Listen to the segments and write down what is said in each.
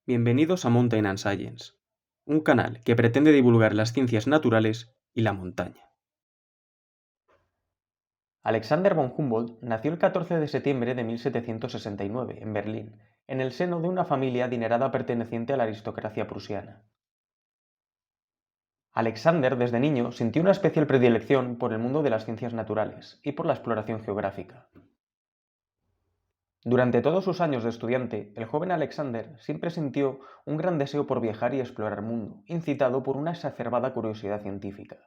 Bienvenidos a Mountain and Science, un canal que pretende divulgar las ciencias naturales y la montaña. Alexander von Humboldt nació el 14 de septiembre de 1769 en Berlín, en el seno de una familia adinerada perteneciente a la aristocracia prusiana. Alexander, desde niño, sintió una especial predilección por el mundo de las ciencias naturales y por la exploración geográfica. Durante todos sus años de estudiante, el joven Alexander siempre sintió un gran deseo por viajar y explorar el mundo, incitado por una exacerbada curiosidad científica.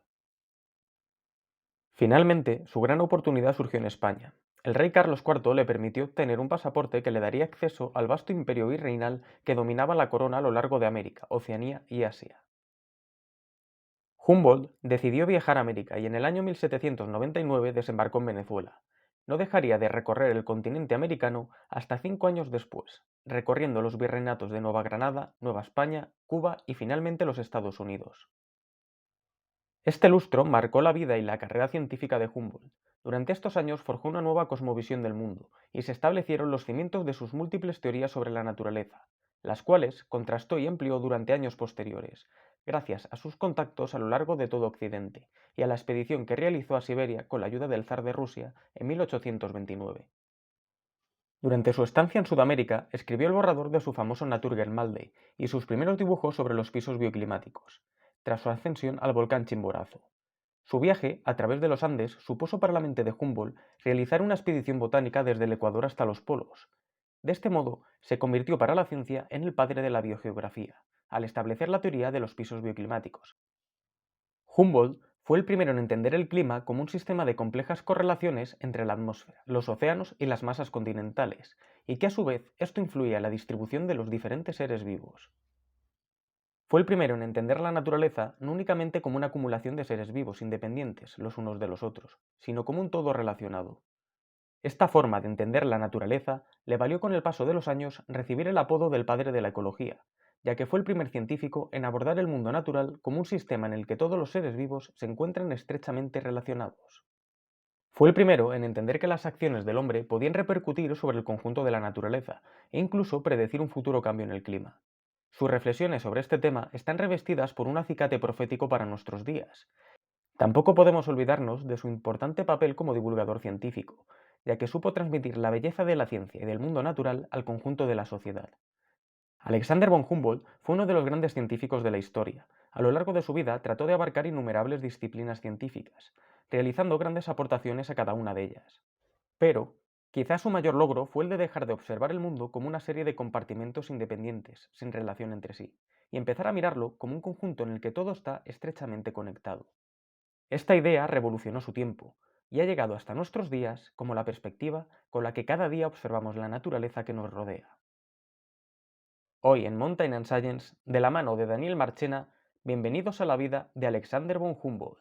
Finalmente, su gran oportunidad surgió en España. El rey Carlos IV le permitió obtener un pasaporte que le daría acceso al vasto imperio virreinal que dominaba la corona a lo largo de América, Oceanía y Asia. Humboldt decidió viajar a América y en el año 1799 desembarcó en Venezuela. No dejaría de recorrer el continente americano hasta 5 años después, recorriendo los virreinatos de Nueva Granada, Nueva España, Cuba y finalmente los Estados Unidos. Este lustro marcó la vida y la carrera científica de Humboldt. Durante estos años forjó una nueva cosmovisión del mundo y se establecieron los cimientos de sus múltiples teorías sobre la naturaleza, las cuales contrastó y amplió durante años posteriores, gracias a sus contactos a lo largo de todo Occidente y a la expedición que realizó a Siberia con la ayuda del zar de Rusia en 1829. Durante su estancia en Sudamérica, escribió el borrador de su famoso Naturgermalde y sus primeros dibujos sobre los pisos bioclimáticos, tras su ascensión al volcán Chimborazo. Su viaje a través de los Andes supuso para la mente de Humboldt realizar una expedición botánica desde el Ecuador hasta los polos. De este modo, se convirtió para la ciencia en el padre de la biogeografía, al establecer la teoría de los pisos bioclimáticos. Humboldt fue el primero en entender el clima como un sistema de complejas correlaciones entre la atmósfera, los océanos y las masas continentales, y que a su vez esto influía en la distribución de los diferentes seres vivos. Fue el primero en entender la naturaleza no únicamente como una acumulación de seres vivos independientes los unos de los otros, sino como un todo relacionado. Esta forma de entender la naturaleza le valió con el paso de los años recibir el apodo del padre de la ecología, ya que fue el primer científico en abordar el mundo natural como un sistema en el que todos los seres vivos se encuentran estrechamente relacionados. Fue el primero en entender que las acciones del hombre podían repercutir sobre el conjunto de la naturaleza e incluso predecir un futuro cambio en el clima. Sus reflexiones sobre este tema están revestidas por un acicate profético para nuestros días. Tampoco podemos olvidarnos de su importante papel como divulgador científico, ya que supo transmitir la belleza de la ciencia y del mundo natural al conjunto de la sociedad. Alexander von Humboldt fue uno de los grandes científicos de la historia. A lo largo de su vida trató de abarcar innumerables disciplinas científicas, realizando grandes aportaciones a cada una de ellas. Pero, quizás su mayor logro fue el de dejar de observar el mundo como una serie de compartimentos independientes, sin relación entre sí, y empezar a mirarlo como un conjunto en el que todo está estrechamente conectado. Esta idea revolucionó su tiempo, y ha llegado hasta nuestros días como la perspectiva con la que cada día observamos la naturaleza que nos rodea. Hoy en Mountain and Science, de la mano de Daniel Marchena, bienvenidos a la vida de Alexander von Humboldt.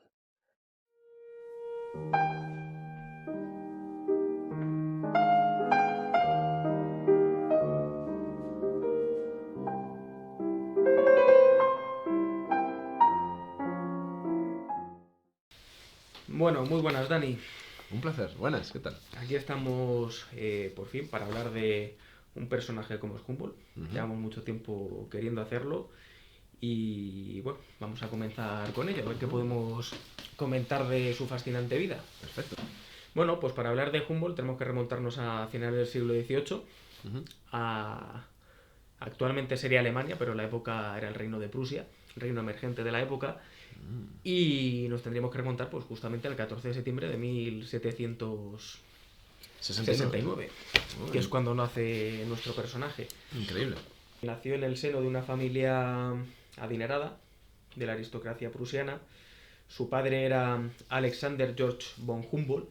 Bueno, muy buenas, Dani. Un placer. Buenas, ¿qué tal? Aquí estamos por fin para hablar de un personaje como es Humboldt. Llevamos mucho tiempo queriendo hacerlo y bueno, vamos a comenzar con ello, a ver qué podemos comentar de su fascinante vida. Perfecto. Bueno, pues para hablar de Humboldt tenemos que remontarnos a finales del siglo XVIII. Actualmente sería Alemania, pero en la época era el reino de Prusia, el reino emergente de la época. Y nos tendríamos que remontar pues justamente al 14 de septiembre de 1769, que es cuando nace nuestro personaje. Increíble. Nació en el seno de una familia adinerada de la aristocracia prusiana. Su padre era Alexander George von Humboldt,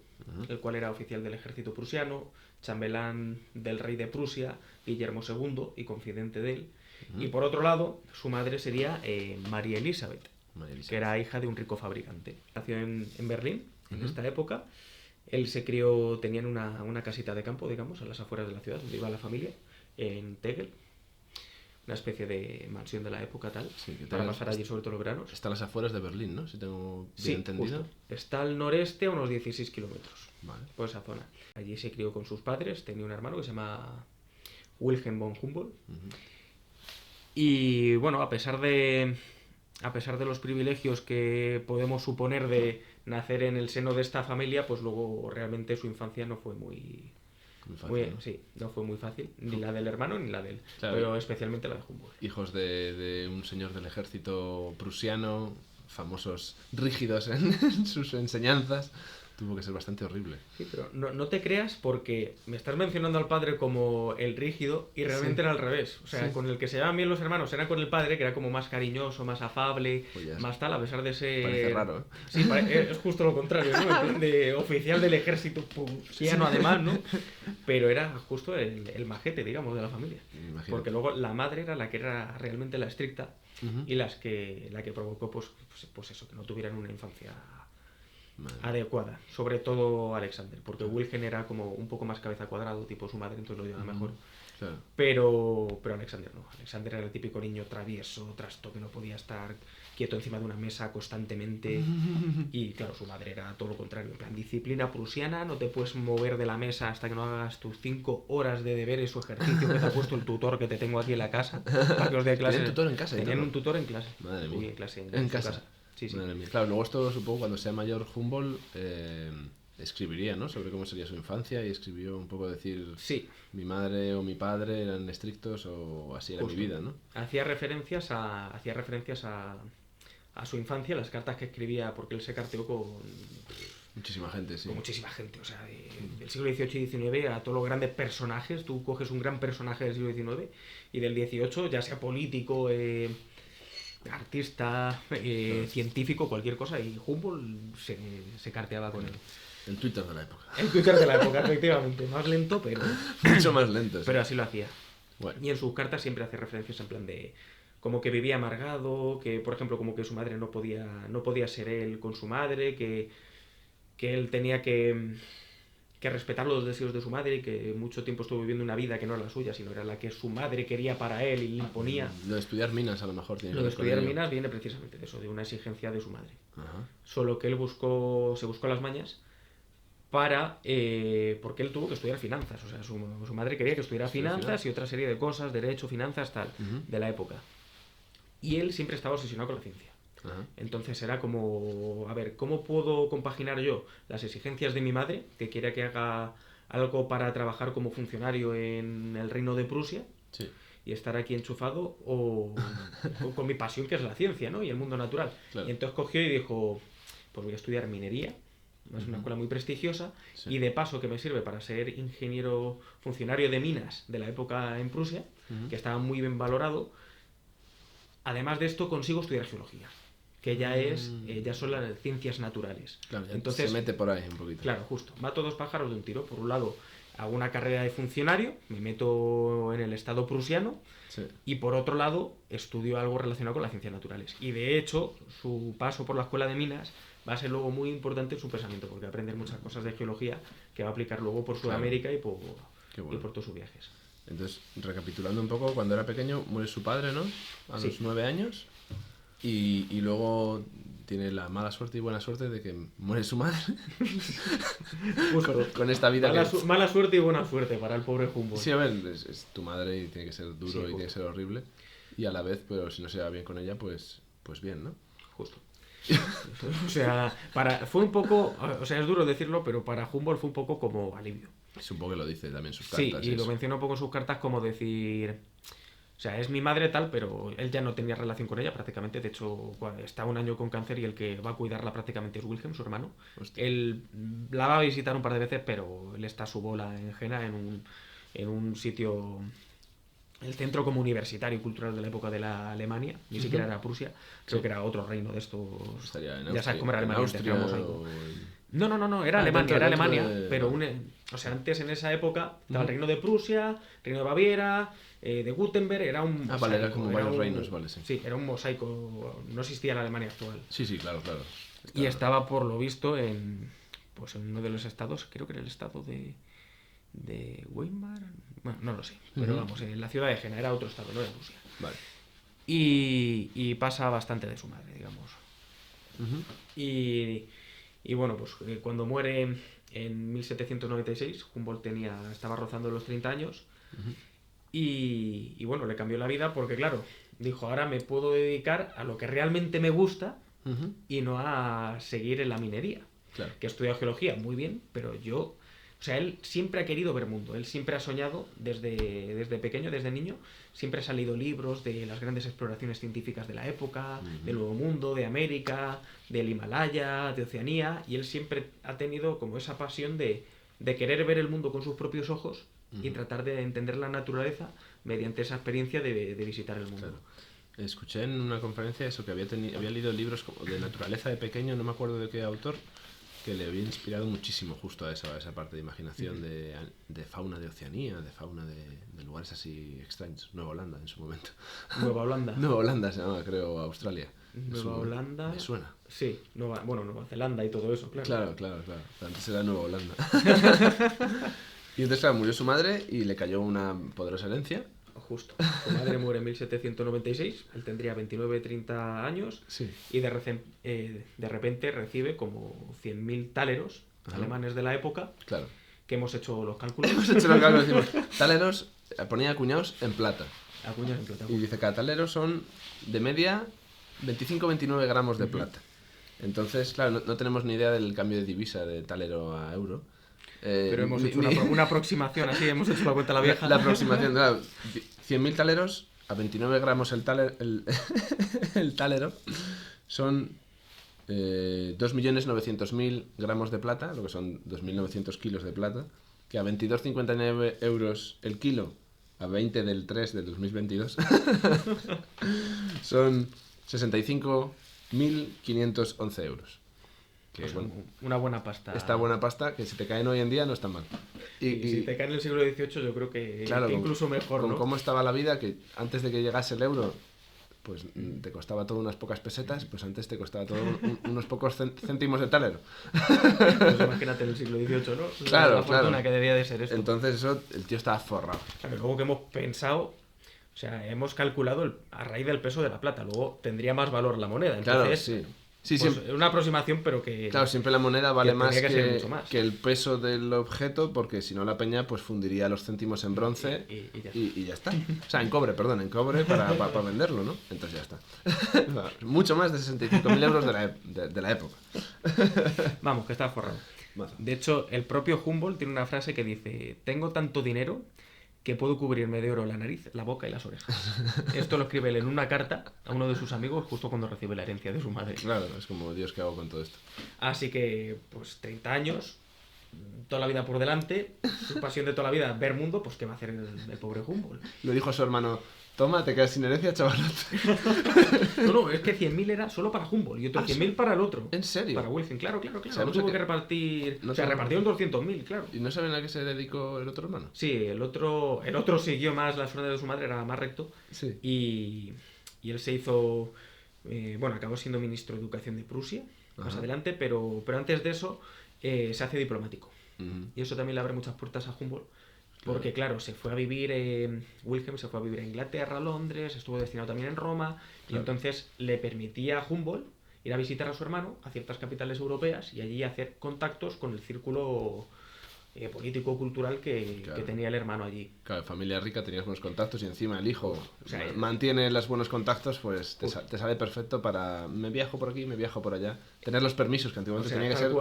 el cual era oficial del ejército prusiano, chambelán del rey de Prusia, Guillermo II, y confidente de él. Y por otro lado, su madre sería María Elizabeth, que era hija de un rico fabricante. Nació en Berlín, en esta época. Él se crió, tenían una casita de campo, digamos, a las afueras de la ciudad, donde iba la familia, en Tegel, una especie de mansión de la época tal, Sí, que para pasar allí sobre todo los veranos. Está a las afueras de Berlín, ¿no? Si tengo bien entendido. Justo. Está al noreste a unos 16 kilómetros, Vale. por esa zona. Allí se crió con sus padres, tenía un hermano que se llama Wilhelm von Humboldt. Y bueno, a pesar de los privilegios que podemos suponer de nacer en el seno de esta familia, pues luego realmente su infancia no fue muy, Muy fácil, ¿no? sí, no fue muy fácil, ni la del hermano ni la de él, Claro. pero especialmente la de Humboldt. Hijos de un señor del ejército prusiano, famosos rígidos en sus enseñanzas. Tuvo que ser bastante horrible. Sí, pero no te creas porque me estás mencionando al padre como el rígido y realmente Sí. era al revés. O sea, Sí. con el que se llevaban bien los hermanos era con el padre, que era como más cariñoso, más afable, Pues ya más tal, a pesar de ser... parece raro, ¿eh? Sí, es justo lo contrario, ¿no? En plan de oficial del ejército prusiano además, ¿no? Pero era justo el majete, digamos, de la familia. Imagínate. Porque luego la madre era la que era realmente la estricta Ujú. y la que provocó, pues eso, que no tuvieran una infancia Madre. adecuada, sobre todo Alexander, porque Wilhelm era como un poco más cabeza cuadrado, tipo su madre, entonces lo llevaba mejor. Claro. Pero Alexander no. Alexander era el típico niño travieso, trasto, que no podía estar quieto encima de una mesa constantemente. Y claro, su madre era todo lo contrario. En plan, disciplina prusiana, no te puedes mover de la mesa hasta que no hagas tus 5 horas de deberes o ejercicio que te ha puesto el tutor que te tengo aquí en la casa. Para que os dé clase. ¿Tenían tutor en casa y Tenían todo? un tutor en clase. Madre mía. Uy, en clase, En su casa. Sí, sí. Madre mía. Claro, luego esto supongo cuando sea mayor Humboldt escribiría, ¿no? Sobre cómo sería su infancia y escribió un poco decir Sí, mi madre o mi padre eran estrictos o así era Justo. mi vida, ¿no? hacía referencias a su infancia, las cartas que escribía, porque él se carteó Muchísima gente, sí. con muchísima gente, o sea, del siglo XVIII y XIX a todos los grandes personajes. Tú coges un gran personaje del siglo XIX y del XVIII, ya sea político, artista, científico, cualquier cosa, y Humboldt se carteaba con él. El Twitter de la época. El Twitter de la época, efectivamente, más lento, Mucho más lento. Sí. pero así lo hacía. Bueno. Y en sus cartas siempre hace referencias en plan de como que vivía amargado, que por ejemplo como que su madre no podía ser él con su madre, que él tenía que respetar los deseos de su madre y que mucho tiempo estuvo viviendo una vida que no era la suya, sino era la que su madre quería para él y le imponía. Lo de estudiar minas a lo mejor tiene Lo que de ver con estudiar ello. minas viene precisamente de eso, de una exigencia de su madre. Ajá. Solo que él se buscó las mañas porque él tuvo que estudiar finanzas. O sea, su madre quería que estudiara finanzas y otra serie de cosas, derecho, finanzas, tal, de la época. Y él siempre estaba obsesionado con la ciencia. Ajá. Entonces era como, a ver, ¿cómo puedo compaginar yo las exigencias de mi madre, que quiere que haga algo para trabajar como funcionario en el reino de Prusia Sí. y estar aquí enchufado, o con mi pasión, que es la ciencia, ¿no? Y el mundo natural? Claro. Y entonces cogió y dijo, pues voy a estudiar minería, es una escuela muy prestigiosa, Sí. y de paso que me sirve para ser ingeniero funcionario de minas de la época en Prusia, que estaba muy bien valorado. Además de esto consigo estudiar geología, que ya son las ciencias naturales. Claro, ya Entonces, se mete por ahí un poquito. claro, justo, mato dos pájaros de un tiro. Por un lado, hago una carrera de funcionario, me meto en el estado prusiano, Sí. y por otro lado, estudio algo relacionado con las ciencias naturales. Y de hecho, su paso por la escuela de minas va a ser luego muy importante en su pensamiento, porque va a aprender muchas cosas de geología que va a aplicar luego por Sudamérica y por todos sus viajes. Entonces, recapitulando un poco, cuando era pequeño muere su padre, ¿no? A Sí. los 9 años. Y luego tiene la mala suerte y buena suerte de que muere su madre. Justo. con esta vida Mala suerte y buena suerte para el pobre Humboldt. Sí, a ver, es tu madre y tiene que ser duro Sí, y tiene que ser horrible. Y a la vez, pero si no se va bien con ella, pues bien, ¿no? Justo. O sea, fue un poco, o sea, es duro decirlo, pero para Humboldt fue un poco como alivio. Supongo que lo dice también sus Sí, cartas. y lo menciona un poco en sus cartas como decir, o sea, es mi madre tal, pero él ya no tenía relación con ella prácticamente. De hecho, está un año con cáncer y el que va a cuidarla prácticamente es Wilhelm, su hermano. Hostia. Él la va a visitar un par de veces, pero él está a su bola en Jena, en un sitio, el centro como universitario y cultural de la época de la Alemania. Ni siquiera era Prusia, creo que era otro reino de estos. Estaría en Ya Austria, sabes cómo era en Alemania, Austria antes, digamos, algo. o en- No, era Alemania, dentro de- pero o sea, antes en esa época estaba el reino de Prusia, el reino de Baviera, de Württemberg, era un mosaico. vale, era como varios un- reinos, vale, sí. Sí, era un mosaico, no existía la Alemania actual. Sí, claro. Y estaba, por lo visto, en uno de los estados, creo que era el estado de Weimar, bueno, no lo sé, pero vamos, en la ciudad de Jena, era otro estado, no era Rusia. Vale. Y pasa bastante de su madre, digamos. Y bueno, pues cuando muere en 1796, Humboldt estaba rozando los 30 años, Y bueno, le cambió la vida porque, claro, dijo, ahora me puedo dedicar a lo que realmente me gusta Ujú. y no a seguir en la minería. Claro. Que ha estudiado geología, muy bien, pero yo... O sea, él siempre ha querido ver mundo, él siempre ha soñado desde pequeño, desde niño, siempre ha salido libros de las grandes exploraciones científicas de la época, del Nuevo Mundo, de América, del Himalaya, de Oceanía, y él siempre ha tenido como esa pasión de querer ver el mundo con sus propios ojos y tratar de entender la naturaleza mediante esa experiencia de visitar el mundo. Claro. Escuché en una conferencia eso, que había leído libros como de naturaleza de pequeño, no me acuerdo de qué autor, que le había inspirado muchísimo justo a esa parte de imaginación de fauna de Oceanía, de fauna de lugares así extraños. Nueva Holanda en su momento. Nueva Holanda. Nueva Holanda se llama, creo, Australia. Nueva Holanda. Me suena. Sí, Nueva Zelanda y todo eso, claro. Claro. Pero antes era Nueva Holanda. Y entonces, claro, murió su madre y le cayó una poderosa herencia. Justo. Su madre muere en 1796, él tendría 29-30 años Sí. y de repente recibe como 100.000 táleros alemanes de la época, Claro. que hemos hecho los cálculos. Hemos hecho lo que decimos. Taleros, ponía acuñados en plata. Acuñas en plata. Y dice, cada talero son de media 25-29 gramos de plata. Entonces, claro, no tenemos ni idea del cambio de divisa de talero a euro. Pero hemos hecho una aproximación así, hemos hecho la cuenta a la vieja. La aproximación, claro, 100.000 taleros a 29 gramos el talero son 2.900.000 gramos de plata, lo que son 2.900 kilos de plata, que a 22,59 euros el kilo, a 20 del 3 del 2022, son 65.511 euros. Que, Pues bueno, una buena pasta. esta buena pasta, que si te caen hoy en día no está mal. Y si te cae en el siglo XVIII yo creo que, claro, que incluso mejor, con ¿no? cómo estaba la vida, que antes de que llegase el euro, pues te costaba todo unas pocas pesetas, pues antes te costaba todo unos pocos céntimos de talero. Pues imagínate en el siglo XVIII, ¿no? Claro, la fortuna que debía de ser esto. Entonces eso, el tío estaba forrado. Claro, luego que hemos pensado, o sea, hemos calculado a raíz del peso de la plata, luego tendría más valor la moneda. Entonces, Claro, sí. Sí, pues, siempre, una aproximación, pero que... claro, siempre la moneda vale más tendría que ser mucho más. que el peso del objeto, porque si no la peña pues fundiría los céntimos en bronce y ya está. O sea, en cobre para venderlo, ¿no? Entonces ya está. Mucho más de 65.000 euros de la época. Vamos, que está forrado. De hecho, el propio Humboldt tiene una frase que dice: tengo tanto dinero que puedo cubrirme de oro la nariz, la boca y las orejas. Esto lo escribe él en una carta a uno de sus amigos justo cuando recibe la herencia de su madre. Claro, es como, Dios, ¿qué hago con todo esto? Así que, pues 30 años, toda la vida por delante, su pasión de toda la vida, ver mundo, pues ¿qué va a hacer el pobre Humboldt? Le dijo a su hermano, toma, te quedas sin herencia, chavalote. No, es que 100.000 era solo para Humboldt y otros 100.000 para el otro. ¿En serio? Para Wilson, claro. O sea, No tuvo que repartir... no o sea, tuvo- repartieron 200.000, claro. ¿Y no saben a qué se dedicó el otro hermano? Sí, el otro siguió más la zona de su madre, era más recto. Sí. Y él se hizo... bueno, acabó siendo ministro de Educación de Prusia más adelante, pero antes de eso se hace diplomático. Y eso también le abre muchas puertas a Humboldt. Porque, claro, se fue a vivir, Wilhelm se fue a vivir a Inglaterra, a Londres, estuvo destinado también en Roma, y entonces le permitía a Humboldt ir a visitar a su hermano a ciertas capitales europeas y allí hacer contactos con el círculo político-cultural que tenía el hermano allí. Claro, familia rica, tenías buenos contactos y encima el hijo sea, mantiene los buenos contactos, pues te sale perfecto para me viajo por aquí, me viajo por allá. Tener los permisos, que antiguamente tenía que ser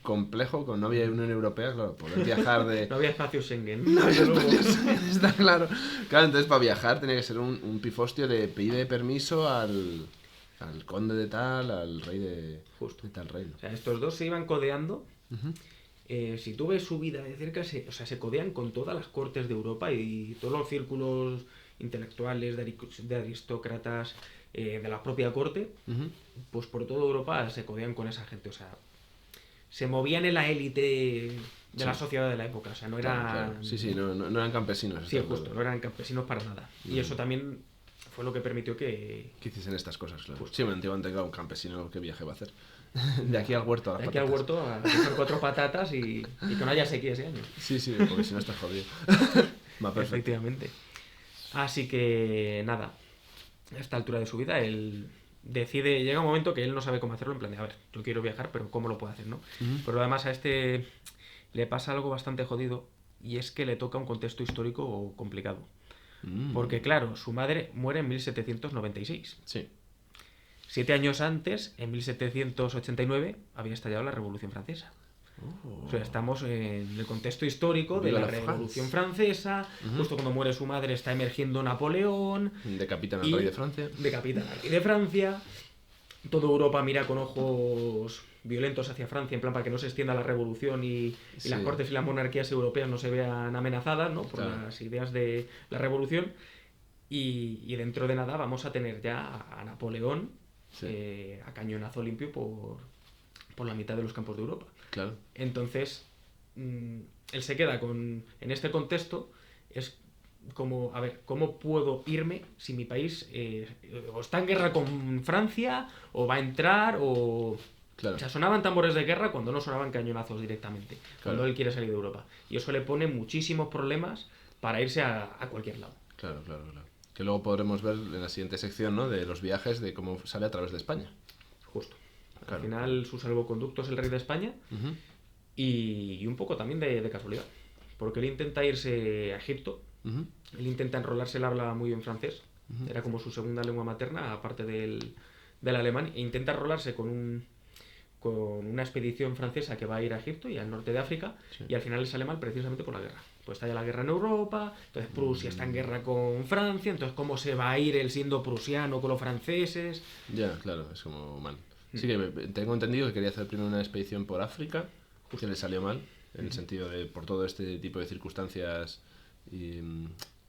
complejo, no había Unión Europea, claro, poder viajar de... No había espacio Schengen. No había espacio Schengen, está claro. Claro, entonces para viajar tenía que ser un pifostio de pide permiso al conde de tal, al rey de tal reino. O sea, estos dos se iban codeando. Si tú ves su vida de cerca, se codean con todas las cortes de Europa y todos los círculos intelectuales, de aristócratas, de la propia corte, pues por toda Europa se codean con esa gente. O sea, se movían en la élite de la sociedad de la época. O sea, no eran... Claro. Sí, no eran campesinos. Sí, justo, no eran campesinos para nada. Y eso también fue lo que permitió que hiciesen estas cosas, claro. Sí, antiguamente, claro, un campesino, ¿qué viaje va a hacer? De aquí al huerto a las patatas. De aquí al huerto a coger 4 patatas y que no haya sequía ese año. Sí, porque si no estás jodido. Va perfecto. Efectivamente. Así que, nada, a esta altura de su vida, él decide, llega un momento que él no sabe cómo hacerlo, en plan de, a ver, yo quiero viajar, pero ¿cómo lo puedo hacer, no? Pero además a este le pasa algo bastante jodido, y es que le toca un contexto histórico complicado. Porque claro, su madre muere en 1796. Sí. 7 años antes, en 1789, había estallado la Revolución Francesa. O sea, estamos en el contexto histórico de Viva la la Revolución France. Francesa. Justo cuando muere su madre está emergiendo Napoleón. Decapitan al y rey de Francia. Decapitan al rey de Francia. Toda Europa mira con ojos violentos hacia Francia, en plan para que no se extienda la revolución y las Sí. cortes y las monarquías europeas no se vean amenazadas, ¿no? Por Claro. las ideas de la revolución. Y dentro de nada vamos a tener ya a Napoleón Sí. a cañonazo limpio por la mitad de los campos de Europa. Claro. Entonces, él se queda con. En este contexto, es como, a ver, ¿cómo puedo irme si mi país o está en guerra con Francia, o va a entrar, o. Claro. O sea, sonaban tambores de guerra cuando no sonaban cañonazos directamente, cuando Claro. él quiere salir de Europa. Y eso le pone muchísimos problemas para irse a cualquier lado. Claro. Que luego podremos ver en la siguiente sección, ¿no? De los viajes, de cómo sale a través de España. Justo. Al Claro, final, su salvoconducto es el rey de España. Ujú. Y un poco también de casualidad. Porque él intenta irse a Egipto. Ujú. Él intenta enrolarse, él habla muy bien francés. Era como su segunda lengua materna, aparte del alemán. E intenta enrolarse con una expedición francesa que va a ir a Egipto y al norte de África. Sí. Y al final le sale mal precisamente por la guerra. Pues está ya la guerra en Europa. Entonces Prusia está en guerra con Francia. Entonces, ¿cómo se va a ir él siendo prusiano con los franceses? Ya, claro, es como mal. Sí que tengo entendido que quería hacer primero una expedición por África, que le salió mal, en el sentido de por todo este tipo de circunstancias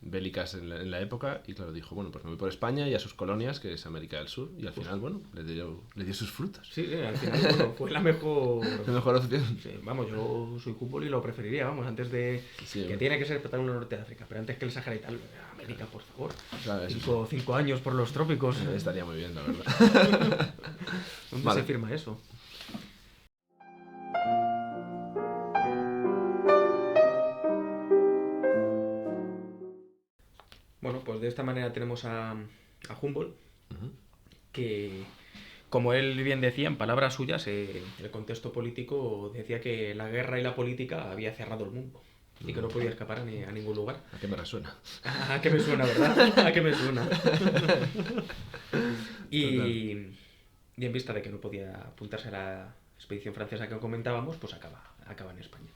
bélicas en la época, y claro, dijo, bueno, pues me voy por España y a sus colonias, que es América del Sur, y al final, bueno, le dio sus frutos. Sí, al final, bueno, fue la mejor. La mejor opción. Sí, vamos, yo soy fútbol y lo preferiría, vamos, antes de. Sí, que tiene que ser para uno norte de África, pero antes que el Sahara y tal, América, por favor. Claro, eso 5 años por los trópicos. estaría muy bien, la verdad. ¿Dónde Vale. se firma eso? Bueno, pues de esta manera tenemos a Humboldt, que, como él bien decía, en palabras suyas, el contexto político decía que la guerra y la política había cerrado el mundo y que no podía escapar a ningún lugar. ¿A qué me resuena? ¿A qué me suena, verdad? ¿A qué me suena? y en vista de que no podía apuntarse a la expedición francesa que comentábamos, pues acaba en España.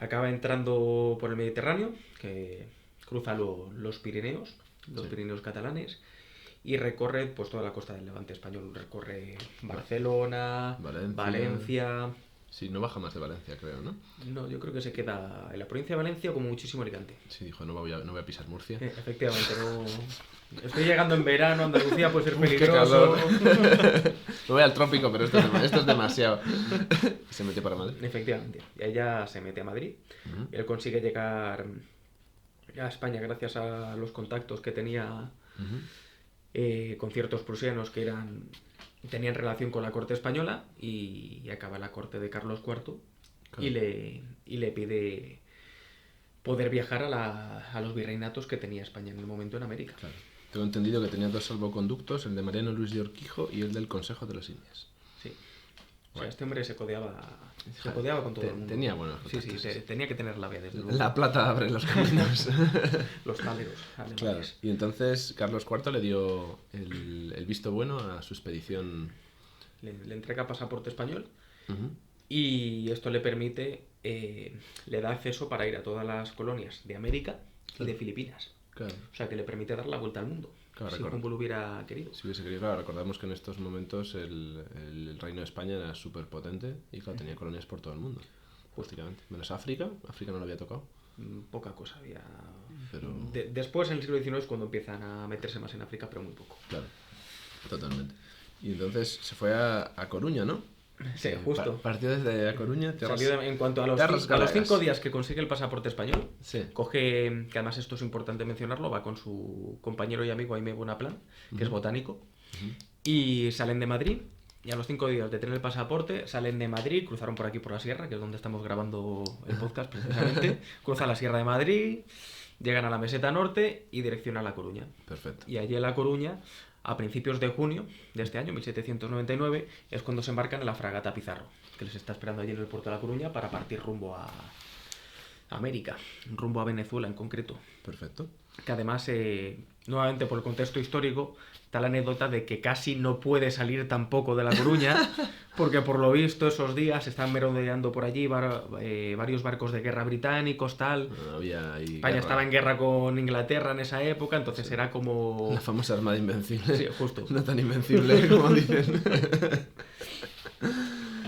Acaba entrando por el Mediterráneo, que cruza los Pirineos, los Pirineos catalanes, y recorre pues toda la costa del Levante español. Recorre Barcelona, Valencia. Sí, no baja más de Valencia, creo, ¿no? No, yo creo que se queda en la provincia de Valencia, como muchísimo Alicante. Sí, dijo, no voy a pisar Murcia. Efectivamente, no. Estoy llegando en verano, Andalucía puede ser Uf, qué peligroso. calor. Me voy al trópico, pero esto es demasiado. Se metió para Madrid. Efectivamente. Y ella se mete a Madrid. Él consigue llegar a España gracias a los contactos que tenía con ciertos prusianos que tenían relación con la corte española, y acaba en la corte de Carlos IV. Claro. Y le pide poder viajar a los virreinatos que tenía España en el momento en América. Claro. Tengo entendido que tenía 2 salvoconductos, el de Mariano Luis de Urquijo y el del Consejo de las Indias. Sí. O sea, este hombre se codeaba con todo el mundo. Tenía buenos contactos. Sí, tenía que tener labia, desde luego. La plata abre los caminos. Los taleros alemanes. Claro. Y entonces Carlos IV le dio el visto bueno a su expedición. Le entrega pasaporte español y esto le permite, le da acceso para ir a todas las colonias de América y de Filipinas. Claro. O sea, que le permite dar la vuelta al mundo. Claro, si Humboldt hubiera querido. Si hubiese querido, claro, recordamos que en estos momentos el Reino de España era súper potente y claro, tenía colonias por todo el mundo, prácticamente. Menos África. África no lo había tocado. Poca cosa había. Pero... después, en el siglo XIX, es cuando empiezan a meterse más en África, pero muy poco. Claro, totalmente. Y entonces se fue a Coruña, ¿no? Sí, justo. Partió desde A Coruña. En cuanto a los 5 días que consigue el pasaporte español, coge, que además esto es importante mencionarlo, va con su compañero y amigo Aimé Bonaplan, que es botánico, y salen de Madrid. Y a los 5 días de tener el pasaporte, salen de Madrid, cruzaron por aquí por la sierra, que es donde estamos grabando el podcast precisamente, cruzan la sierra de Madrid, llegan a la meseta norte y dirección a La Coruña. Perfecto. Y allí en La Coruña, a principios de junio de este año, 1799, es cuando se embarcan en la fragata Pizarro, que les está esperando allí en el puerto de La Coruña para partir rumbo a América, rumbo a Venezuela en concreto. Perfecto. que además, nuevamente por el contexto histórico, está la anécdota de que casi no puede salir tampoco de La Coruña, porque por lo visto esos días están merodeando por allí varios barcos de guerra británicos, tal. Había ahí España guerra. estaba en guerra con Inglaterra en esa época, entonces era como... La famosa Armada Invencible. Sí, justo. No tan invencible como dicen.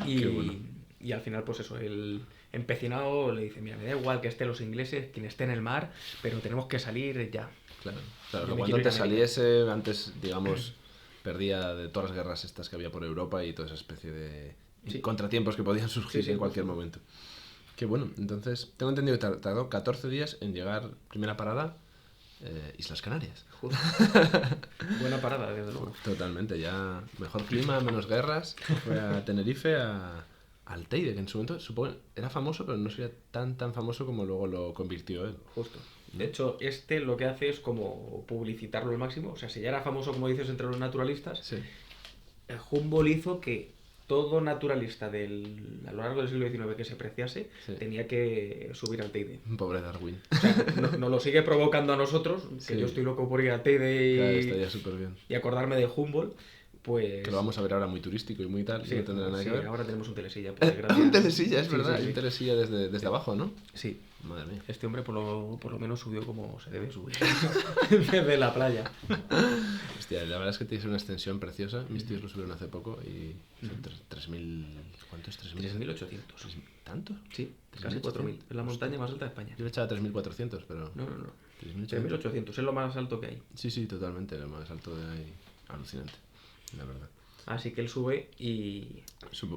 Qué bueno. Y al final, pues eso, el empecinado le dice, mira, me da igual que estén los ingleses, quien esté en el mar, pero tenemos que salir ya. Claro, Yo que me cuando quiero ir antes a América. saliese, antes, digamos, perdía de todas las guerras estas que había por Europa y toda esa especie de Sí. contratiempos que podían surgir Sí, sí, en cualquier justo. momento. Qué bueno, entonces, tengo entendido que tardó 14 días en llegar, primera parada, Islas Canarias. Justo. Buena parada, desde luego. Totalmente, ya mejor clima, menos guerras. Fue a Tenerife, al Teide, que en su momento supongo era famoso, pero no sería tan famoso como luego lo convirtió él. Justo. De hecho, lo que hace es como publicitarlo al máximo. O sea, si ya era famoso, como dices, entre los naturalistas, Sí, Humboldt hizo que todo naturalista a lo largo del siglo XIX que se preciase Sí. tenía que subir al Teide. pobre Darwin. O sea, nos lo sigue provocando a nosotros, que Sí. yo estoy loco por ir al Teide Claro, estaría súper bien. y acordarme de Humboldt, pues... Que lo vamos a ver ahora muy turístico y muy tal, Sí, no tendrá nada sí, que ver. ahora tenemos un telesilla, por desgracia. Un telesilla, es Sí, verdad, sí, sí. un telesilla desde abajo, ¿no? Sí, Madre mía. este hombre por lo menos subió como se debe subir, desde la playa. Hostia, la verdad es que tienes una extensión preciosa. Mis tíos lo subieron hace poco y son 3.000... ¿Cuánto es? 3.800. ¿Tanto? Sí, casi 4.000. Es la montaña más alta de España. Yo le echaba 3.400, pero... No. 3.800. 3.800, es lo más alto que hay. Sí, totalmente, lo más alto de ahí. Alucinante, la verdad. Así que él sube y...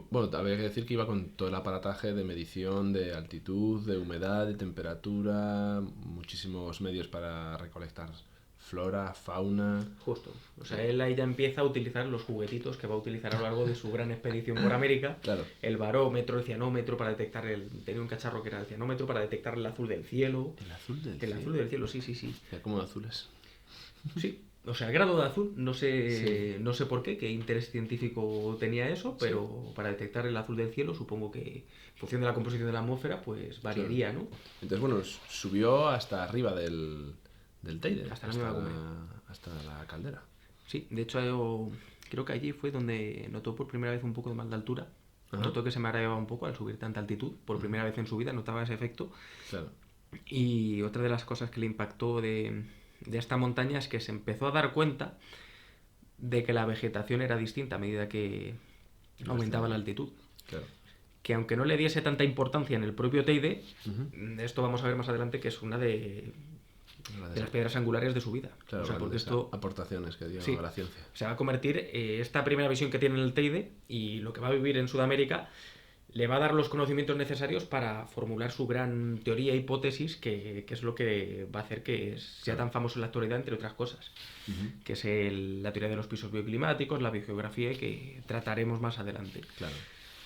Bueno, había que decir que iba con todo el aparataje de medición de altitud, de humedad, de temperatura, muchísimos medios para recolectar flora, fauna. Justo. O sea, él ahí ya empieza a utilizar los juguetitos que va a utilizar a lo largo de su gran expedición por América. Claro. El barómetro, el cianómetro para detectar tenía un cacharro que era el cianómetro para detectar el azul del cielo. El azul del El cielo. azul del cielo, sí. Ya como azules. Sí. O sea, el grado de azul, no sé por qué interés científico tenía eso, pero para detectar el azul del cielo, supongo que en función de la composición de la atmósfera, pues variaría, ¿no? Entonces, bueno, subió hasta arriba del Teide, Hasta la misma hasta la caldera. Sí, de hecho, yo creo que allí fue donde notó por primera vez un poco de mal de altura. Ajá. Notó que se mareaba un poco al subir tanta altitud. Por primera vez en su vida notaba ese efecto. Claro. Y otra de las cosas que le impactó de esta montaña es que se empezó a dar cuenta de que la vegetación era distinta a medida que aumentaba la altitud. Claro. Que aunque no le diese tanta importancia en el propio Teide, esto vamos a ver más adelante que es una de las piedras angulares de su vida. Claro, o sea, porque esto aportaciones que dio Sí. a la ciencia. se va a convertir, esta primera visión que tiene en el Teide y lo que va a vivir en Sudamérica, le va a dar los conocimientos necesarios para formular su gran teoría e hipótesis, que es lo que va a hacer que sea tan famoso en la actualidad, entre otras cosas, que es la teoría de los pisos bioclimáticos, la biogeografía, que trataremos más adelante. Claro.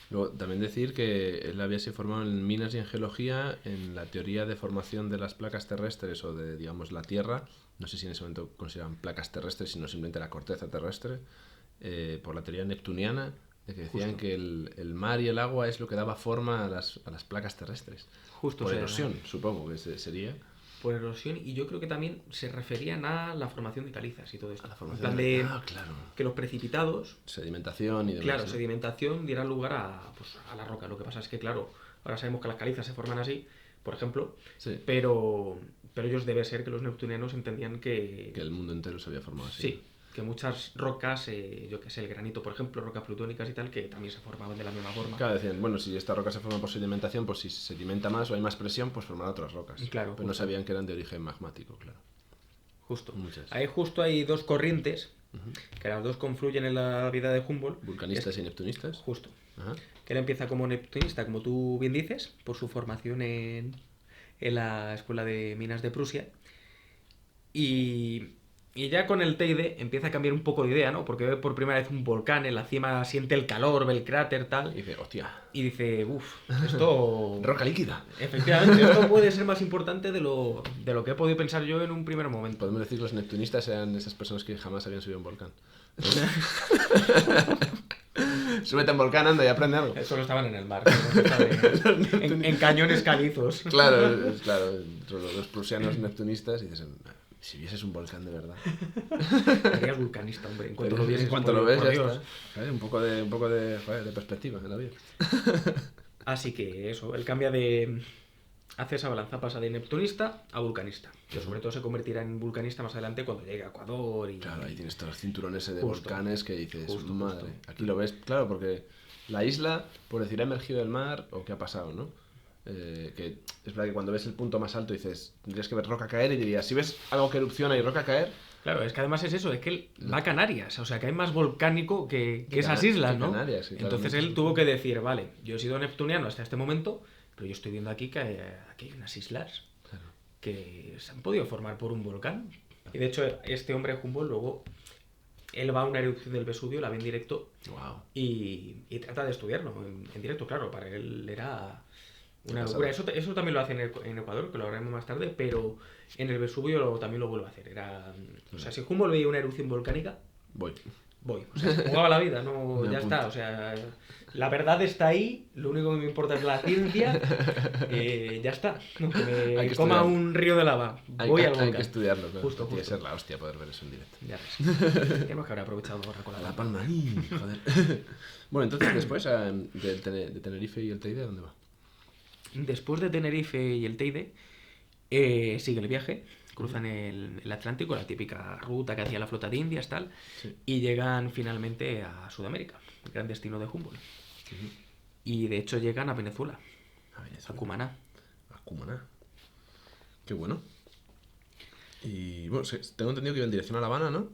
Luego, también decir que él había sido formado en minas y en geología, en la teoría de formación de las placas terrestres o de, digamos, la Tierra. No sé si en ese momento consideraban placas terrestres, sino simplemente la corteza terrestre, por la teoría neptuniana, de que decían Justo. que el mar y el agua es lo que daba forma a las placas terrestres. Justo, Por o sea, erosión, supongo que sería. Por erosión, y yo creo que también se referían a la formación de calizas y todo esto. A la En formación plan de... de Ah, claro. que los precipitados, Sedimentación y demás. claro, ¿no? sedimentación diera lugar a la roca. Lo que pasa es que, claro, ahora sabemos que las calizas se forman así, por ejemplo, Sí. pero ellos debe ser que los neptunianos entendían que Que el mundo entero se había formado así. sí, que muchas rocas, yo que sé, el granito, por ejemplo, rocas plutónicas y tal, que también se formaban de la misma forma. Claro, decían, bueno, si esta roca se forma por sedimentación, pues si se sedimenta más o hay más presión, pues formará otras rocas. Claro, Pero no justo. sabían que eran de origen magmático, claro. Justo. Muchas. Justo hay dos corrientes, que las dos confluyen en la vida de Humboldt. Vulcanistas y neptunistas. Justo. Ajá. Que él empieza como neptunista, como tú bien dices, por su formación en la Escuela de Minas de Prusia. Y ya con el Teide empieza a cambiar un poco de idea, ¿no? Porque ve por primera vez un volcán, en la cima siente el calor, ve el cráter, tal. Y dice, hostia, Y dice, uff, esto... roca líquida. Efectivamente, esto puede ser más importante de lo que he podido pensar yo en un primer momento. Podemos decir que los neptunistas eran esas personas que jamás habían subido a un volcán. Súbete a un volcán, anda y aprende algo. Solo estaban en el mar, en cañones calizos. Claro, los prusianos neptunistas y dices, Si vieses un volcán de verdad. Serías vulcanista, hombre. En cuanto lo vieses, en cuanto por- lo ves, por ya Dios. está. ¿Sabes? Un poco de, joder, de perspectiva en la vida. Así que eso, él cambia de... Hace esa balanza, pasa de neptunista a vulcanista. Que sobre todo se convertirá en vulcanista más adelante cuando llegue a Ecuador y... Claro, ahí tienes todos los cinturones de Justo. volcanes que dices, Justo, madre. justo. Aquí lo ves, claro, porque la isla, por decir, ha emergido del mar o qué ha pasado, ¿no? Que es verdad que cuando ves el punto más alto dices, tendrías que ver roca caer y dirías, si ves algo que erupciona y roca caer, Claro, es que además es eso, es que él va a Canarias, o sea que hay más volcánico que esas Cana- islas, que ¿no? Canarias, sí, Entonces claramente. él tuvo que decir, vale, yo he sido neptuniano hasta este momento, pero yo estoy viendo aquí que aquí hay unas islas claro. que se han podido formar por un volcán. Y de hecho, este hombre Humboldt luego, él va a una erupción del Vesubio, la ve en directo Wow. y trata de estudiarlo en directo, claro, para él era una Qué locura. pasada. Eso también lo hace en Ecuador, que lo hablaremos más tarde, pero en el Vesubio también lo vuelve a hacer. O sea, si Humboldt veía una erupción volcánica, Voy. voy. O sea, se jugaba la vida, no, Me ya apunto. está. O sea, la verdad está ahí, lo único que me importa es la ciencia, ya está. No, que me Hay que coma estudiar. un río de lava, voy al Hay volcán. que estudiarlo, claro. Justo, Tiene que justo. ser la hostia poder ver eso en directo. Ya ves. Tenemos que haber aprovechado ahora con A la La palma. Palma, joder. Bueno, entonces después de Tenerife y el Teide, ¿dónde va? Después de Tenerife y el Teide, sigue el viaje, cruzan el Atlántico, la típica ruta que hacía la flota de Indias, tal, Sí. y llegan finalmente a Sudamérica, el gran destino de Humboldt. Y de hecho llegan a Venezuela, A a Venezuela. Cumaná. A Cumaná. Qué bueno. Y bueno, tengo entendido que iba en dirección a La Habana, ¿no?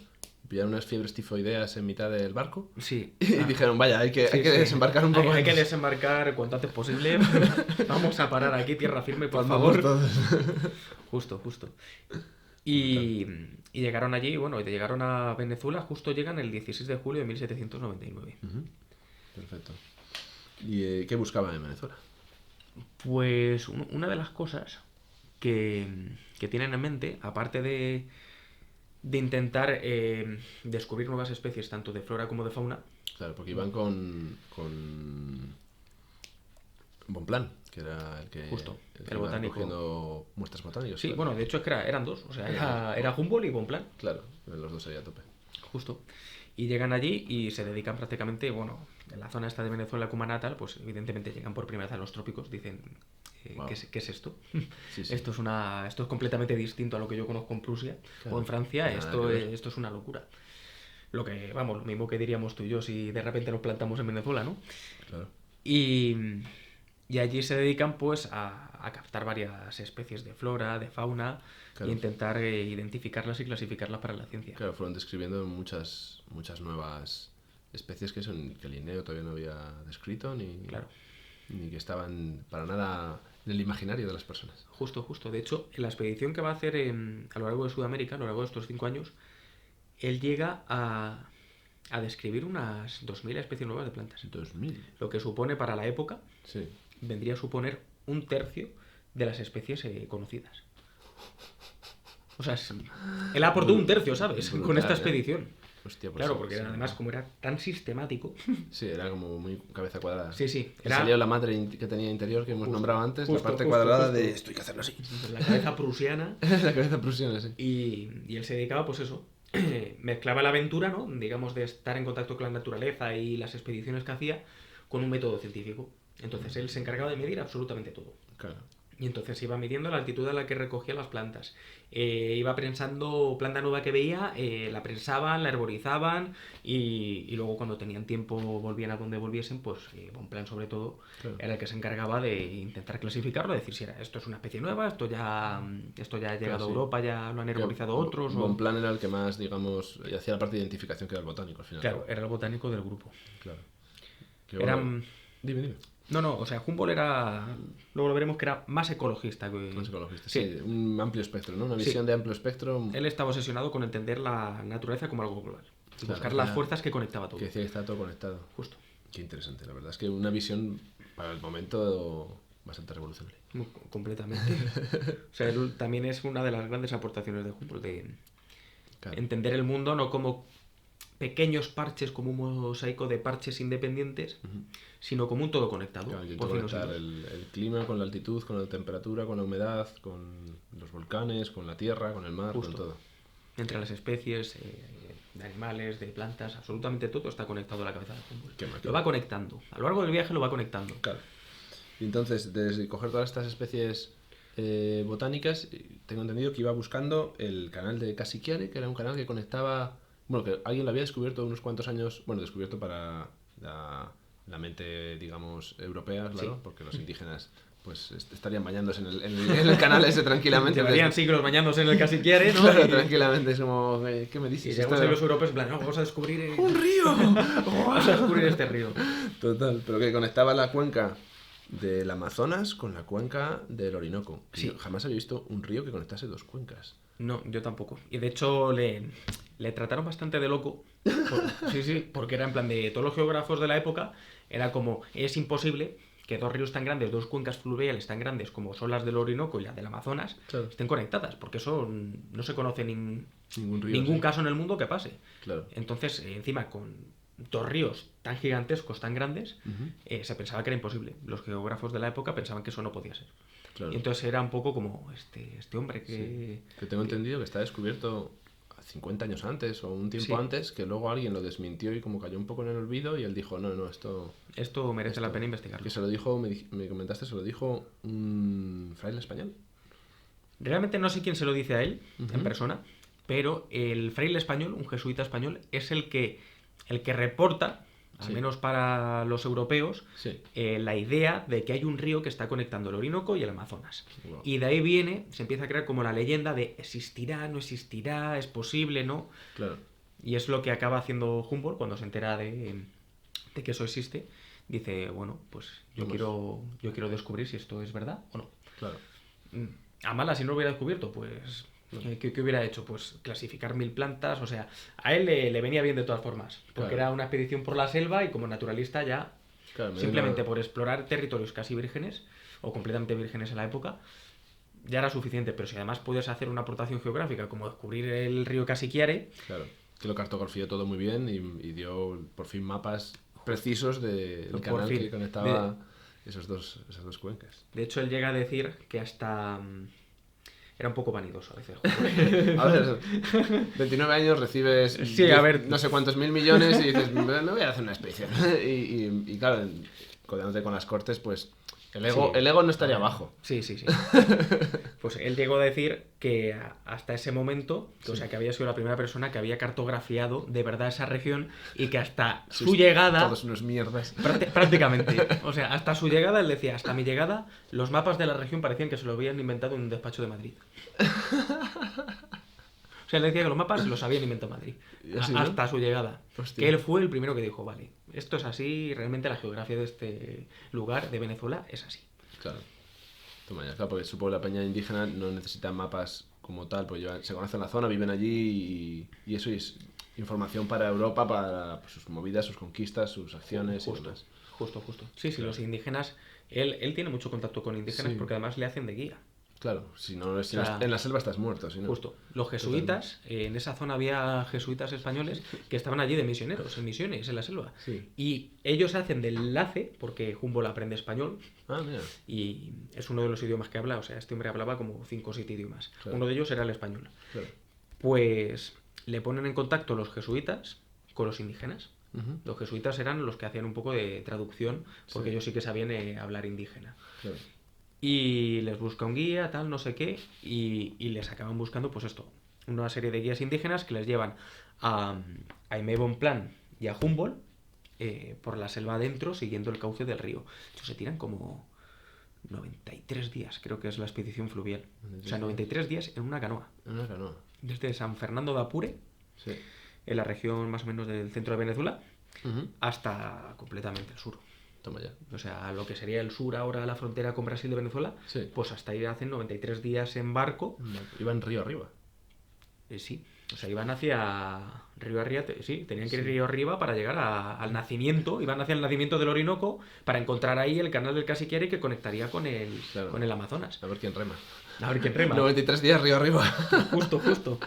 Pillaron unas fiebres tifoideas en mitad del barco. Sí. Y dijeron, vaya, hay que Sí. desembarcar un poco. Hay que antes. desembarcar cuanto antes posible. Vamos a parar aquí, tierra firme, por Palmamos favor. todos. Justo. Y llegaron allí, bueno, y llegaron a Venezuela, justo llegan el 16 de julio de 1799. Ujú. Perfecto. ¿Y qué buscaban en Venezuela? Pues una de las cosas que tienen en mente, aparte de intentar descubrir nuevas especies, tanto de flora como de fauna, Claro, porque iban con Bonpland, que era el que, Justo, el que el iba botánico. recogiendo muestras botánicas. sí, claro. bueno, de hecho es que eran dos, o sea, era Humboldt y Bonpland, Claro, los dos ahí a tope. justo. Y llegan allí y se dedican prácticamente, bueno, en la zona esta de Venezuela, Cumaná, tal, pues evidentemente llegan por primera vez a los trópicos, dicen, Wow. ¿qué es esto? Sí, sí. Esto es completamente distinto a lo que yo conozco en Prusia Claro, o en Francia, nada que ver. esto es una locura. Lo mismo que diríamos tú y yo si de repente nos plantamos en Venezuela, ¿no? Claro. Y allí se dedican pues a captar varias especies de flora, de fauna, Claro. e intentar identificarlas y clasificarlas para la ciencia. Claro, fueron describiendo muchas nuevas especies que el Linneo todavía no había descrito Claro. ni que estaban para nada en el imaginario de las personas. Justo. De hecho, en la expedición que va a hacer a lo largo de Sudamérica, a lo largo de estos 5 años, él llega a describir unas 2000 especies nuevas de plantas. 2000. Lo que supone para la época, Sí. vendría a suponer 1/3 de las especies conocidas. O sea, él aportó 1/3, ¿sabes? Brutal, Con esta ¿eh? expedición. Hostia, pues Claro, sí, porque sí. además como era tan sistemático. Sí, era como muy cabeza cuadrada. Sí. Y Era salió la madre que tenía interior que hemos nombrado antes, la parte justo, cuadrada justo. de esto hay que hacerlo así. la cabeza prusiana. La cabeza prusiana, sí. Y él se dedicaba, pues eso, mezclaba la aventura, ¿no? Digamos, de estar en contacto con la naturaleza y las expediciones que hacía con un método científico. Entonces él se encargaba de medir absolutamente todo. Claro. Y entonces iba midiendo la altitud a la que recogía las plantas. Iba prensando planta nueva que veía, la prensaban, la herborizaban y luego cuando tenían tiempo volvían a donde volviesen, pues Bonpland sobre todo Claro. era el que se encargaba de intentar clasificarlo, decir si esto es una especie nueva, esto ya ha llegado sí. a Europa, ya lo han herborizado otros. Bonpland era el que más, digamos, hacía la parte de identificación que era el botánico al final. Claro, era el botánico del grupo. Claro. Qué Eran... bueno. Dime. No, o sea, Humboldt era, luego lo veremos que era más ecologista que... Más ecologista. Sí. Sí, un amplio espectro, ¿no? Una Sí. visión de amplio espectro Él estaba obsesionado con entender la naturaleza como algo global. Y Claro, buscar al las final- fuerzas que conectaba todo. que decía que está todo conectado. Justo. Qué interesante, la verdad. Es que una visión para el momento bastante revolucionaria. Completamente. O sea, él también es una de las grandes aportaciones de Humboldt, de Claro. entender el mundo no como pequeños parches, como un mosaico de parches independientes, sino como un todo conectado. Claro, hay que conectar el clima con la altitud, con la temperatura, con la humedad, con los volcanes, con la tierra, con el mar, Justo. con todo. Entre las especies de animales, de plantas, absolutamente todo está conectado a la cabeza de Humboldt. Qué máquina. Lo va conectando. A lo largo del viaje lo va conectando. Claro. Y entonces, desde coger todas estas especies botánicas, tengo entendido que iba buscando el canal de Casiquiare, que era un canal que conectaba... Bueno, que alguien lo había descubierto unos cuantos años... Bueno, descubierto para la mente, digamos, europea, claro, Sí. porque los indígenas pues estarían bañándose en el canal ese tranquilamente. Llevarían siglos bañándose en el Casiquiare, ¿no? Claro, tranquilamente, es como, ¿qué me Y dices? llegamos a los europeos en plan, no, vamos a descubrir... ¡Un río! Vamos a descubrir este río. Total, pero que conectaba la cuenca del Amazonas con la cuenca del Orinoco. Sí. Yo jamás había visto un río que conectase dos cuencas. No, yo tampoco. Y de hecho le trataron bastante de loco. Sí, porque era en plan de todos los geógrafos de la época, era como, es imposible que dos ríos tan grandes, dos cuencas fluviales tan grandes como son las del Orinoco y las del Amazonas, Claro. estén conectadas, porque eso no se conoce Ningún río. ningún sí. caso en el mundo que pase. Claro. Entonces, encima con dos ríos tan gigantescos, tan grandes, se pensaba que era imposible. Los geógrafos de la época pensaban que eso no podía ser. Claro. Y entonces era un poco como este hombre que... Sí. Que tengo entendido que está descubierto 50 años antes o un tiempo Sí. antes, que luego alguien lo desmintió y como cayó un poco en el olvido y él dijo, no, Esto merece la pena investigarlo. Que se lo dijo, me comentaste, se lo dijo un fraile español. Realmente no sé quién se lo dice a él en persona, pero el fraile español, un jesuita español, es el que reporta, al Sí. menos para los europeos, Sí. la idea de que hay un río que está conectando el Orinoco y el Amazonas. Wow. Y de ahí viene, se empieza a crear como la leyenda de existirá, no existirá, es posible, ¿no? Claro. Y es lo que acaba haciendo Humboldt cuando se entera de que eso existe. Dice, bueno, pues yo quiero descubrir si esto es verdad o no. Claro. A malas, si no lo hubiera descubierto, pues... ¿Qué hubiera hecho? Pues clasificar 1000 plantas, o sea, a él le venía bien de todas formas, porque Claro. era una expedición por la selva y como naturalista ya, Claro, simplemente por explorar territorios casi vírgenes, o completamente vírgenes en la época, ya era suficiente, pero si además puedes hacer una aportación geográfica, como descubrir el río Casiquiare, Claro, que lo cartografió todo muy bien y dio por fin mapas precisos del Por canal fin. que conectaba esas dos cuencas. de hecho él llega a decir que hasta... era un poco vanidoso a veces. A ver, 29 años, recibes Sí, a ver. no sé cuántos mil millones y dices, no voy a hacer una expedición. y claro, codeándote con las cortes, pues el ego no estaría bajo. Sí. Pues él llegó a decir que hasta ese momento, o sea, que había sido la primera persona que había cartografiado de verdad esa región y que hasta su llegada... Todos unos mierdas. Prácticamente. O sea, hasta su llegada, él decía, hasta mi llegada, los mapas de la región parecían que se lo habían inventado en un despacho de Madrid. O sea, él decía que los mapas los habían inventado en Madrid. ¿Y así, no? Hasta su llegada. Hostia. Que él fue el primero que dijo, vale, esto es así, realmente la geografía de este lugar, de Venezuela, es así. Claro. Toma ya, claro, porque supongo que la peña indígena no necesita mapas como tal, pues se conocen la zona, viven allí y eso es información para Europa, para pues, sus movidas, sus conquistas, sus acciones y demás. Justo. Sí, Claro. los indígenas, él tiene mucho contacto con indígenas Sí. porque además le hacen de guía. Claro, si no, O sea, en la selva estás muerto, si no. Justo. Los jesuitas, en esa zona había jesuitas españoles que estaban allí de misioneros, en misiones, en la selva. Sí. Y ellos hacen de enlace, porque Humboldt aprende español, Ah, mira. y es uno de los idiomas que habla, o sea, este hombre hablaba como 5 o 7 idiomas. Claro. Uno de ellos era el español. Claro. Pues le ponen en contacto los jesuitas con los indígenas. Ujú. Los jesuitas eran los que hacían un poco de traducción, porque Sí. ellos sí que sabían hablar indígena. Claro. Y les busca un guía, tal, no sé qué, y les acaban buscando, pues esto, una serie de guías indígenas que les llevan a Aimé Bonpland y a Humboldt por la selva adentro, siguiendo el cauce del río. De hecho, se tiran como 93 días, creo que es la expedición fluvial. O sea, 93 días en una canoa. En una canoa. Desde San Fernando de Apure, Sí. en la región más o menos del centro de Venezuela, Ujú. hasta completamente el sur. Toma ya. O sea, lo que sería el sur ahora, la frontera con Brasil de Venezuela, Sí. pues hasta ahí hacen 93 días en barco. Iban río arriba. Sí, o sea, iban hacia río arriba, sí, tenían que ir río arriba para llegar al nacimiento, iban hacia el nacimiento del Orinoco para encontrar ahí el canal del Casiquiare que conectaría con Claro. el Amazonas. A ver quién rema. A ver quién rema. 93 días río arriba. Justo.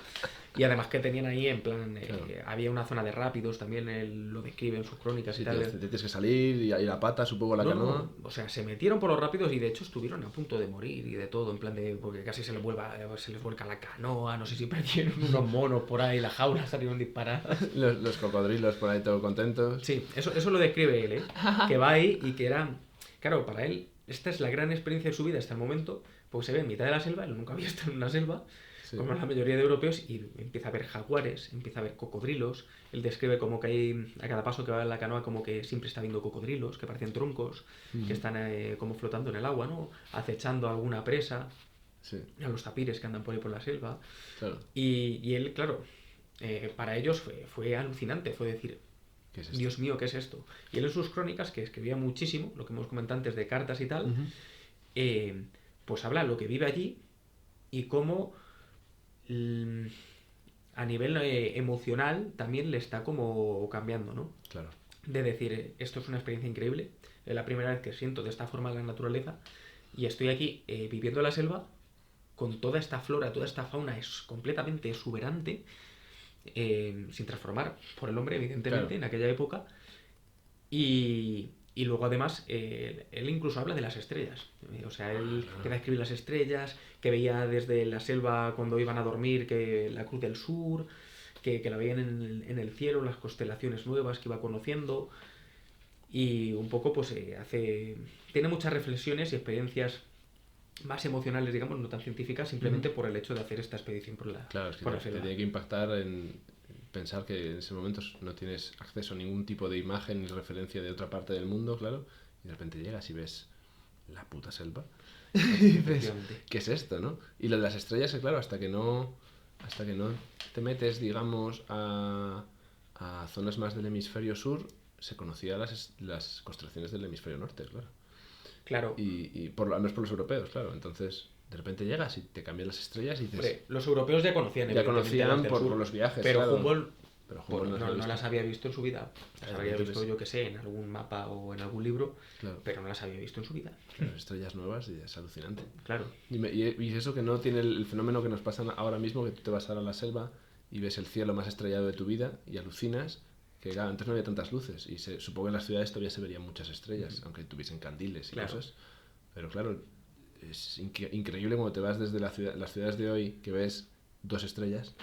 Y además que tenían ahí, en plan, Claro. había una zona de rápidos, también él lo describe en sus crónicas y Sí, tal. te tienes que salir y ir a pata, supongo, la No, canoa. no, o sea, se metieron por los rápidos y de hecho estuvieron a punto de morir y de todo, en plan de, porque casi se les vuelca la canoa, no sé si perdieron unos monos por ahí, las jaulas salieron disparadas. Los cocodrilos por ahí todos contentos. Sí, eso lo describe él, ¿eh? Que va ahí y que era, claro, para él, esta es la gran experiencia de su vida hasta el momento, porque se ve en mitad de la selva, él nunca había estado en una selva, Sí. como la mayoría de europeos, y empieza a ver jaguares, empieza a ver cocodrilos. Él describe como que hay, a cada paso que va en la canoa, como que siempre está viendo cocodrilos, que parecen troncos, que están como flotando en el agua, ¿no? Acechando a alguna presa, Sí, a los tapires que andan por ahí por la selva. claro. Y él, claro, para ellos fue alucinante, fue decir, ¿Qué es esto? Dios mío, ¿qué es esto? Y él en sus crónicas, que escribía muchísimo, lo que hemos comentado antes de cartas y tal, pues habla lo que vive allí y cómo mm, a nivel emocional también le está como cambiando, ¿no? Claro. De decir, esto es una experiencia increíble, es la primera vez que siento de esta forma la naturaleza y estoy aquí viviendo en la selva con toda esta flora, toda esta fauna es completamente exuberante, sin transformar por el hombre, evidentemente, Claro. en aquella época. Y luego además, él incluso habla de las estrellas. O sea, él empieza a escribir las estrellas, que veía desde la selva cuando iban a dormir, que la Cruz del Sur, que la veían en el cielo, las constelaciones nuevas que iba conociendo. Y un poco pues tiene muchas reflexiones y experiencias más emocionales, digamos, no tan científicas, simplemente por el hecho de hacer esta expedición por la, Claro, es que por la te selva. tiene que impactar en pensar que en ese momento no tienes acceso a ningún tipo de imagen ni referencia de otra parte del mundo, claro, y de repente llegas y ves la puta selva y dices, Efectivamente. ¿qué es esto, no? Y lo de las estrellas, que claro, hasta que no te metes, digamos, a zonas más del hemisferio sur, se conocía las constelaciones del hemisferio norte, claro. Claro. Y no es por los europeos, claro. Entonces, de repente llegas y te cambian las estrellas y dices... Hombre, los europeos ya conocían, Ya evidentemente, las conocían del por sur, los viajes, pero claro. Humboldt Pero pues, Humboldt no no las había visto en su vida. Las Claro, había visto, entonces- yo que sé, en algún mapa o en algún libro, Claro, pero no las había visto en su vida. claro, estrellas nuevas y es alucinante. Claro. Y eso que no tiene el fenómeno que nos pasa ahora mismo, que tú te vas ahora a la selva y ves el cielo más estrellado de tu vida y alucinas que claro, antes no había tantas luces y supongo que en las ciudades todavía se verían muchas estrellas, aunque tuviesen candiles y Claro. cosas. Pero claro, es increíble como te vas desde las ciudades de hoy que ves 2 estrellas.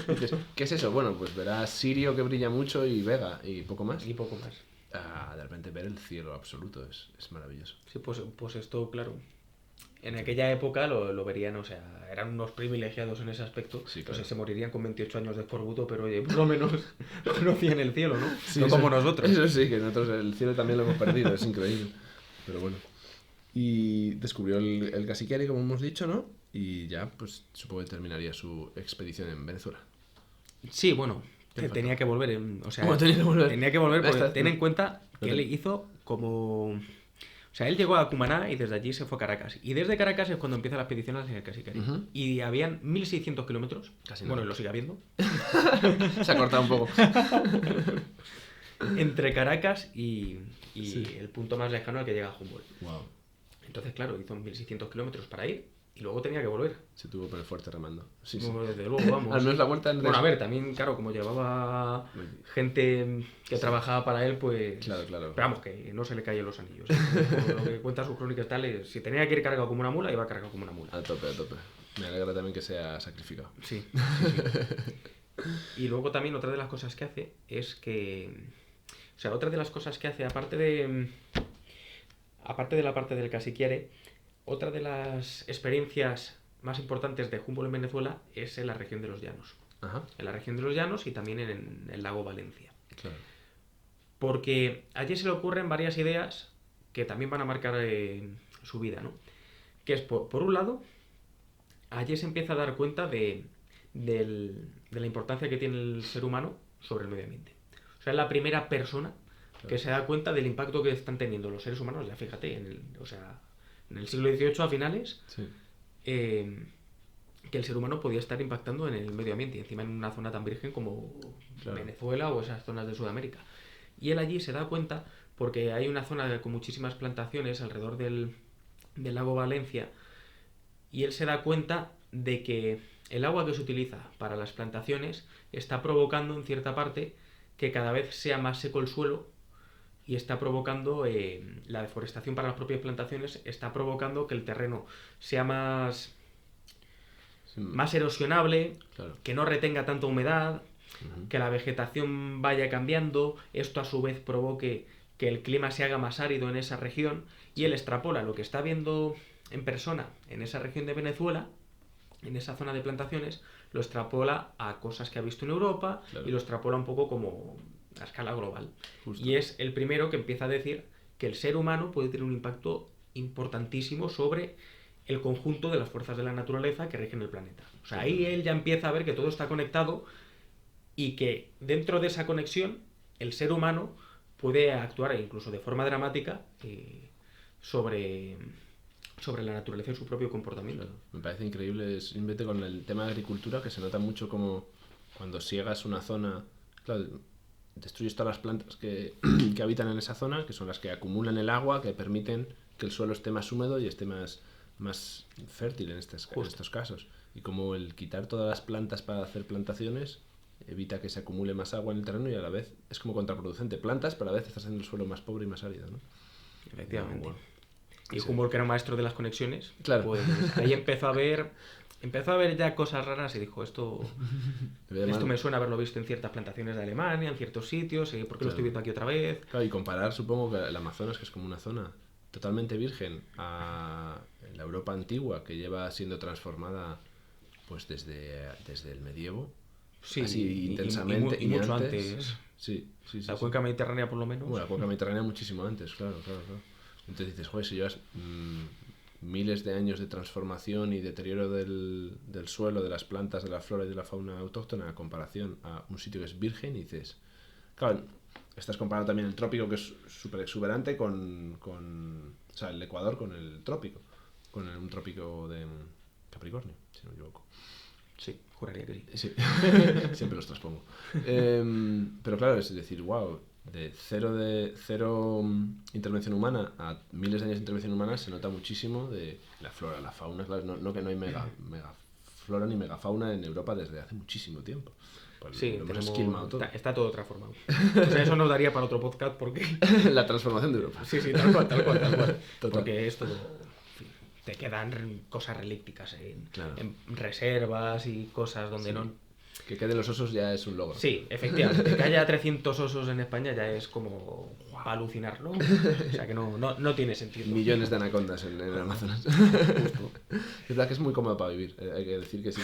Dices, ¿qué es eso? Bueno, pues verás Sirio que brilla mucho y Vega y poco más. Y poco más. De repente ver el cielo absoluto es maravilloso. Sí, pues esto, claro. En aquella época lo verían, o sea, eran unos privilegiados en ese aspecto. Sí, O claro. sea, se morirían con 28 años de escorbuto, pero oye, por lo menos conocían el cielo, ¿no? Sí, no eso- como nosotros. Eso sí, que nosotros el cielo también lo hemos perdido, es increíble. Pero bueno. Y descubrió el Casiquiare, como hemos dicho, ¿no? Y ya, pues supongo que terminaría su expedición en Venezuela. Sí, bueno, Qué tenía que volver. O sea, ¿Cómo tenía que volver? tenía que volver porque Esta- ten en cuenta que no él te- hizo como... O sea, él llegó a Cumaná y desde allí se fue a Caracas. Y desde Caracas es cuando empieza la expedición hacia el Casiquiare. Ujú. Y habían 1.600 kilómetros. Casi Bueno, nada. y lo sigue habiendo. Se ha cortado un poco. Entre Caracas y Sí. el punto más lejano al que llega Humboldt. Wow. Entonces, claro, hizo 1.600 kilómetros para ir y luego tenía que volver. Se tuvo que poner fuerte remando. Sí, sí. Bueno, desde luego, vamos. Al menos la vuelta en Bueno, a ver, también, claro, como llevaba gente que trabajaba para él, pues... Claro, claro. Pero vamos, que no se le caen los anillos. Por lo que cuenta sus crónicas tales, si tenía que ir cargado como una mula, iba cargado como una mula. A tope, a tope. Me alegra también que sea sacrificado. Sí, sí. Y luego también otra de las cosas que hace es que... O sea, otra de las cosas que hace, aparte de la parte del Casiquiare, otra de las experiencias más importantes de Humboldt en Venezuela es en la región de los Llanos. Ajá, En la región de los Llanos y también en el lago Valencia. claro. Porque allí se le ocurren varias ideas que también van a marcar su vida, ¿no? Que es, por un lado, allí se empieza a dar cuenta de la importancia que tiene el ser humano sobre el medio ambiente. O sea, es la primera persona que se da cuenta del impacto que están teniendo los seres humanos, ya fíjate, en el siglo XVIII a finales, Sí. que el ser humano podía estar impactando en el medio ambiente, y encima en una zona tan virgen como Claro. Venezuela o esas zonas de Sudamérica. Y él allí se da cuenta, porque hay una zona con muchísimas plantaciones alrededor del lago Valencia, y él se da cuenta de que el agua que se utiliza para las plantaciones está provocando, en cierta parte, que cada vez sea más seco el suelo y está provocando la deforestación para las propias plantaciones, está provocando que el terreno sea más erosionable, Claro. que no retenga tanta humedad, que la vegetación vaya cambiando, esto a su vez provoque que el clima se haga más árido en esa región, y él extrapola lo que está viendo en persona en esa región de Venezuela, en esa zona de plantaciones, lo extrapola a cosas que ha visto en Europa, Claro. y lo extrapola un poco como a escala global. Justo. Y es el primero que empieza a decir que el ser humano puede tener un impacto importantísimo sobre el conjunto de las fuerzas de la naturaleza que rigen el planeta. O sea, ahí él ya empieza a ver que todo está conectado y que dentro de esa conexión el ser humano puede actuar incluso de forma dramática sobre la naturaleza y su propio comportamiento. Claro. Me parece increíble simplemente con el tema de agricultura, que se nota mucho como cuando siegas una zona, claro, destruyes todas las plantas que habitan en esa zona, que son las que acumulan el agua, que permiten que el suelo esté más húmedo y esté más fértil en estos casos. Y como el quitar todas las plantas para hacer plantaciones evita que se acumule más agua en el terreno, y a la vez es como contraproducente. Plantas, pero a la vez estás haciendo el suelo más pobre y más árido, ¿no? Efectivamente. Bueno. Y Humboldt, que era maestro de las conexiones, Claro. pues ahí empezó a ver ya cosas raras y dijo, esto me suena haberlo visto en ciertas plantaciones de Alemania, en ciertos sitios, ¿por qué lo estoy viendo aquí otra vez? Claro, y comparar, supongo, que el Amazonas, que es como una zona totalmente virgen, a la Europa antigua, que lleva siendo transformada pues desde el medievo, sí, así intensamente, y mucho antes. Sí, la cuenca mediterránea, por lo menos. Bueno, la cuenca mediterránea muchísimo antes, claro. Entonces dices, joder, si llevas miles de años de transformación y deterioro del suelo, de las plantas, de la flora y de la fauna autóctona, a comparación a un sitio que es virgen, y dices, claro, estás comparando también el trópico, que es súper exuberante, o sea, el Ecuador con el trópico, con un trópico de Capricornio, si no me equivoco. Sí, juraría que sí. Sí, siempre los transpongo. Pero claro, es decir, wow, de cero intervención humana a miles de años de intervención humana se nota muchísimo de la flora, la fauna. Claro, no que no hay megaflora ni megafauna en Europa desde hace muchísimo tiempo. Pues sí, lo hemos esquilmado todo. Está todo transformado. O sea, eso nos daría para otro podcast porque... La transformación de Europa. Sí, tal cual. Total. Porque es todo... Te quedan cosas relícticas Claro. en reservas y cosas donde no... Que queden los osos ya es un logro. Sí, efectivamente. Que haya 300 osos en España ya es como para alucinarlo. O sea que no tiene sentido. Millones de anacondas en el Amazonas. Justo. Es verdad que es muy cómodo para vivir. Hay que decir que sí,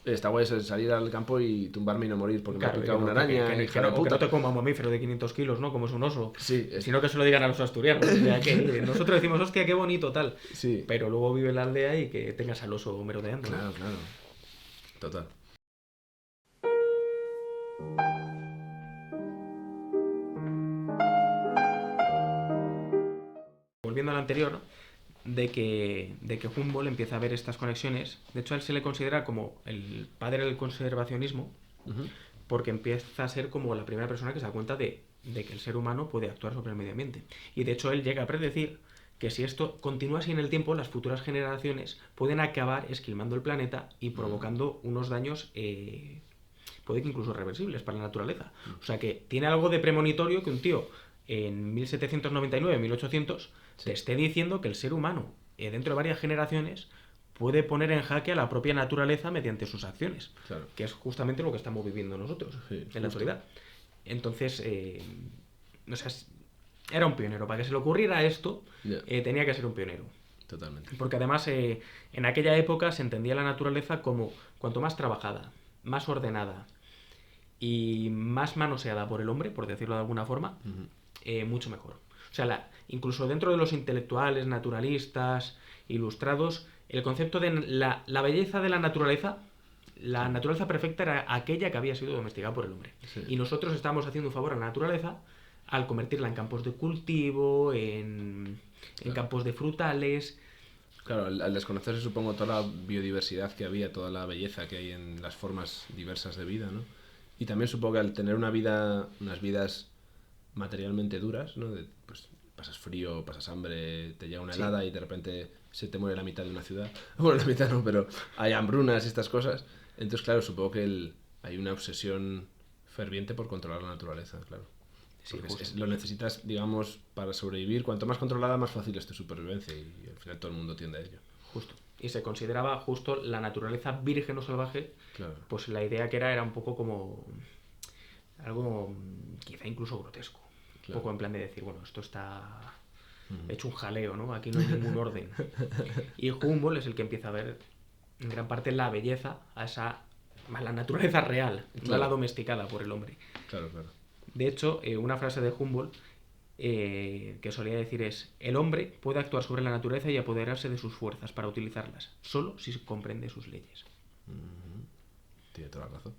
que está guay salir al campo y tumbarme y no morir porque me ha picado una araña. Que no te coma un mamífero de 500 kilos, ¿no? Como es un oso. Sí. Sino que se lo digan a los asturianos. O sea, que nosotros decimos, hostia, qué bonito, tal. Sí. Pero luego vive en la aldea y que tengas al oso merodeando. Claro. Total. Volviendo al anterior, de que Humboldt empieza a ver estas conexiones. De hecho, a él se le considera como el padre del conservacionismo, porque empieza a ser como la primera persona que se da cuenta de que el ser humano puede actuar sobre el medio ambiente. Y de hecho, él llega a predecir que si esto continúa así en el tiempo, las futuras generaciones pueden acabar esquilmando el planeta y provocando unos daños, puede que incluso reversibles para la naturaleza. O sea que tiene algo de premonitorio que un tío en 1799, 1800, te esté diciendo que el ser humano, dentro de varias generaciones, puede poner en jaque a la propia naturaleza mediante sus acciones. Claro. Que es justamente lo que estamos viviendo nosotros en la actualidad. Entonces, o sea, era un pionero. Para que se le ocurriera esto, tenía que ser un pionero. Totalmente. Porque además, en aquella época se entendía la naturaleza como cuanto más trabajada, más ordenada y más manoseada por el hombre, por decirlo de alguna forma, mucho mejor. O sea, incluso dentro de los intelectuales, naturalistas, ilustrados, el concepto de la belleza de la naturaleza perfecta era aquella que había sido domesticada por el hombre. Sí. Y nosotros estamos haciendo un favor a la naturaleza al convertirla en campos de cultivo, en campos de frutales. Claro, al desconocerse, supongo, toda la biodiversidad que había, toda la belleza que hay en las formas diversas de vida, ¿no? Y también supongo que al tener unas vidas materialmente duras, ¿no? Pues pasas frío, pasas hambre, te llega una helada y de repente se te muere la mitad de una ciudad. Bueno, la mitad no, pero hay hambrunas y estas cosas. Entonces, claro, supongo que hay una obsesión ferviente por controlar la naturaleza, claro. Sí, Porque lo necesitas, digamos, para sobrevivir. Cuanto más controlada, más fácil es tu supervivencia y al final todo el mundo tiende a ello. justo. Y se consideraba justo la naturaleza virgen o salvaje, Claro. pues la idea que era un poco como algo quizá incluso grotesco. Claro. Un poco en plan de decir, bueno, esto está hecho un jaleo, ¿no? Aquí no hay ningún orden. Y Humboldt es el que empieza a ver en gran parte la belleza a la naturaleza real, no a la domesticada por el hombre. Claro, claro. De hecho, una frase de Humboldt que solía decir es: el hombre puede actuar sobre la naturaleza y apoderarse de sus fuerzas para utilizarlas, solo si comprende sus leyes. Tiene toda la razón.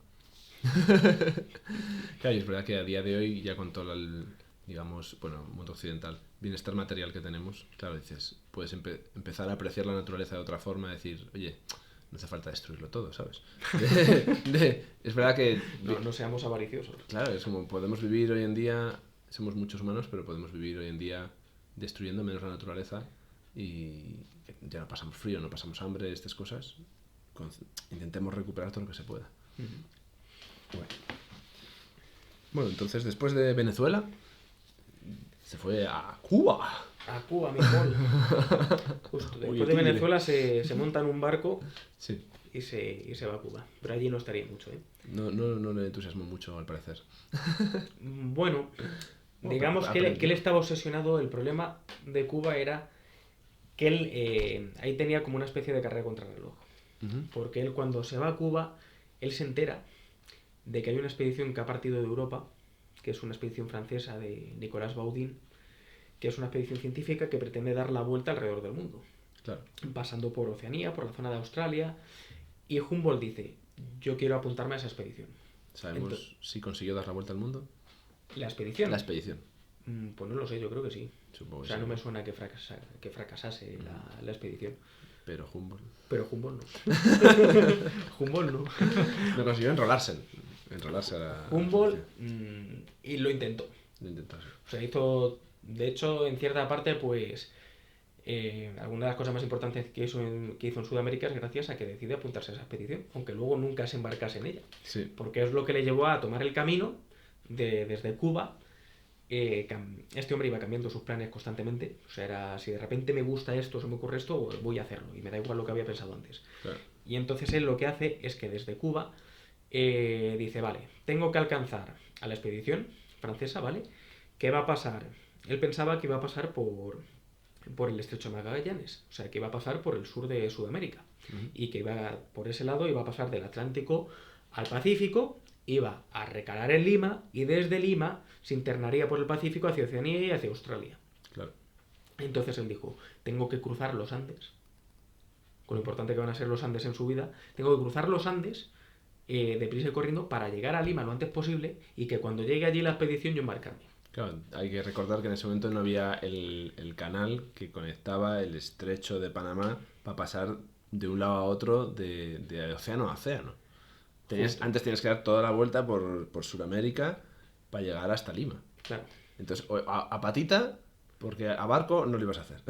Claro, y es verdad que a día de hoy, ya con todo el, digamos, bueno, mundo occidental, bienestar material que tenemos, claro, dices, puedes empezar a apreciar la naturaleza de otra forma, decir, oye, no hace falta destruirlo todo, ¿sabes? Es verdad que... No seamos avariciosos. Claro, es como podemos vivir hoy en día, somos muchos humanos, pero podemos vivir hoy en día destruyendo menos la naturaleza y ya no pasamos frío, no pasamos hambre, estas cosas. Intentemos recuperar todo lo que se pueda. Bueno, entonces después de Venezuela se fue a Cuba. A Cuba, mi gol. Justo. Después de Venezuela se monta en un barco sí. y se va a Cuba. Pero allí no estaría mucho, ¿eh? No le entusiasmó mucho, al parecer. Bueno, digamos que él estaba obsesionado. El problema de Cuba era que él ahí tenía como una especie de carrera contra el reloj. Porque él, cuando se va a Cuba, él se entera de que hay una expedición que ha partido de Europa, que es una expedición francesa de Nicolas Baudin, que es una expedición científica que pretende dar la vuelta alrededor del mundo. Claro. Pasando por Oceanía, por la zona de Australia. Y Humboldt dice: yo quiero apuntarme a esa expedición. ¿Sabemos si consiguió dar la vuelta al mundo? ¿La expedición? La expedición. Pues no lo sé, yo creo que sí. Supongo o sea, que no sí. Me suena que fracasase la expedición. Pero Humboldt. Pero Humboldt no. Humboldt no. No consiguió enrolarse a la... Humboldt y lo intentó. Lo intentó. O sea, hizo... De hecho, en cierta parte, pues... alguna de las cosas más importantes que hizo en Sudamérica es gracias a que decide apuntarse a esa expedición, aunque luego nunca se embarcase en ella. Sí. Porque es lo que le llevó a tomar el camino desde Cuba. Este hombre iba cambiando sus planes constantemente. O sea, era, si de repente me gusta esto, se me ocurre esto, voy a hacerlo. Y me da igual lo que había pensado antes. Claro. Y entonces él lo que hace es que desde Cuba dice: vale, tengo que alcanzar a la expedición francesa, ¿vale? ¿Qué va a pasar? Él pensaba que iba a pasar por el estrecho de Magallanes. O sea, que iba a pasar por el sur de Sudamérica. Y que iba por ese lado iba a pasar del Atlántico al Pacífico, iba a recalar en Lima y desde Lima se internaría por el Pacífico hacia Oceanía y hacia Australia. Claro. Entonces él dijo: tengo que cruzar los Andes, con lo importante que van a ser los Andes en su vida. Tengo que cruzar los Andes deprisa y corriendo para llegar a Lima lo antes posible y que cuando llegue allí la expedición yo embarcarme. Claro, hay que recordar que en ese momento no había el canal que conectaba el estrecho de Panamá para pasar de un lado a otro de océano a océano. Antes tenías que dar toda la vuelta por Sudamérica para llegar hasta Lima. Claro. Entonces, a patita, porque a barco no lo ibas a hacer.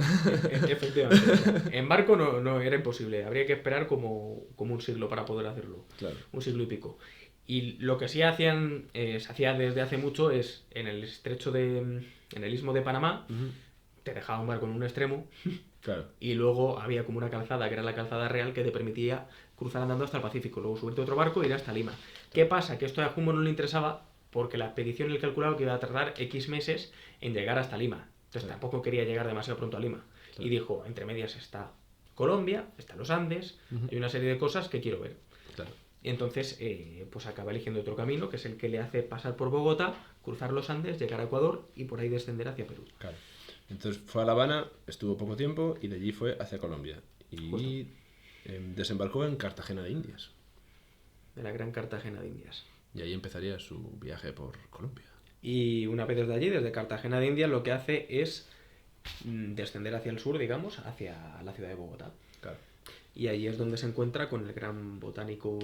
Efectivamente. O sea, en barco no era imposible. Habría que esperar como un siglo para poder hacerlo. Claro. Un siglo y pico. Y lo que sí se hacía desde hace mucho es en el en el istmo de Panamá, te dejaba un barco en un extremo. Claro. Y luego había como una calzada, que era la calzada real, que te permitía cruzar andando hasta el Pacífico. Luego subirte a otro barco e ir hasta Lima. ¿Qué pasa? Que esto a Humboldt no le interesaba porque la expedición él calculaba que iba a tardar X meses en llegar hasta Lima. Entonces tampoco quería llegar demasiado pronto a Lima. Y dijo: entre medias está Colombia, están los Andes, hay una serie de cosas que quiero ver. Claro. Y entonces pues acaba eligiendo otro camino, que es el que le hace pasar por Bogotá, cruzar los Andes, llegar a Ecuador y por ahí descender hacia Perú. Claro. Entonces fue a La Habana, estuvo poco tiempo y de allí fue hacia Colombia. Y desembarcó en Cartagena de Indias. De la gran Cartagena de Indias. Y ahí empezaría su viaje por Colombia. Y una vez desde allí, desde Cartagena de Indias, lo que hace es descender hacia el sur, digamos, hacia la ciudad de Bogotá. Claro. Y ahí es donde se encuentra con el gran botánico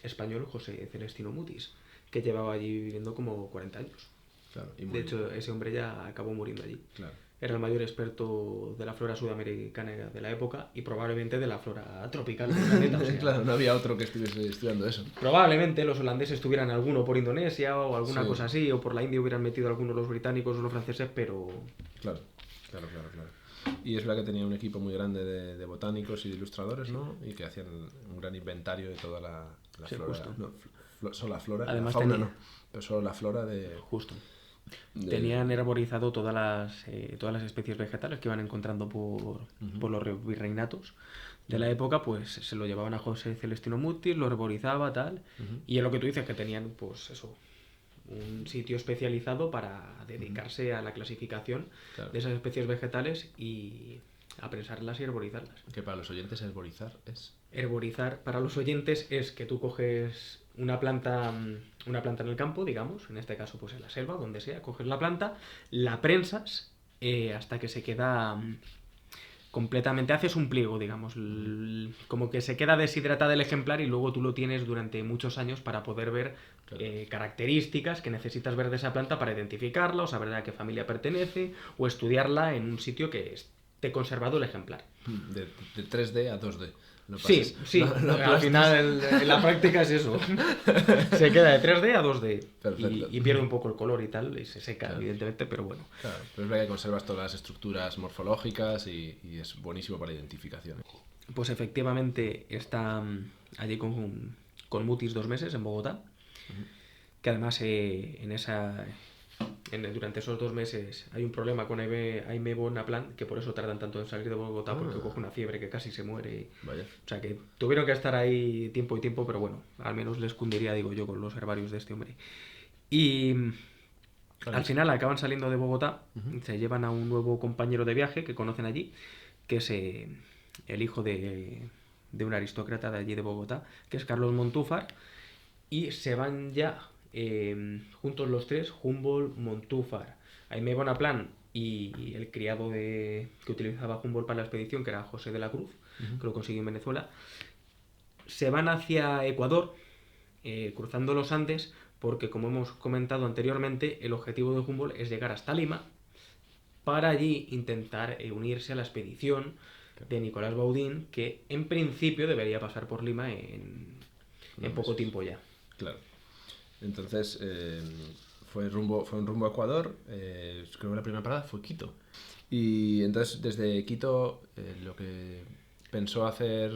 español José Celestino Mutis, que llevaba allí viviendo como 40 años. Claro. De hecho, ese hombre ya acabó muriendo allí. Claro. era el mayor experto de la flora sudamericana de la época y probablemente de la flora tropical del planeta. O sea, Claro, no había otro que estuviese estudiando eso. probablemente los holandeses tuvieran alguno por Indonesia o alguna Sí. cosa así, o por la India hubieran metido algunos los británicos o los franceses, pero Claro. Y es verdad que tenía un equipo muy grande de botánicos y de ilustradores, ¿no? Y que hacían un gran inventario de toda la Sí, flora. justo. No, solo la flora, Además la fauna tenía- no, pero solo la flora de... justo. de- Tenían herborizado todas las especies vegetales que iban encontrando por los virreinatos de la época, pues se lo llevaban a José Celestino Mutis, lo herborizaba, tal, y es lo que tú dices, que tenían, pues eso, un sitio especializado para dedicarse a la clasificación Claro. de esas especies vegetales y a prensarlas y herborizarlas. Que para los oyentes herborizar es... Herborizar para los oyentes es que tú coges una planta en el campo, digamos, en este caso pues en la selva, donde sea, coges la planta, la prensas hasta que se queda completamente, haces un pliego, digamos, como que se queda deshidratada el ejemplar y luego tú lo tienes durante muchos años para poder ver Claro. características que necesitas ver de esa planta para identificarla o saber a qué familia pertenece o estudiarla en un sitio que esté conservado el ejemplar. De 3D a 2D. No Sí, pases- sí, no al aplastes. final en la práctica es eso. Se queda de 3D a 2D Perfecto. y pierde un poco el color y tal, y se seca, Claro. evidentemente, pero bueno. Claro, pero es verdad que conservas todas las estructuras morfológicas y es buenísimo para la identificación. Pues efectivamente está allí con Mutis 2 meses en Bogotá, que además durante esos 2 meses hay un problema con Aimé Bonaplan, que por eso tardan tanto en salir de Bogotá, porque coge una fiebre que casi se muere. Vaya. O sea que tuvieron que estar ahí tiempo y tiempo, pero bueno, al menos les cundiría, digo yo, con los herbarios de este hombre. Y al final acaban saliendo de Bogotá, se llevan a un nuevo compañero de viaje que conocen allí, que es el hijo de un aristócrata de allí de Bogotá, que es Carlos Montúfar, y se van ya juntos los tres, Humboldt, Montúfar, Aimé Bonaplan y el criado que utilizaba Humboldt para la expedición, que era José de la Cruz, que lo consiguió en Venezuela. Se van hacia Ecuador, cruzando los Andes, porque como hemos comentado anteriormente, el objetivo de Humboldt es llegar hasta Lima para allí intentar unirse a la expedición de Nicolás Baudín, que en principio debería pasar por Lima en poco tiempo ya. Claro. Entonces, fue un rumbo a Ecuador. Creo que la primera parada fue Quito. Y entonces, desde Quito, lo que pensó hacer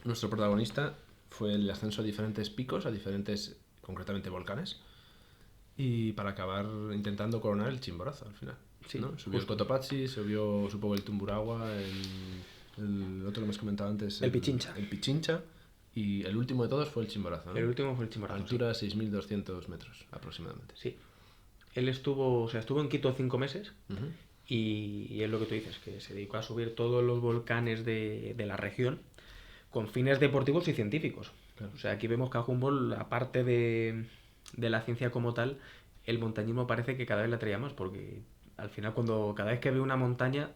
nuestro protagonista fue el ascenso a diferentes picos, a diferentes, concretamente, volcanes. Y para acabar intentando coronar el Chimborazo al final. Sí, ¿no? Subió el Cotopaxi, supo el Tumburagua, el otro que hemos comentado antes. El Pichincha. El Pichincha. Y el último de todos fue el Chimborazo, ¿no? El último fue el Chimborazo. Altura 6.200 metros aproximadamente. Sí. Él estuvo en Quito 5 meses Ujú. y es lo que tú dices, que se dedicó a subir todos los volcanes de la región con fines deportivos y científicos. Claro. O sea, aquí vemos que a Humboldt, aparte de la ciencia como tal, el montañismo parece que cada vez la traía más, porque al final cada vez que ve una montaña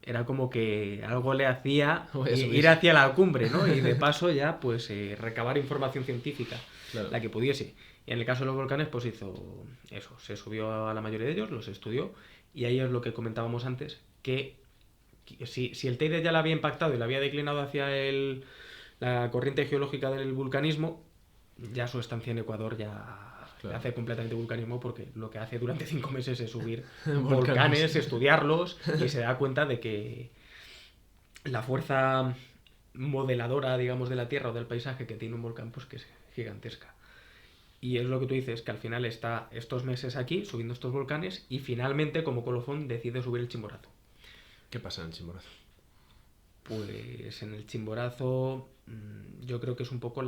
era como que algo le hacía ir hacia la cumbre, ¿no? Y de paso ya pues recabar información científica, Claro. la que pudiese. Y en el caso de los volcanes pues hizo eso, se subió a la mayoría de ellos, los estudió, y ahí es lo que comentábamos antes, que si el Teide ya la había impactado y la había declinado hacia la corriente geológica del vulcanismo, ya su estancia en Ecuador ya Claro. hace completamente vulcanismo, porque lo que hace durante 5 meses es subir Volcanes. volcanes, estudiarlos, y se da cuenta de que la fuerza modeladora, digamos, de la Tierra o del paisaje que tiene un volcán, pues que es gigantesca. Y es lo que tú dices, que al final está estos meses aquí subiendo estos volcanes y finalmente, como colofón, decide subir el Chimborazo. ¿Qué pasa en el Chimborazo? Pues en el Chimborazo yo creo que es un poco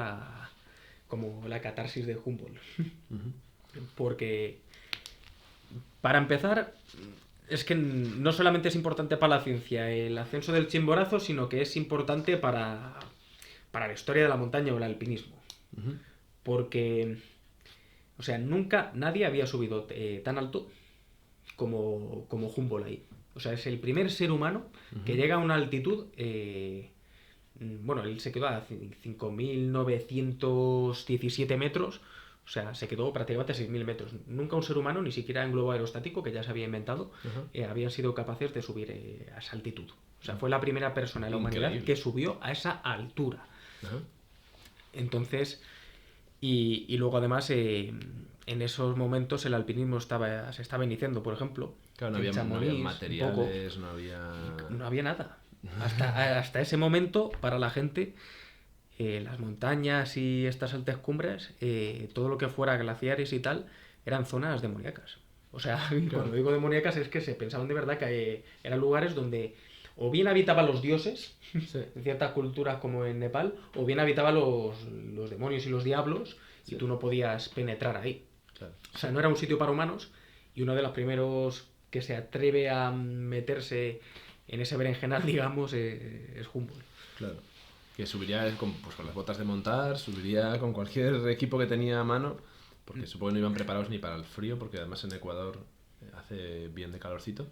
como la catarsis de Humboldt. Porque, para empezar, es que no solamente es importante para la ciencia el ascenso del Chimborazo, sino que es importante para la historia de la montaña o el alpinismo. Porque, o sea, nunca nadie había subido tan alto como Humboldt ahí. O sea, es el primer ser humano que llega a una altitud... bueno, él se quedó a 5.917 metros, O sea, se quedó prácticamente a 6.000 metros. Nunca un ser humano, ni siquiera en globo aerostático, que ya se había inventado, habían sido capaces de subir a esa altitud. O sea, fue la primera persona en la humanidad que subió a esa altura. Entonces, y luego además, en esos momentos el alpinismo se estaba iniciando, por ejemplo. Claro, no había materiales, no había nada. Hasta ese momento, para la gente, las montañas y estas altas cumbres, todo lo que fuera glaciares y tal, eran zonas demoníacas. O sea, cuando digo demoníacas es que se pensaban de verdad que eran lugares donde o bien habitaban los dioses, en ciertas culturas como en Nepal, o bien habitaban los demonios y los diablos, y tú no podías penetrar ahí. Claro. O sea, no era un sitio para humanos, y uno de los primeros que se atreve a meterse en ese berenjenal, digamos, es Humboldt. Claro. Que subiría con las botas de montar, subiría con cualquier equipo que tenía a mano, porque supongo que no iban preparados ni para el frío, porque además en Ecuador hace bien de calorcito.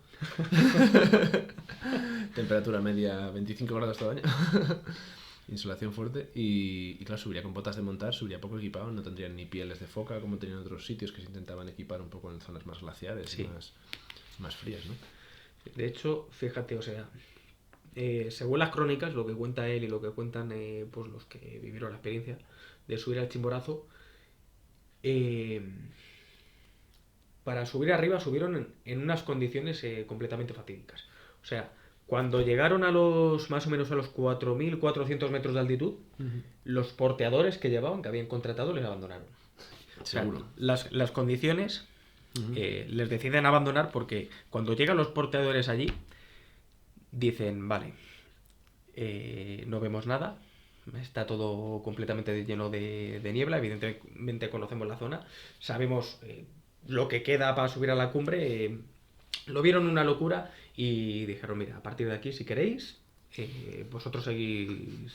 Temperatura media 25 grados todo el año. Insolación fuerte. Y claro, subiría con botas de montar, subiría poco equipado, no tendrían ni pieles de foca como tenían otros sitios que se intentaban equipar un poco en zonas más glaciares y más frías, ¿no? De hecho, fíjate, o sea, según las crónicas, lo que cuenta él y lo que cuentan pues los que vivieron la experiencia de subir al Chimborazo, para subir arriba subieron en unas condiciones completamente fatídicas. O sea, cuando llegaron más o menos a los 4.400 metros de altitud, los porteadores que llevaban, que habían contratado, les abandonaron. Seguro. O sea, las condiciones les deciden abandonar porque cuando llegan los porteadores allí, dicen, vale, no vemos nada, está todo completamente lleno de niebla, evidentemente conocemos la zona, sabemos lo que queda para subir a la cumbre, lo vieron una locura y dijeron, mira, a partir de aquí, si queréis, vosotros seguís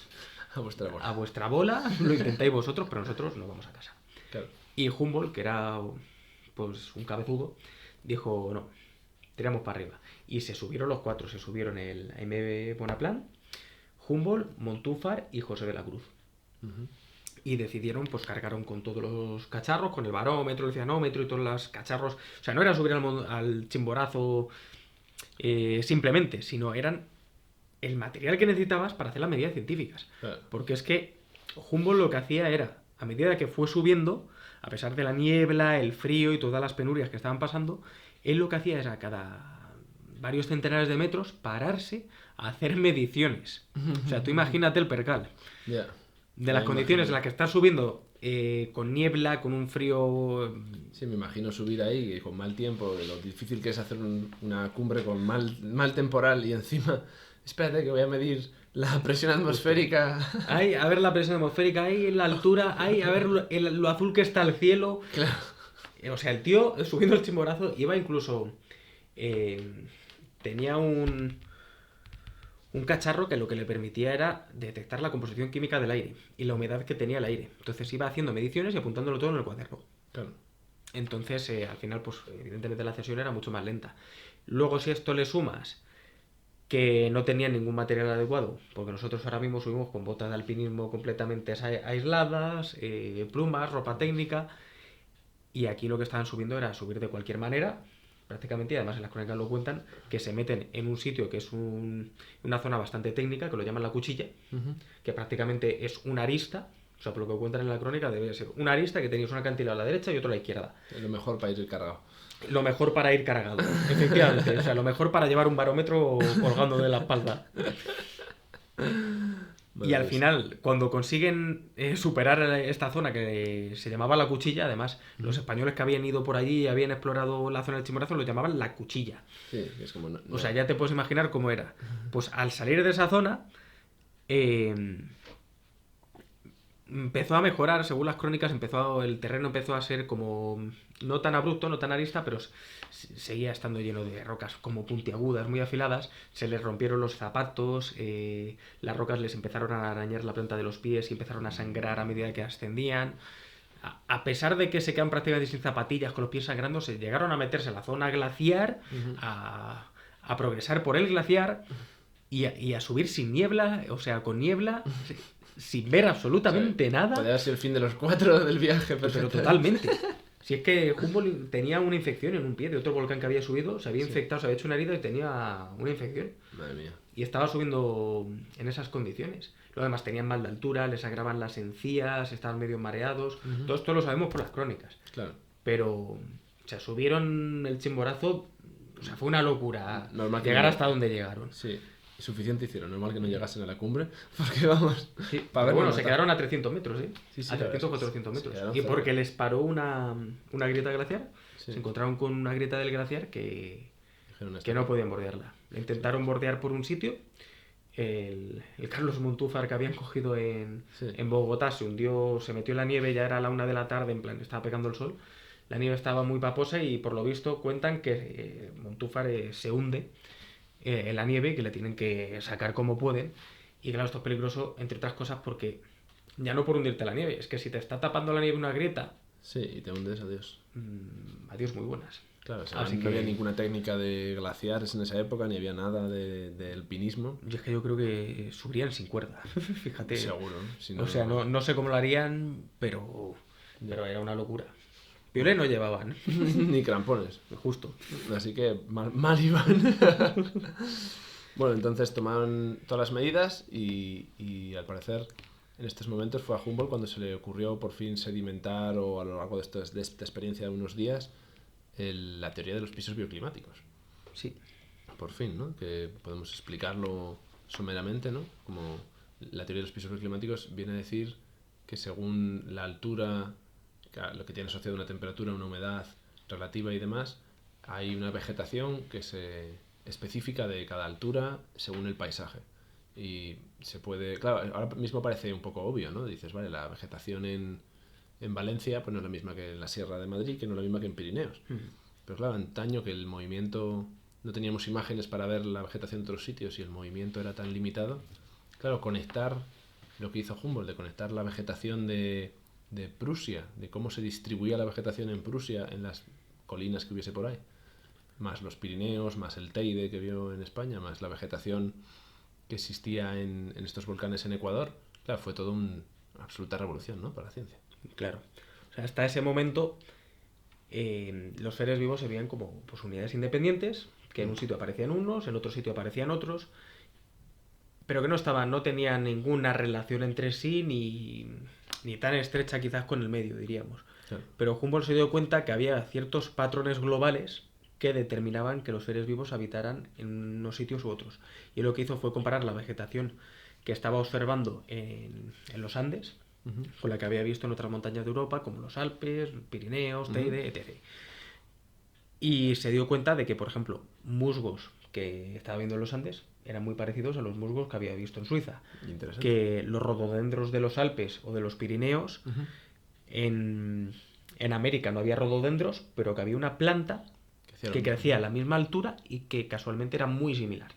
a vuestra bola, lo intentáis vosotros, pero nosotros nos vamos a casa. Claro. Y Humboldt, que era pues un cabezudo, dijo, no, tiramos para arriba. Y se subieron los cuatro, se subieron el Aimé Bonpland, Humboldt, Montúfar y José de la Cruz. Y decidieron, pues cargaron con todos los cacharros, con el barómetro, el cianómetro y todos los cacharros. O sea, no era subir al Chimborazo simplemente, sino eran el material que necesitabas para hacer las medidas científicas. Claro. Porque es que Humboldt lo que hacía era, a medida que fue subiendo, a pesar de la niebla, el frío y todas las penurias que estaban pasando, él lo que hacía era cada varios centenares de metros pararse a hacer mediciones. O sea, tú imagínate el percal. De las condiciones en las que estás subiendo con niebla, con un frío... Sí, me imagino subir ahí con mal tiempo, de lo difícil que es hacer una cumbre con mal temporal y encima... Espérate que voy a medir la presión atmosférica. Ay, a ver la presión atmosférica, ahí la altura, ahí a ver lo azul que está el cielo. Claro. O sea, el tío subiendo el Chimborazo iba incluso... tenía un cacharro que lo que le permitía era detectar la composición química del aire y la humedad que tenía el aire. Entonces iba haciendo mediciones y apuntándolo todo en el cuaderno. Claro. Entonces, al final, pues evidentemente la sesión era mucho más lenta. Luego, si a esto le sumas que no tenían ningún material adecuado, porque nosotros ahora mismo subimos con botas de alpinismo completamente aisladas, plumas, ropa técnica, y aquí lo que estaban subiendo era subir de cualquier manera, prácticamente, y además en las crónicas lo cuentan, que se meten en un sitio que es una zona bastante técnica, que lo llaman la cuchilla, que prácticamente es una arista. O sea, por lo que cuentan en la crónica, debe ser una arista que tenéis una acantilado a la derecha y otro a la izquierda. Lo mejor para ir cargado. Lo mejor para ir cargado, efectivamente. O sea, lo mejor para llevar un barómetro colgando de la espalda. Y al final, cuando consiguen superar esta zona que se llamaba la cuchilla, además, los españoles que habían ido por allí y habían explorado la zona del Chimborazo lo llamaban la cuchilla. Sí, es como... No. O sea, ya te puedes imaginar cómo era. Pues al salir de esa zona... empezó a mejorar, según las crónicas, el terreno empezó a ser como no tan abrupto, no tan arista, pero seguía estando lleno de rocas como puntiagudas, muy afiladas. Se les rompieron los zapatos, las rocas les empezaron a arañar la planta de los pies y empezaron a sangrar a medida que ascendían. A pesar de que se quedan prácticamente sin zapatillas, con los pies sangrando, se llegaron a meterse en la zona glaciar, a progresar por el glaciar y a subir sin niebla, o sea, con niebla. sin ver absolutamente nada. Podría haber sido el fin de los 4 del viaje, Pero totalmente. Si es que Humboldt tenía una infección en un pie de otro volcán que había subido, se había infectado, se había hecho una herida y tenía una infección. Madre mía. Y estaba subiendo en esas condiciones. Luego además tenían mal de altura, les sangraban las encías, estaban medio mareados. Todo esto lo sabemos por las crónicas. Claro. Pero, o sea, subieron el Chimborazo, o sea, fue una locura Normal que llegar no- hasta donde llegaron. Sí, y suficiente hicieron. Normal que no llegasen a la cumbre, porque vamos... Sí, para pero bueno, verlo se matar. quedaron a 300 metros, ¿eh? Sí, sí, A la verdad 300 o es que 400 se metros. quedaron Y cerca. porque les paró una grieta glaciar, Sí. se encontraron con una grieta del glaciar que Dijeron esto. que no podían bordearla. Intentaron bordear por un sitio. El Carlos Montúfar que habían cogido en Bogotá se hundió, se metió en la nieve, ya era la 1 de la tarde, en plan, estaba pegando el sol. La nieve estaba muy paposa y por lo visto cuentan que Montúfar se hunde en la nieve y que le tienen que sacar como pueden. Y claro, esto es peligroso, entre otras cosas, porque ya no por hundirte la nieve, es que si te está tapando la nieve una grieta, Sí, y te hundes, adiós. adiós muy buenas. Claro, o sea, Así no que- había ninguna técnica de glaciares en esa época, ni había nada de alpinismo. Yo es que yo creo que subirían sin cuerda, fíjate. Seguro, ¿no? Si O sea, no sé cómo lo harían, pero era una locura. Piolé no llevaban, ni crampones. justo. Así que mal iban. Bueno, entonces tomaron todas las medidas y al parecer en estos momentos fue a Humboldt cuando se le ocurrió por fin sedimentar o a lo largo de esta experiencia de unos días la teoría de los pisos bioclimáticos. Sí, Por fin, ¿no? Que podemos explicarlo someramente, ¿no? Como la teoría de los pisos bioclimáticos viene a decir que según la altura, lo que tiene asociado una temperatura, una humedad relativa y demás, hay una vegetación que se específica de cada altura según el paisaje. Y se puede... Claro, ahora mismo parece un poco obvio, ¿no? Dices, vale, la vegetación en Valencia pues no es la misma que en la Sierra de Madrid, que no es la misma que en Pirineos. Pero claro, antaño que el movimiento... No teníamos imágenes para ver la vegetación de otros sitios y el movimiento era tan limitado. Claro, conectar lo que hizo Humboldt, de conectar la vegetación de Prusia, de cómo se distribuía la vegetación en Prusia, en las colinas que hubiese por ahí, más los Pirineos, más el Teide que vio en España, más la vegetación que existía en estos volcanes en Ecuador. Claro, fue todo una absoluta revolución, ¿no? Para la ciencia. claro. O sea, hasta ese momento los seres vivos se veían como pues, unidades independientes, que en un sitio aparecían unos, en otro sitio aparecían otros, pero que no tenían ninguna relación entre sí ni tan estrecha quizás con el medio, diríamos. Claro. Pero Humboldt se dio cuenta que había ciertos patrones globales que determinaban que los seres vivos habitaran en unos sitios u otros. Y lo que hizo fue comparar la vegetación que estaba observando en los Andes con la que había visto en otras montañas de Europa, como los Alpes, Pirineos, Teide, etc. Y se dio cuenta de que, por ejemplo, musgos que estaba viendo en los Andes eran muy parecidos a los musgos que había visto en Suiza. Interesante. Que los rododendros de los Alpes o de los Pirineos, en América no había rododendros, pero que había una planta que crecía a la misma altura y que casualmente era muy similar.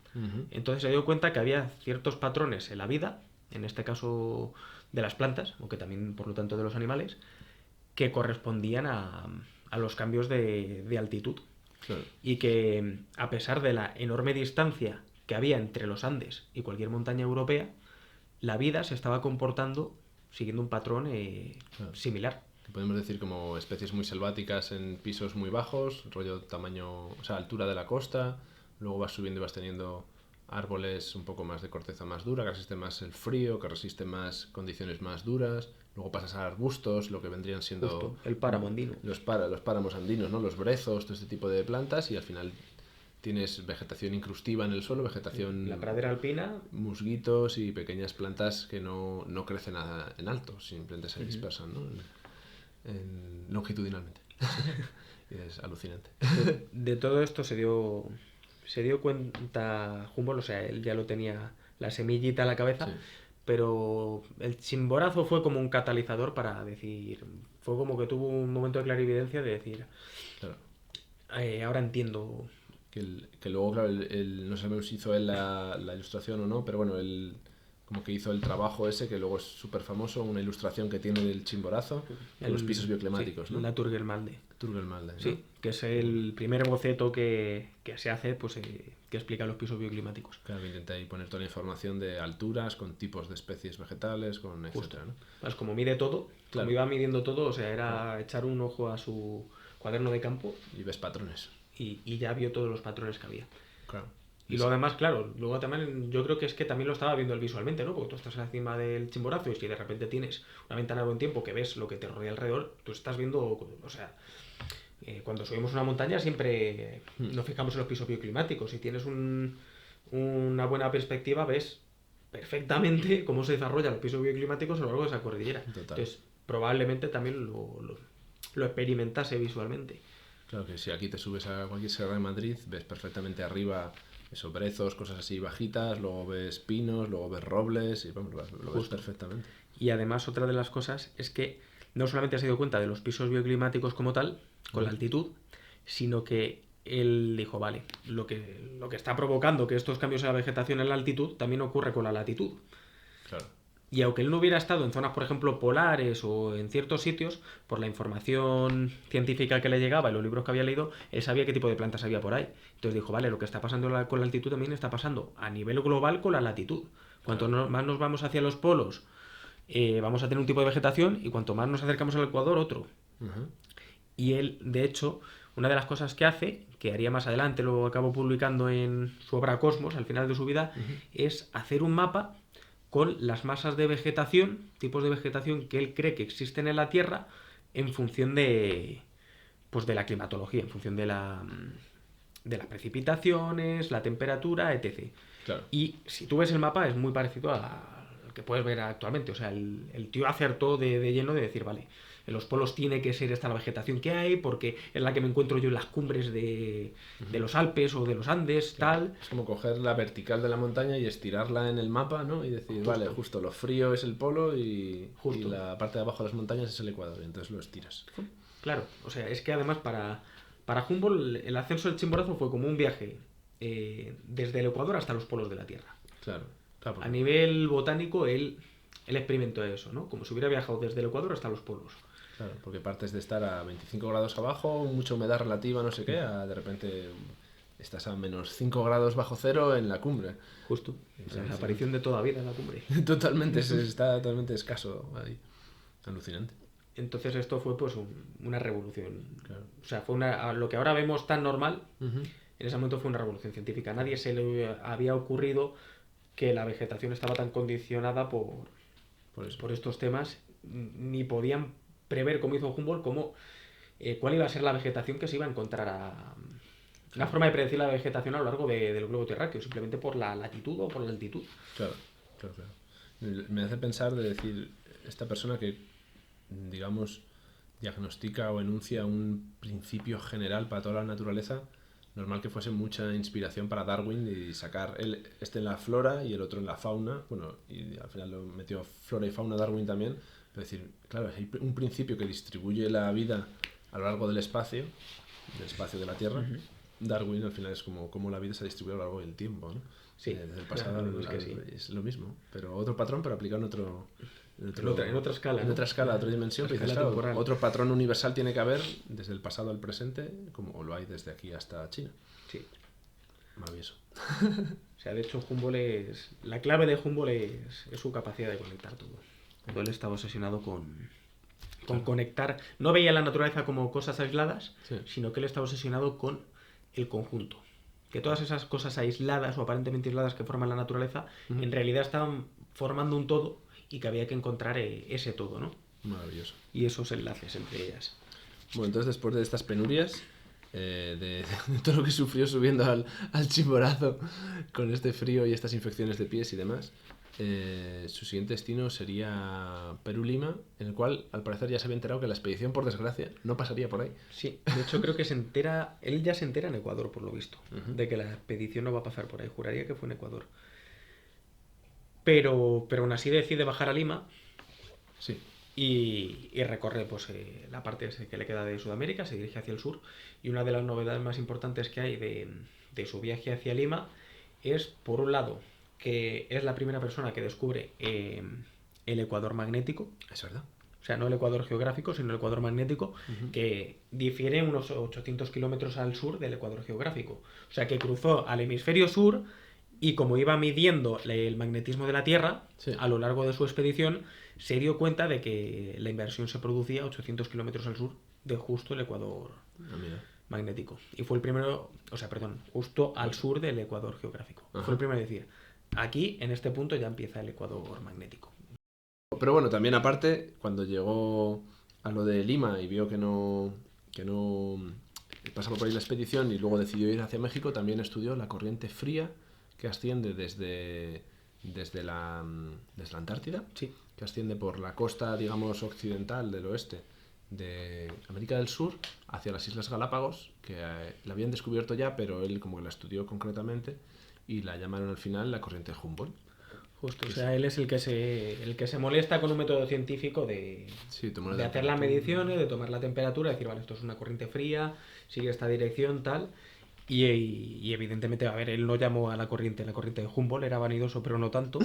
Entonces se dio cuenta que había ciertos patrones en la vida, en este caso de las plantas, aunque también por lo tanto de los animales, que correspondían a los cambios de altitud. Claro. Y que a pesar de la enorme distancia que había entre los Andes y cualquier montaña europea, la vida se estaba comportando siguiendo un patrón similar. Que podemos decir como especies muy selváticas en pisos muy bajos, rollo tamaño, o sea, altura de la costa, luego vas subiendo y vas teniendo árboles un poco más de corteza más dura, que resisten más el frío, que resisten más condiciones más duras, luego pasas a arbustos, lo que vendrían siendo Justo, el páramo andino. los páramos andinos, ¿no? Los brezos, todo este tipo de plantas, y al final tienes vegetación incrustiva en el suelo, vegetación... La pradera alpina, musguitos y pequeñas plantas que no crecen en alto, simplemente se dispersan, ¿no? Longitudinalmente. Y es alucinante. de todo esto se dio cuenta Humboldt, o sea, él ya lo tenía la semillita en la cabeza, Sí. pero el Chimborazo fue como un catalizador para decir, fue como que tuvo un momento de clarividencia de decir, Claro. ahora entiendo. Que luego, claro, no sabemos si hizo él la ilustración o no, pero bueno, él como que hizo el trabajo ese, que luego es súper famoso, una ilustración que tiene del Chimborazo, con los pisos bioclimáticos, sí, ¿no? Naturgermalde. Turgelmalde, ¿no? Sí, que es el primer boceto que se hace, pues que explica los pisos bioclimáticos. Claro, que intenta ahí poner toda la información de alturas, con tipos de especies vegetales, con etcétera, ¿no? Pues como mide todo, Claro. como iba midiendo todo, o sea, era echar un ojo a su cuaderno de campo Y ves patrones. y ya vio todos los patrones que había. Claro. Y luego además, claro, luego también yo creo que es que también lo estaba viendo él visualmente, ¿no? Porque tú estás encima del Chimborazo y si de repente tienes una ventana de buen tiempo que ves lo que te rodea alrededor, tú estás viendo, o sea, cuando subimos una montaña siempre nos fijamos en los pisos bioclimáticos. Si tienes una buena perspectiva, ves perfectamente cómo se desarrollan los pisos bioclimáticos a lo largo de esa cordillera. Total. Entonces, probablemente también lo experimentase visualmente. Claro que si aquí te subes a cualquier sierra de Madrid, ves perfectamente arriba esos brezos, cosas así bajitas, luego ves pinos, luego ves robles, y vamos, lo ves perfectamente. Y además otra de las cosas es que no solamente se dio cuenta de los pisos bioclimáticos como tal, con la altitud, sino que él dijo, vale, lo que está provocando que estos cambios en la vegetación en la altitud también ocurre con la latitud. Claro. Y aunque él no hubiera estado en zonas, por ejemplo, polares o en ciertos sitios, por la información científica que le llegaba y los libros que había leído, él sabía qué tipo de plantas había por ahí. Entonces dijo, vale, lo que está pasando con la altitud también está pasando a nivel global con la latitud. Cuanto más nos vamos hacia los polos, vamos a tener un tipo de vegetación y cuanto más nos acercamos al Ecuador, otro. Y él, de hecho, una de las cosas que hace, que haría más adelante, lo acabó publicando en su obra Cosmos, al final de su vida, es hacer un mapa con las masas de vegetación, tipos de vegetación que él cree que existen en la Tierra en función de la climatología, en función de las precipitaciones, la temperatura, etc. Claro. Y si tú ves el mapa es muy parecido al que puedes ver actualmente. O sea, el tío acertó de lleno de decir, vale, en los polos tiene que ser esta la vegetación que hay, porque es la que me encuentro yo en las cumbres de los Alpes o de los Andes, Claro. tal. Es como coger la vertical de la montaña y estirarla en el mapa, ¿no? Y decir, vale, justo lo frío es el polo y la parte de abajo de las montañas es el Ecuador, y entonces lo estiras. Claro, o sea, es que además para Humboldt el ascenso del Chimborazo fue como un viaje desde el Ecuador hasta los polos de la Tierra. Claro. A nivel botánico, él experimentó eso, ¿no? Como si hubiera viajado desde el Ecuador hasta los polos. Claro, porque partes de estar a 25 grados abajo, mucha humedad relativa, no sé qué, a de repente estás a menos 5 grados bajo cero en la cumbre. Justo. O sea, la aparición de toda vida en la cumbre. Totalmente, está totalmente escaso ahí. Alucinante. Entonces esto fue pues una revolución. Claro. O sea, fue lo que ahora vemos tan normal, en ese momento fue una revolución científica. A nadie se le había ocurrido que la vegetación estaba tan condicionada por estos temas, ni podían prever, como hizo Humboldt, cuál iba a ser la vegetación que se iba a encontrar una forma de predecir la vegetación a lo largo del globo terráqueo, simplemente por la latitud o por la altitud. Claro. Me hace pensar de decir, esta persona que, digamos, diagnostica o enuncia un principio general para toda la naturaleza, normal que fuese mucha inspiración para Darwin y sacar en la flora y el otro en la fauna, bueno, y al final lo metió flora y fauna Darwin también, pero decir, claro, hay un principio que distribuye la vida a lo largo del espacio de la Tierra. Darwin al final es como la vida se distribuye a lo largo del tiempo, ¿no? Sí, desde el pasado sí. Es lo mismo, pero otro patrón, pero aplicado en otra escala. En otra escala, otra dimensión. Escala Dices, claro, temporal. otro patrón universal tiene que haber desde el pasado al presente, como lo hay desde aquí hasta China. Sí. Maravilloso. O sea, de hecho, la clave de Humboldt es su capacidad de conectar todo. Él estaba obsesionado con conectar. No veía la naturaleza como cosas aisladas, sino que él estaba obsesionado con el conjunto. Que todas esas cosas aisladas o aparentemente aisladas que forman la naturaleza, en realidad estaban formando un todo y que había que encontrar ese todo, ¿no? Maravilloso. Y esos enlaces entre ellas. Bueno, entonces después de estas penurias, de todo lo que sufrió subiendo al Chimborazo con este frío y estas infecciones de pies y demás, su siguiente destino sería Perú-Lima, en el cual al parecer ya se había enterado que la expedición, por desgracia, no pasaría por ahí. Sí, de hecho creo que él ya se entera en Ecuador, por lo visto, de que la expedición no va a pasar por ahí. Juraría que fue en Ecuador. Pero aún así decide bajar a Lima. Sí. Y recorre pues, la parte que le queda de Sudamérica, se dirige hacia el sur. Y una de las novedades más importantes que hay de su viaje hacia Lima es, por un lado, que es la primera persona que descubre el ecuador magnético. Es verdad. o sea, no el ecuador geográfico, sino el ecuador magnético, que difiere unos 800 kilómetros al sur del ecuador geográfico. O sea, que cruzó al hemisferio sur y como iba midiendo el magnetismo de la Tierra Sí. a lo largo de su expedición, se dio cuenta de que la inversión se producía a 800 kilómetros al sur de justo el ecuador Ah, mira. magnético. Y fue el primero, o sea, perdón, justo al sur del ecuador geográfico. Ajá. Fue el primero en decir, aquí, en este punto, ya empieza el ecuador magnético. Pero bueno, también aparte, cuando llegó a lo de Lima y vio que no pasaba por ahí la expedición y luego decidió ir hacia México, también estudió la corriente fría que asciende desde la Antártida, Sí. que asciende por la costa, digamos, occidental del oeste de América del Sur hacia las Islas Galápagos, que la habían descubierto ya, pero él como que la estudió concretamente y la llamaron al final la corriente Humboldt. Justo, o sea, él es el que se molesta con un método científico de Tomó de hacer las mediciones, de tomar la temperatura, decir, vale, esto es una corriente fría, sigue esta dirección, tal. Y evidentemente, a ver, él no llamó a la corriente de Humboldt, era vanidoso, pero no tanto.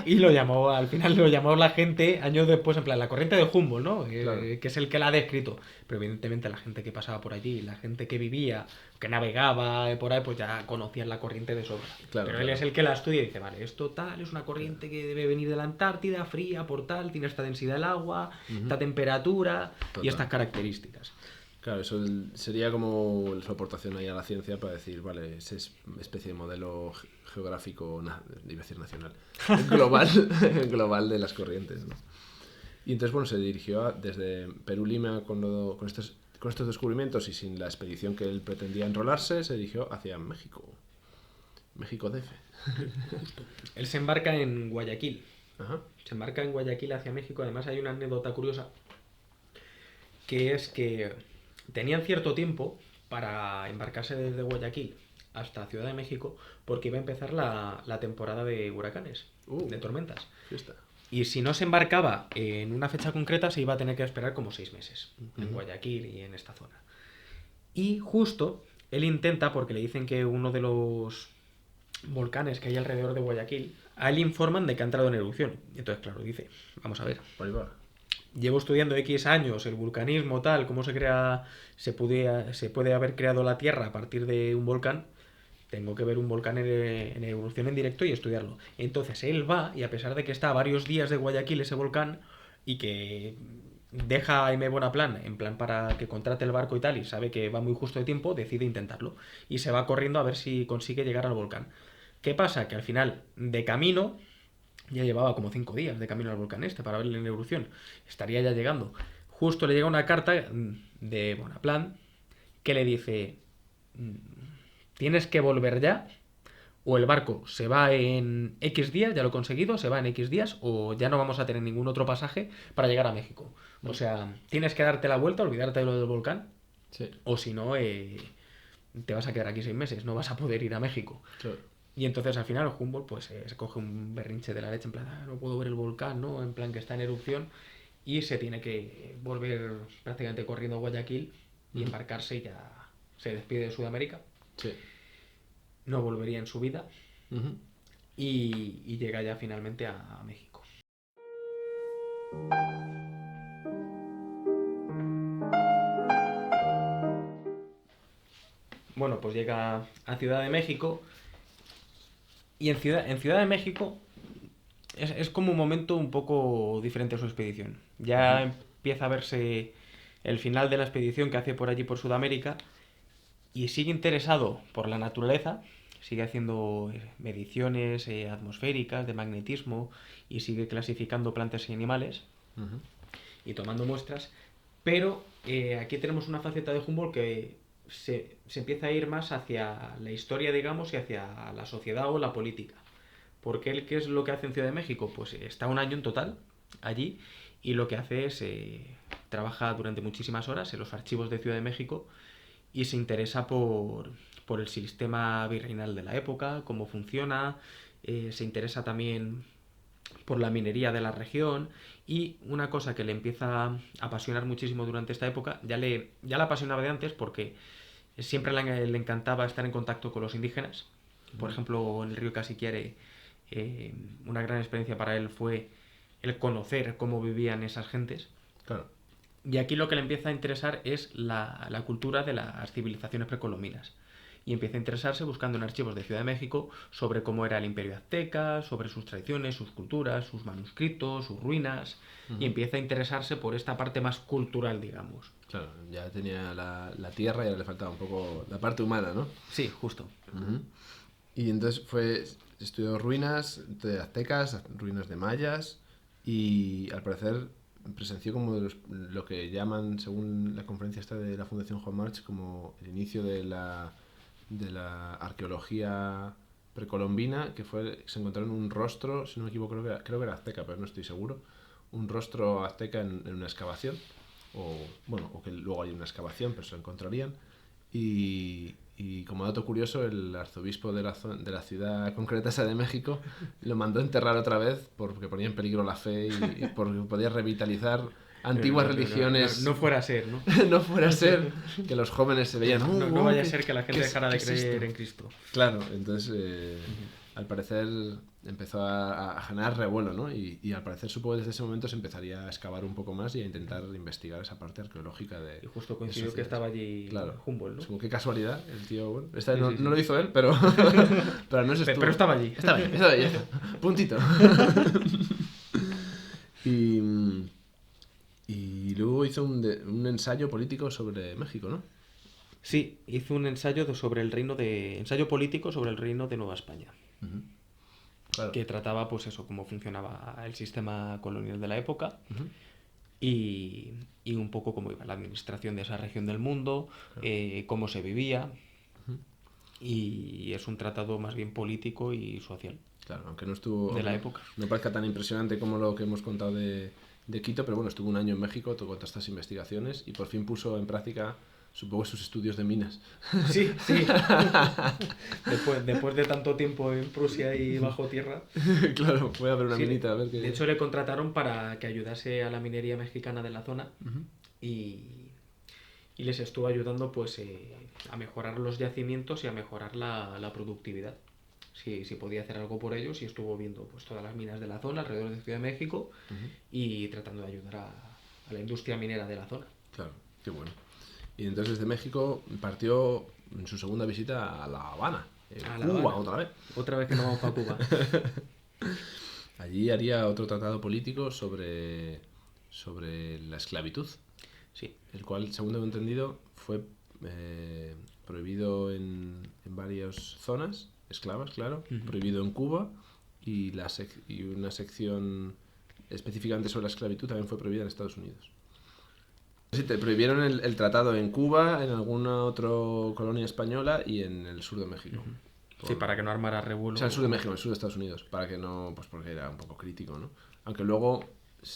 Y al final lo llamó la gente años después, en plan, la corriente de Humboldt, ¿no? Claro. Que es el que la ha descrito. Pero evidentemente la gente que pasaba por allí, la gente que vivía, que navegaba por ahí, pues ya conocían la corriente de sobra. Claro, Pero él claro. es el que la estudia y dice, vale, esto tal, es una corriente que debe venir de la Antártida, fría, por tal, tiene esta densidad del agua, esta temperatura Total. y estas características. Claro, eso sería como su aportación ahí a la ciencia para decir, vale, esa especie de modelo geográfico, iba a decir nacional, global de las corrientes, ¿no? Y entonces, bueno, se dirigió desde Perú-Lima con estos descubrimientos y sin la expedición que él pretendía enrolarse, se dirigió hacia México. México DF. Él se embarca en Guayaquil. Ajá. Se embarca en Guayaquil hacia México. Además hay una anécdota curiosa, que es que tenían cierto tiempo para embarcarse desde Guayaquil hasta Ciudad de México porque iba a empezar la temporada de huracanes, de tormentas. Fiesta. Y si no se embarcaba en una fecha concreta, se iba a tener que esperar como 6 meses en Guayaquil y en esta zona. Y justo él intenta, porque le dicen que uno de los volcanes que hay alrededor de Guayaquil, a él informan de que ha entrado en erupción. Y entonces, claro, dice, vamos a ver, Por ahí va. llevo estudiando X años el vulcanismo, tal, cómo se puede haber creado la Tierra a partir de un volcán. Tengo que ver un volcán en erupción en directo y estudiarlo. Entonces él va, y a pesar de que está a varios días de Guayaquil ese volcán, y que deja a Jaime Bonaplan, en plan para que contrate el barco y tal, y sabe que va muy justo de tiempo, decide intentarlo. Y se va corriendo a ver si consigue llegar al volcán. ¿Qué pasa? Que al final, de camino, ya llevaba como 5 días de camino al volcán este para verle en erupción. Estaría ya llegando. Justo le llega una carta de Bonaplan que le dice: tienes que volver ya, o el barco se va en X días, ya lo he conseguido, se va en X días, o ya no vamos a tener ningún otro pasaje para llegar a México. O sea, tienes que darte la vuelta, olvidarte de lo del volcán, Sí. o si no, te vas a quedar aquí 6 meses, no vas a poder ir a México. Claro. Y entonces al final Humboldt pues se coge un berrinche de la leche, en plan, no puedo ver el volcán, ¿no? En plan que está en erupción, y se tiene que volver prácticamente corriendo a Guayaquil y embarcarse, y ya se despide de Sudamérica. Sí. No volvería en su vida Ujú. y llega ya finalmente a México. Bueno, pues llega a Ciudad de México, y en Ciudad de México es como un momento un poco diferente a su expedición. Ya empieza a verse el final de la expedición que hace por allí por Sudamérica, y sigue interesado por la naturaleza, sigue haciendo mediciones atmosféricas de magnetismo, y sigue clasificando plantas y animales Ujú. y tomando muestras, pero aquí tenemos una faceta de Humboldt que se empieza a ir más hacia la historia, digamos, y hacia la sociedad o la política. Porque él, ¿qué es lo que hace en Ciudad de México? Pues está un año en total allí, y lo que hace es trabaja durante muchísimas horas en los archivos de Ciudad de México, y se interesa por el sistema virreinal de la época, cómo funciona, se interesa también por la minería de la región, y una cosa que le empieza a apasionar muchísimo durante esta época, ya la apasionaba de antes porque siempre le encantaba estar en contacto con los indígenas. Por ejemplo, en el río Casiquiare, una gran experiencia para él fue el conocer cómo vivían esas gentes. Claro. Y aquí lo que le empieza a interesar es la cultura de las civilizaciones precolombinas. Y empieza a interesarse buscando en archivos de Ciudad de México sobre cómo era el imperio azteca, sobre sus tradiciones, sus culturas, sus manuscritos, sus ruinas. Y empieza a interesarse por esta parte más cultural, digamos. Claro, ya tenía la tierra y ahora le faltaba un poco la parte humana, ¿no? Sí, justo. Y entonces estudió ruinas de aztecas, ruinas de mayas, y al parecer presenció como lo que llaman, según la conferencia esta de la Fundación Juan March, como el inicio de la arqueología precolombina, que se encontraron un rostro, si no me equivoco, creo que era azteca, pero no estoy seguro, un rostro azteca en una excavación, o que luego hay una excavación, pero se lo encontrarían. Y como dato curioso, el arzobispo de la ciudad concreta esa de México lo mandó a enterrar otra vez porque ponía en peligro la fe y porque podía revitalizar antiguas religiones. No fuera a ser, ¿no? No fuera a ser que los jóvenes se veían. No vaya a ser que la gente dejara de creer en Cristo. Claro, entonces al parecer empezó a generar revuelo, ¿no? Y al parecer supongo que desde ese momento se empezaría a excavar un poco más y a intentar investigar esa parte arqueológica de. Y justo coincidió que estaba allí Humboldt, ¿no? Como qué casualidad, el tío, bueno, esta Sí, no, sí, sí. no lo hizo él, pero al menos estuvo. Pero estaba allí. Estaba allí, ya está. Puntito. Y luego hizo un ensayo político sobre México, ¿no? Sí, hizo un ensayo ensayo político sobre el reino de Nueva España. Claro. Que trataba, pues eso, cómo funcionaba el sistema colonial de la época y un poco cómo iba la administración de esa región del mundo, cómo se vivía. Y es un tratado más bien político y social. Claro, aunque no estuvo. De la época. No parezca tan impresionante como lo que hemos contado de Quito, pero bueno, estuvo un año en México, tocó todas estas investigaciones y por fin puso en práctica, supongo, sus estudios de minas. Sí. Después de tanto tiempo en Prusia y bajo tierra. Claro, voy a ver una minita a ver qué. De hecho, le contrataron para que ayudase a la minería mexicana de la zona y les estuvo ayudando pues a mejorar los yacimientos y a mejorar la productividad. Si podía hacer algo por ellos y estuvo viendo pues todas las minas de la zona alrededor de Ciudad de México y tratando de ayudar a la industria minera de la zona. Claro, qué bueno. Y entonces desde México partió en su segunda visita a La Habana. Cuba, otra vez. Otra vez que no vamos para Cuba. Allí haría otro tratado político sobre la esclavitud. Sí. El cual, según tengo entendido, fue prohibido en varias zonas esclavas, claro, prohibido en Cuba y una sección específicamente sobre la esclavitud también fue prohibida en Estados Unidos. Sí, te prohibieron el tratado en Cuba, en alguna otra colonia española y en el sur de México. Sí, para que no armara revuelo. O sea, el sur de México, el sur de Estados Unidos, para que no, pues porque era un poco crítico, ¿no? Aunque luego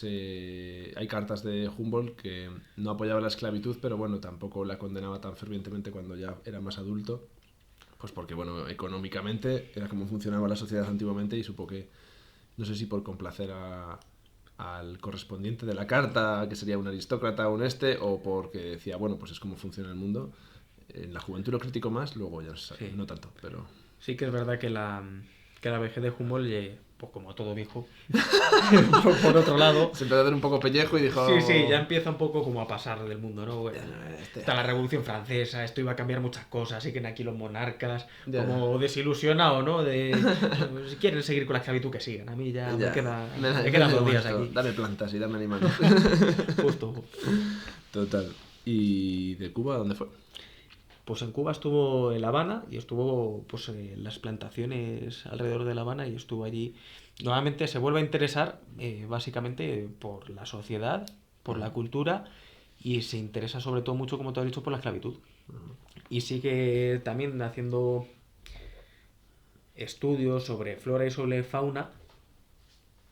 hay cartas de Humboldt que no apoyaba la esclavitud, pero bueno, tampoco la condenaba tan fervientemente cuando ya era más adulto. Pues porque, bueno, económicamente era como funcionaba la sociedad antiguamente y supo que, no sé si por complacer al correspondiente de la carta, que sería un aristócrata o o porque decía, bueno, pues es como funciona el mundo. En la juventud lo critico más, luego ya no tanto, pero. Sí que es verdad que la vejez de Humboldt, pues como todo viejo, por otro lado... Se empezó a dar un poco pellejo y dijo... Sí, ya empieza un poco como a pasar del mundo, ¿no? Bueno, está la Revolución Francesa, esto iba a cambiar muchas cosas, siguen aquí los monarcas, como desilusionado, ¿no? Si quieren seguir con la esclavitud, que sigan. A mí ya me quedan 2 días aquí. Dame plantas y dame animales. Justo. Total. ¿Y de Cuba dónde fue? Pues en Cuba estuvo en La Habana y estuvo pues en las plantaciones alrededor de La Habana y estuvo allí. Nuevamente se vuelve a interesar básicamente por la sociedad, por la cultura y se interesa sobre todo mucho, como te has dicho, por la esclavitud. Y sigue también haciendo estudios sobre flora y sobre fauna,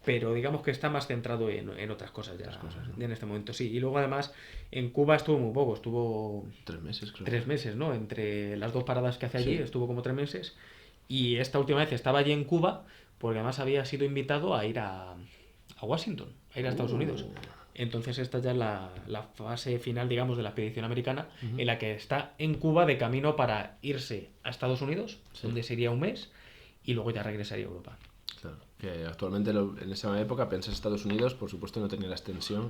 pero digamos que está más centrado en otras cosas ya en este momento, sí. Y luego además en Cuba estuvo muy poco, estuvo 3 meses, creo. 3 meses, ¿no? Entre las 2 paradas que hace allí, estuvo como 3 meses. Y esta última vez estaba allí en Cuba porque además había sido invitado a ir a Washington, a ir a Estados Unidos. Entonces esta ya es la fase final, digamos, de la expedición americana, en la que está en Cuba de camino para irse a Estados Unidos, donde sería un mes, y luego ya regresaría a Europa. Claro. Que actualmente en esa época pensar Estados Unidos, por supuesto, no tenía la extensión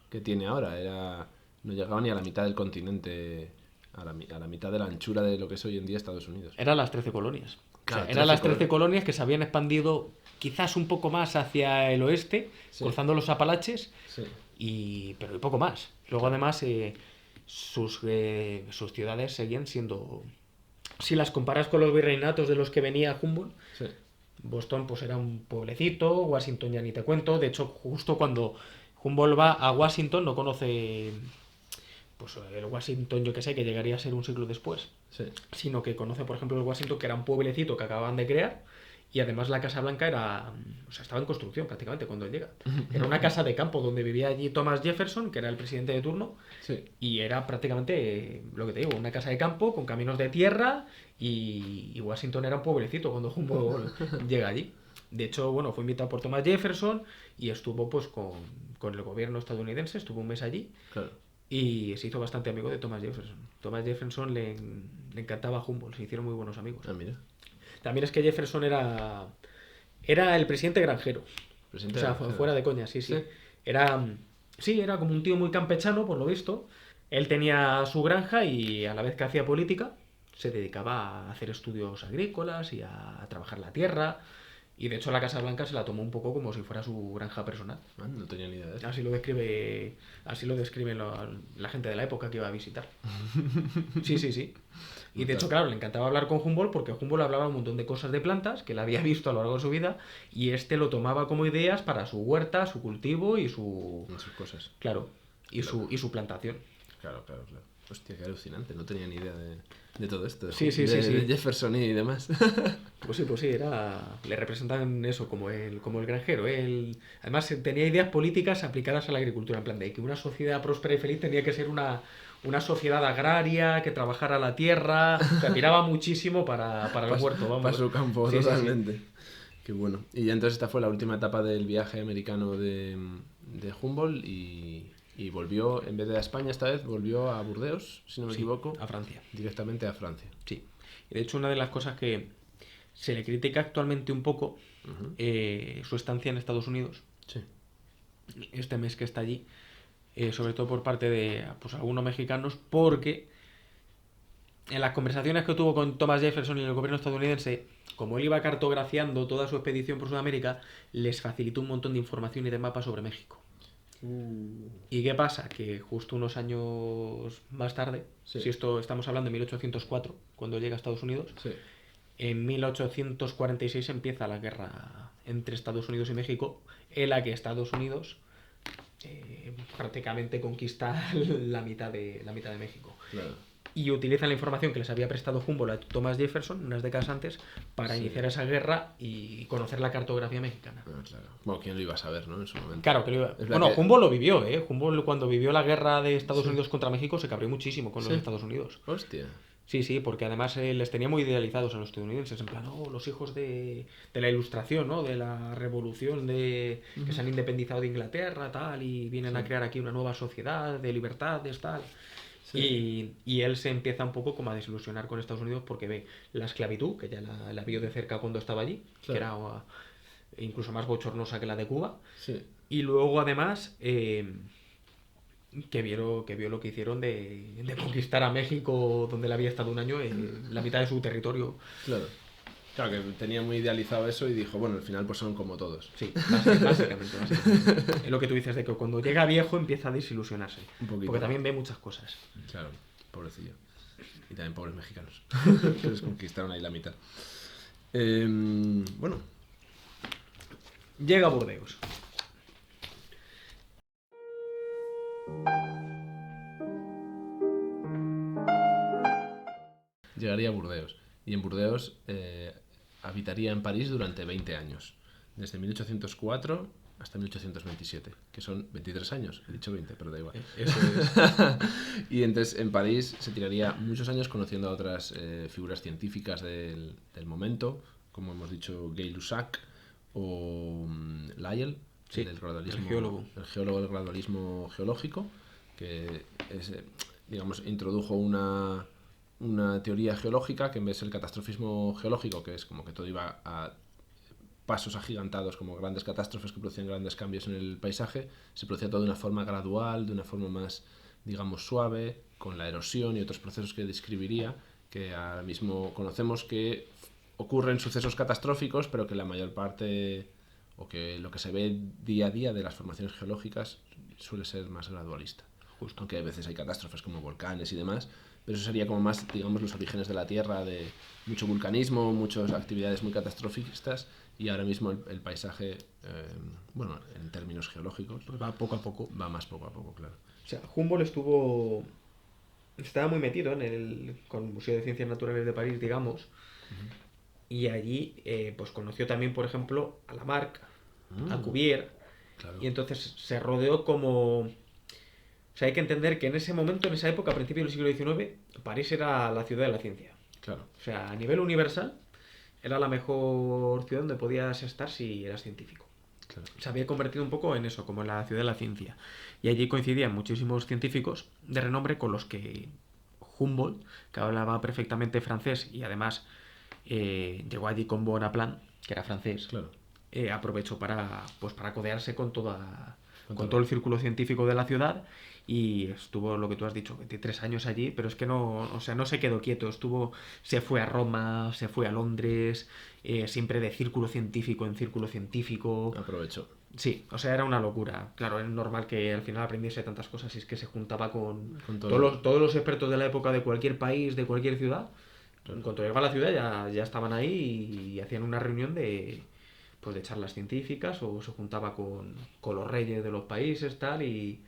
que tiene ahora. No llegaba ni a la mitad del continente, a la mitad de la anchura de lo que es hoy en día Estados Unidos. Eran las 13 colonias. Claro, O sea, eran las 13 colonias. colonias que se habían expandido quizás un poco más hacia el oeste, Sí. cruzando los Apalaches, Sí. pero y poco más. Luego además sus ciudades seguían siendo... Si las comparas con los virreinatos de los que venía Humboldt, Sí. Boston pues era un pueblecito, Washington ya ni te cuento. De hecho, justo cuando Humboldt va a Washington no conoce pues el Washington, yo que sé, que llegaría a ser un siglo después, Sí. sino que conoce, por ejemplo, el Washington, que era un pueblecito que acababan de crear, y además la Casa Blanca era, o sea, estaba en construcción prácticamente cuando él llega. Era una casa de campo donde vivía allí Thomas Jefferson, que era el presidente de turno, Sí. y era prácticamente, lo que te digo, una casa de campo con caminos de tierra, y Washington era un pueblecito cuando Humboldt llega allí. De hecho, bueno, fue invitado por Thomas Jefferson y estuvo pues con el gobierno estadounidense, estuvo un mes allí Claro. y se hizo bastante amigo de Thomas Jefferson. Thomas Jefferson le encantaba Humboldt, se hicieron muy buenos amigos. Ah, mira. También es que Jefferson era el presidente granjero. Presidente O sea, granjero. fuera de coña, sí, sí. ¿Sí? Era como un tío muy campechano, por lo visto. Él tenía su granja y a la vez que hacía política, se dedicaba a hacer estudios agrícolas y a trabajar la tierra. Y de hecho la Casa Blanca se la tomó un poco como si fuera su granja personal. Ah, no tenía ni idea de eso. Así lo describe la gente de la época que iba a visitar. Sí, sí, sí. Y de hecho, claro, le encantaba hablar con Humboldt porque Humboldt hablaba un montón de cosas de plantas que él había visto a lo largo de su vida y este lo tomaba como ideas para su huerta, su cultivo y su... En sus cosas. Claro, y su plantación. Claro. Hostia, qué alucinante. No tenía ni idea de todo esto. Sí, sí, de, sí, de sí. Jefferson y demás. Pues sí, le representan eso como el granjero. Además tenía ideas políticas aplicadas a la agricultura, en plan de que una sociedad próspera y feliz tenía que ser una sociedad agraria, que trabajara la tierra, o sea, tiraba muchísimo para el huerto, vamos. Para su campo, Sí, sí, sí. totalmente. Qué bueno. Y entonces esta fue la última etapa del viaje americano de Humboldt y volvió, en vez de a España esta vez, volvió a Burdeos, si no me Sí, equivoco, a Francia. directamente a Francia. Sí. Y de hecho, una de las cosas que se le critica actualmente un poco, Ujú. su estancia en Estados Unidos, Sí. este mes que está allí, sobre todo por parte de pues, algunos mexicanos, porque en las conversaciones que tuvo con Thomas Jefferson y el gobierno estadounidense, como él iba cartografiando toda su expedición por Sudamérica, les facilitó un montón de información y de mapas sobre México. ¿Y qué pasa? Que justo unos años más tarde, Sí. si esto estamos hablando de 1804, cuando llega a Estados Unidos, Sí. en 1846 empieza la guerra entre Estados Unidos y México, en la que Estados Unidos prácticamente conquista la mitad de México. Claro. Y utilizan la información que les había prestado Humboldt a Thomas Jefferson unas décadas antes para Sí. iniciar esa guerra y conocer la cartografía mexicana. Ah, claro. Bueno, ¿quién lo iba a saber, no? En su momento. Claro, Es verdad bueno, que- Humboldt lo vivió, ¿eh? Humboldt cuando vivió la guerra de Estados Sí. Unidos contra México se cabreó muchísimo con los Sí. Estados Unidos. Hostia. Sí, sí, porque además les tenía muy idealizados a los estadounidenses, en plan, oh, los hijos de la ilustración, ¿no? De la revolución, que se han independizado de Inglaterra, tal, y vienen a crear aquí una nueva sociedad de libertades, tal. Sí. Y él se empieza un poco como a desilusionar con Estados Unidos porque ve la esclavitud, que ya la vio de cerca cuando estaba allí, que era incluso más bochornosa que la de Cuba. Sí. Y luego además que vio lo que hicieron de conquistar a México, donde él había estado un año, la mitad de su territorio. Claro. Claro, que tenía muy idealizado eso y dijo, bueno, al final pues son como todos. Sí, básicamente. Es lo que tú dices, de que cuando llega viejo empieza a desilusionarse. Un poquito. Porque también ve muchas cosas. Claro, pobrecillo. Y también pobres mexicanos. Que les conquistaron ahí la mitad. Bueno, Llega a Burdeos. llegaría a Burdeos. Y en Burdeos habitaría en París durante 20 años. Desde 1804 hasta 1827. Que son 23 años. He dicho 20, pero da igual. Eso es. Y entonces en París se tiraría muchos años conociendo a otras figuras científicas del momento, como hemos dicho Gay-Lussac o Lyell, Sí, del gradualismo, el geólogo. el geólogo del gradualismo geológico, que es, digamos, introdujo una teoría geológica que en vez del catastrofismo geológico, que es como que todo iba a pasos agigantados, como grandes catástrofes que producían grandes cambios en el paisaje, se producía todo de una forma gradual, de una forma más, digamos, suave, con la erosión y otros procesos que describiría, que ahora mismo conocemos que ocurren sucesos catastróficos, pero que la mayor parte, o que lo que se ve día a día de las formaciones geológicas suele ser más gradualista. Justo. Aunque a veces hay catástrofes como volcanes y demás, pero eso sería como más, digamos, los orígenes de la Tierra, de mucho vulcanismo, muchas actividades muy catastrofistas, y ahora mismo el paisaje, bueno, en términos geológicos, Pues va poco a poco. va más poco a poco, claro. O sea, Humboldt estaba muy metido con el Museo de Ciencias Naturales de París, digamos, y allí pues conoció también, por ejemplo, a Lamarck, a Cuvier, Claro. y entonces se rodeó como... O sea, hay que entender que en ese momento, en esa época, a principios del siglo XIX, París era la ciudad de la ciencia. Claro. O sea, a nivel universal, era la mejor ciudad donde podías estar si eras científico. Claro. Se había convertido un poco en eso, como en la ciudad de la ciencia. Y allí coincidían muchísimos científicos de renombre con los que Humboldt, que hablaba perfectamente francés y además llegó allí con Bonaparte, que era francés, Claro. aprovechó para codearse con todo todo. el círculo científico de la ciudad, y estuvo, lo que tú has dicho, 23 años allí, pero es que no se quedó quieto, se fue a Roma, se fue a Londres, siempre de círculo científico en círculo científico. Aprovechó. Sí, o sea, era una locura. Claro, es normal que al final aprendiese tantas cosas, y es que se juntaba con todos los expertos de la época de cualquier país, de cualquier ciudad. En cuanto llegaba a la ciudad ya estaban ahí y hacían una reunión de charlas científicas, o se juntaba con los reyes de los países, tal, y...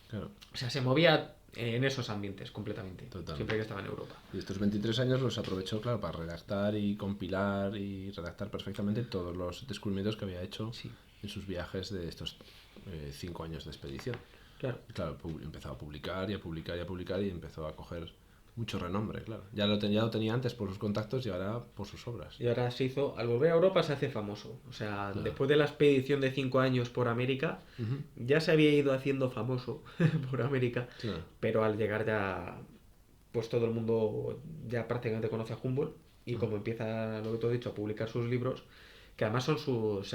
Claro. O sea, se movía en esos ambientes completamente, Totalmente. siempre que estaba en Europa. Y estos 23 años los aprovechó, claro, para redactar y compilar y redactar perfectamente todos los descubrimientos que había hecho en sus viajes de estos 5 años de expedición. Claro. Y claro, empezó a publicar y a publicar y a publicar, y empezó a coger mucho renombre, claro. Ya lo tenía antes por sus contactos y ahora por sus obras. Y ahora al volver a Europa se hace famoso. O sea, después de la expedición de 5 años por América, ya se había ido haciendo famoso por América, pero al llegar ya, pues todo el mundo ya prácticamente conoce a Humboldt, y como empieza, lo que tú has dicho, a publicar sus libros, que además sus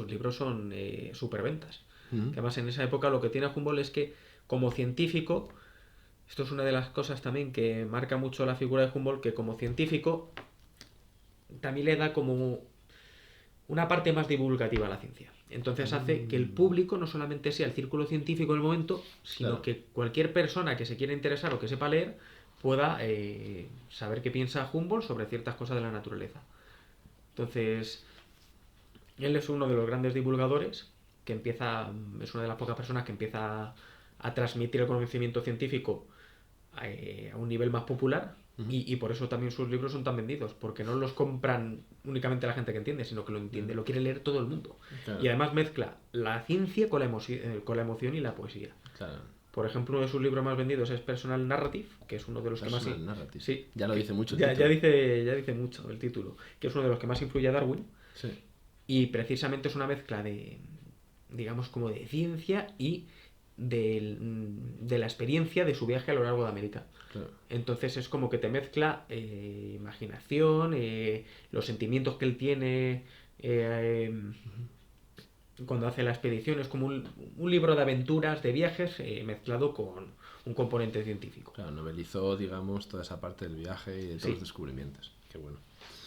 libros son superventas. Que además en esa época lo que tiene Humboldt es que, como científico, esto es una de las cosas también que marca mucho la figura de Humboldt, que como científico también le da como una parte más divulgativa a la ciencia. Entonces hace que el público no solamente sea el círculo científico del momento, sino que cualquier persona que se quiera interesar o que sepa leer pueda saber qué piensa Humboldt sobre ciertas cosas de la naturaleza. Entonces, él es uno de los grandes divulgadores, es una de las pocas personas que empieza a transmitir el conocimiento científico a un nivel más popular, y por eso también sus libros son tan vendidos, porque no los compran únicamente la gente que entiende, sino que lo entiende, lo quiere leer todo el mundo. Claro. Y además mezcla la ciencia con la emoción y la poesía. Claro. Por ejemplo, uno de sus libros más vendidos es Personal Narrative, que es uno de los que más... Narrative. Sí, ya lo dice mucho. Ya dice mucho el título, que es uno de los que más influye a Darwin. Sí. Y precisamente es una mezcla de, digamos, como de ciencia y de la experiencia de su viaje a lo largo de América. Claro. Entonces es como que te mezcla imaginación, los sentimientos que él tiene cuando hace la expedición. Es como un libro de aventuras, de viajes, mezclado con un componente científico. Claro, novelizó, digamos, toda esa parte del viaje y de todos los descubrimientos. Qué bueno.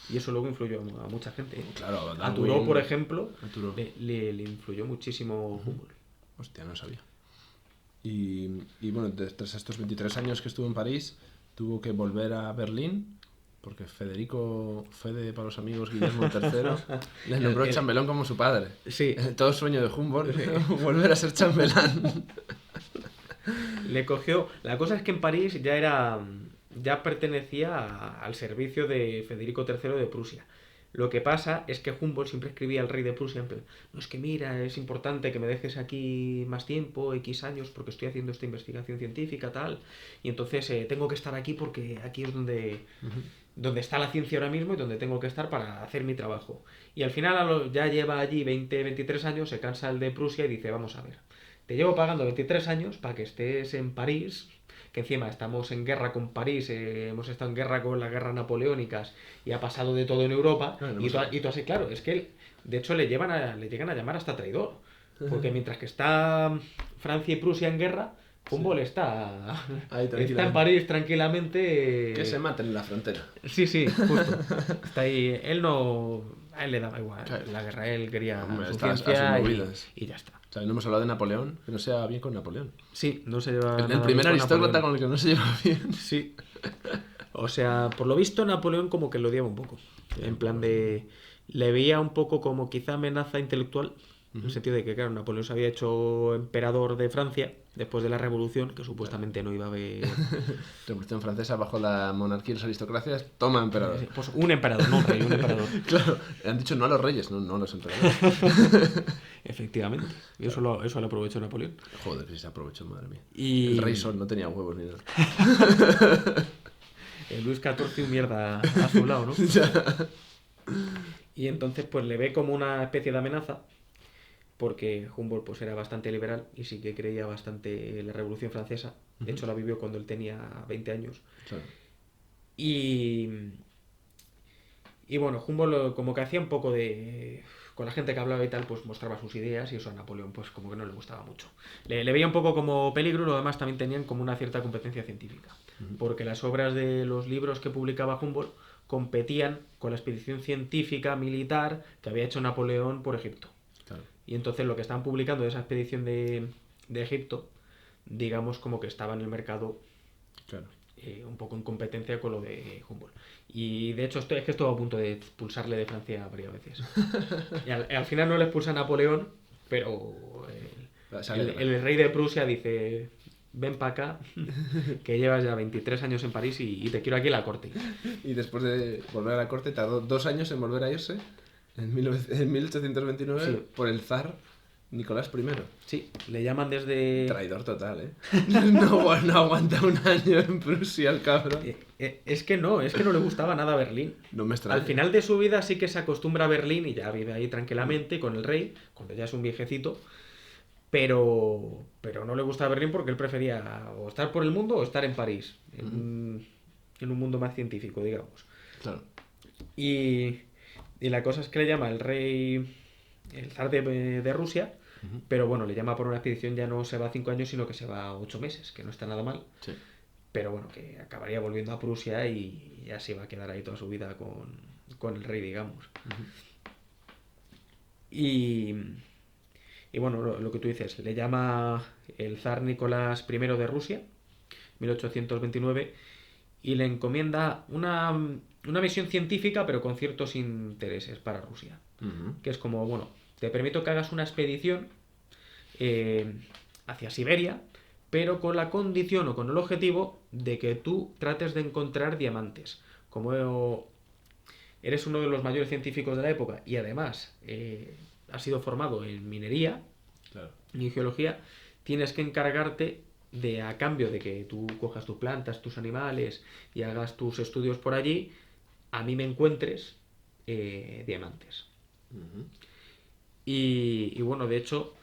Y eso luego influyó a mucha gente. Claro, a Thoreau, por ejemplo, le influyó muchísimo Humboldt. Hostia, no sabía. Y bueno, tras estos 23 años que estuvo en París, tuvo que volver a Berlín, porque Fede para los amigos, Guillermo III, le nombró chambelán como su padre. Sí. Todo sueño de Humboldt, volver a ser chambelán. Le cogió... La cosa es que en París ya pertenecía al servicio de Federico III de Prusia. Lo que pasa es que Humboldt siempre escribía al rey de Prusia, no, es que mira, es importante que me dejes aquí más tiempo, X años, porque estoy haciendo esta investigación científica, tal, y entonces tengo que estar aquí porque aquí es donde está la ciencia ahora mismo y donde tengo que estar para hacer mi trabajo. Y al final ya lleva allí 23 años, se cansa el de Prusia y dice, vamos a ver, te llevo pagando 23 años para que estés en París que encima estamos en guerra con París, hemos estado en guerra con las guerras napoleónicas y ha pasado de todo en Europa, Claro, y tú así, claro, es que de hecho le llegan a llamar hasta traidor, porque mientras que está Francia y Prusia en guerra, Humboldt está Ahí, está en tranquilamente. París tranquilamente. Que se maten en la frontera. Sí, sí, justo. Está ahí. Él no. A él le daba igual Claro. la guerra, él quería Hombre, su está a sus ciencia movidas. y ya está. O sea, no hemos hablado de Napoleón, que no se lleva bien con Napoleón. Sí, no se lleva. El nada primer bien con aristócrata Napoleón. con el que no se lleva bien. Sí. O sea, por lo visto, Napoleón como que lo odiaba un poco. En plan de. Le veía un poco como quizá amenaza intelectual. En el sentido de que, claro, Napoleón se había hecho emperador de Francia después de la Revolución, que supuestamente no iba a haber. Revolución Francesa bajo la monarquía y las aristocracias. Toma, emperador. Pues un emperador, no un rey, un emperador. Claro, han dicho no a los reyes, no a los emperadores. Efectivamente. Y eso lo aprovechó Napoleón. Joder, si se aprovechó, madre mía. Y. El rey Sol no tenía huevos ni nada. El Luis XIV un mierda a su lado, ¿no? Ya. Y entonces pues le ve como una especie de amenaza, porque Humboldt pues era bastante liberal y sí que creía bastante en la Revolución Francesa. De hecho la vivió cuando él tenía 20 años. Claro. Y bueno, Humboldt como que hacía un poco de... Con la gente que hablaba y tal, pues mostraba sus ideas y eso a Napoleón pues como que no le gustaba mucho. Le veía un poco como peligro y lo demás también tenían como una cierta competencia científica. Porque las obras de los libros que publicaba Humboldt competían con la expedición científica militar que había hecho Napoleón por Egipto. Claro. Y entonces lo que estaban publicando de esa expedición de Egipto, digamos como que estaba en el mercado Claro. un poco en competencia con lo de Humboldt. Y de hecho es que estuvo a punto de expulsarle de Francia varias veces. Y al final no le expulsa a Napoleón, pero el rey de Prusia dice: ven para acá, que llevas ya 23 años en París y te quiero aquí en la corte. Y después de volver a la corte, tardó 2 años en volver a irse, en 1829, Sí. por el zar Nicolás I. Sí, le llaman desde... Traidor total, ¿eh? No aguanta un año en Prusia el cabrón. Es que no le gustaba nada Berlín. No me extraña. Al final de su vida sí que se acostumbra a Berlín y ya vive ahí tranquilamente con el rey, cuando ya es un viejecito, pero no le gusta Berlín porque él prefería o estar por el mundo o estar en París, en un mundo más científico, digamos. Claro. Y la cosa es que le llama el rey, el zar de Rusia, pero bueno, le llama por una expedición, ya no se va 5 años, sino que se va 8 meses, que no está nada mal. Sí. Pero bueno, que acabaría volviendo a Prusia y ya se iba a quedar ahí toda su vida con el rey, digamos. Y bueno, lo que tú dices, le llama el zar Nicolás I de Rusia, 1829, y le encomienda una misión científica, pero con ciertos intereses para Rusia. Que es como, bueno, te permito que hagas una expedición hacia Siberia, pero con la condición o con el objetivo de que tú trates de encontrar diamantes. Como eres uno de los mayores científicos de la época y además has sido formado en minería, Claro. y en geología, tienes que encargarte de, a cambio de que tú cojas tus plantas, tus animales y hagas tus estudios por allí, a mí me encuentres diamantes. Y bueno, de hecho,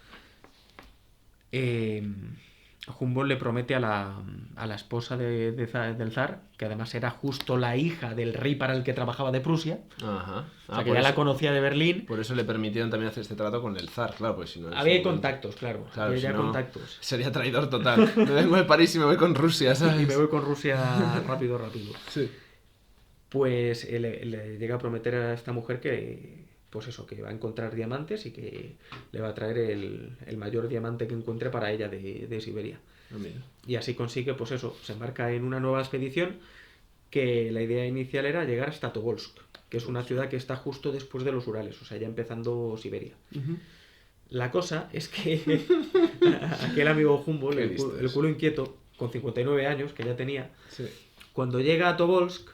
Humboldt le promete a la esposa del zar, que además era justo la hija del rey para el que trabajaba de Prusia, Ajá. o sea que ya la conocía de Berlín. Por eso le permitieron también hacer este trato con el zar, claro, pues si no... en Había su momento- contactos, claro. Claro, Había si ya no, contactos. sería traidor total. Me vengo de París y me voy con Rusia, ¿sabes? Y me voy con Rusia rápido. Sí. Pues le llega a prometer a esta mujer que, pues eso, que va a encontrar diamantes y que le va a traer el mayor diamante que encuentre para ella de Siberia. Ah, mira. Y así consigue, pues eso, se embarca en una nueva expedición que la idea inicial era llegar hasta Tobolsk, que es una ciudad que está justo después de los Urales, o sea, ya empezando Siberia. La cosa es que aquel amigo Humboldt, Qué el listos. culo inquieto, con 59 años, que ya tenía, Sí. cuando llega a Tobolsk,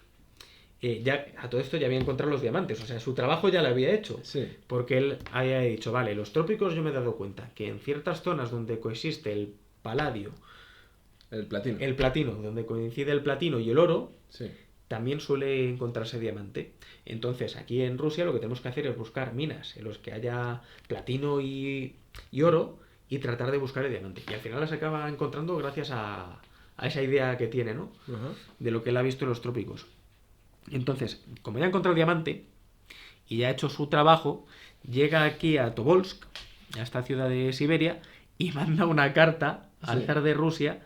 ya a todo esto ya había encontrado los diamantes, o sea, su trabajo ya lo había hecho. Sí. Porque él había dicho, vale, los trópicos yo me he dado cuenta que en ciertas zonas donde coexiste el paladio, El platino. el platino, donde coincide el platino y el oro, Sí. también suele encontrarse diamante. Entonces, aquí en Rusia lo que tenemos que hacer es buscar minas en los que haya platino y oro y tratar de buscar el diamante. Y al final las acaba encontrando gracias a a esa idea que tiene, ¿no? Ajá. De lo que él ha visto en los trópicos. Entonces, como ya ha encontrado el diamante y ya ha hecho su trabajo, llega aquí a Tobolsk, a esta ciudad de Siberia, y manda una carta al Sí. zar de Rusia,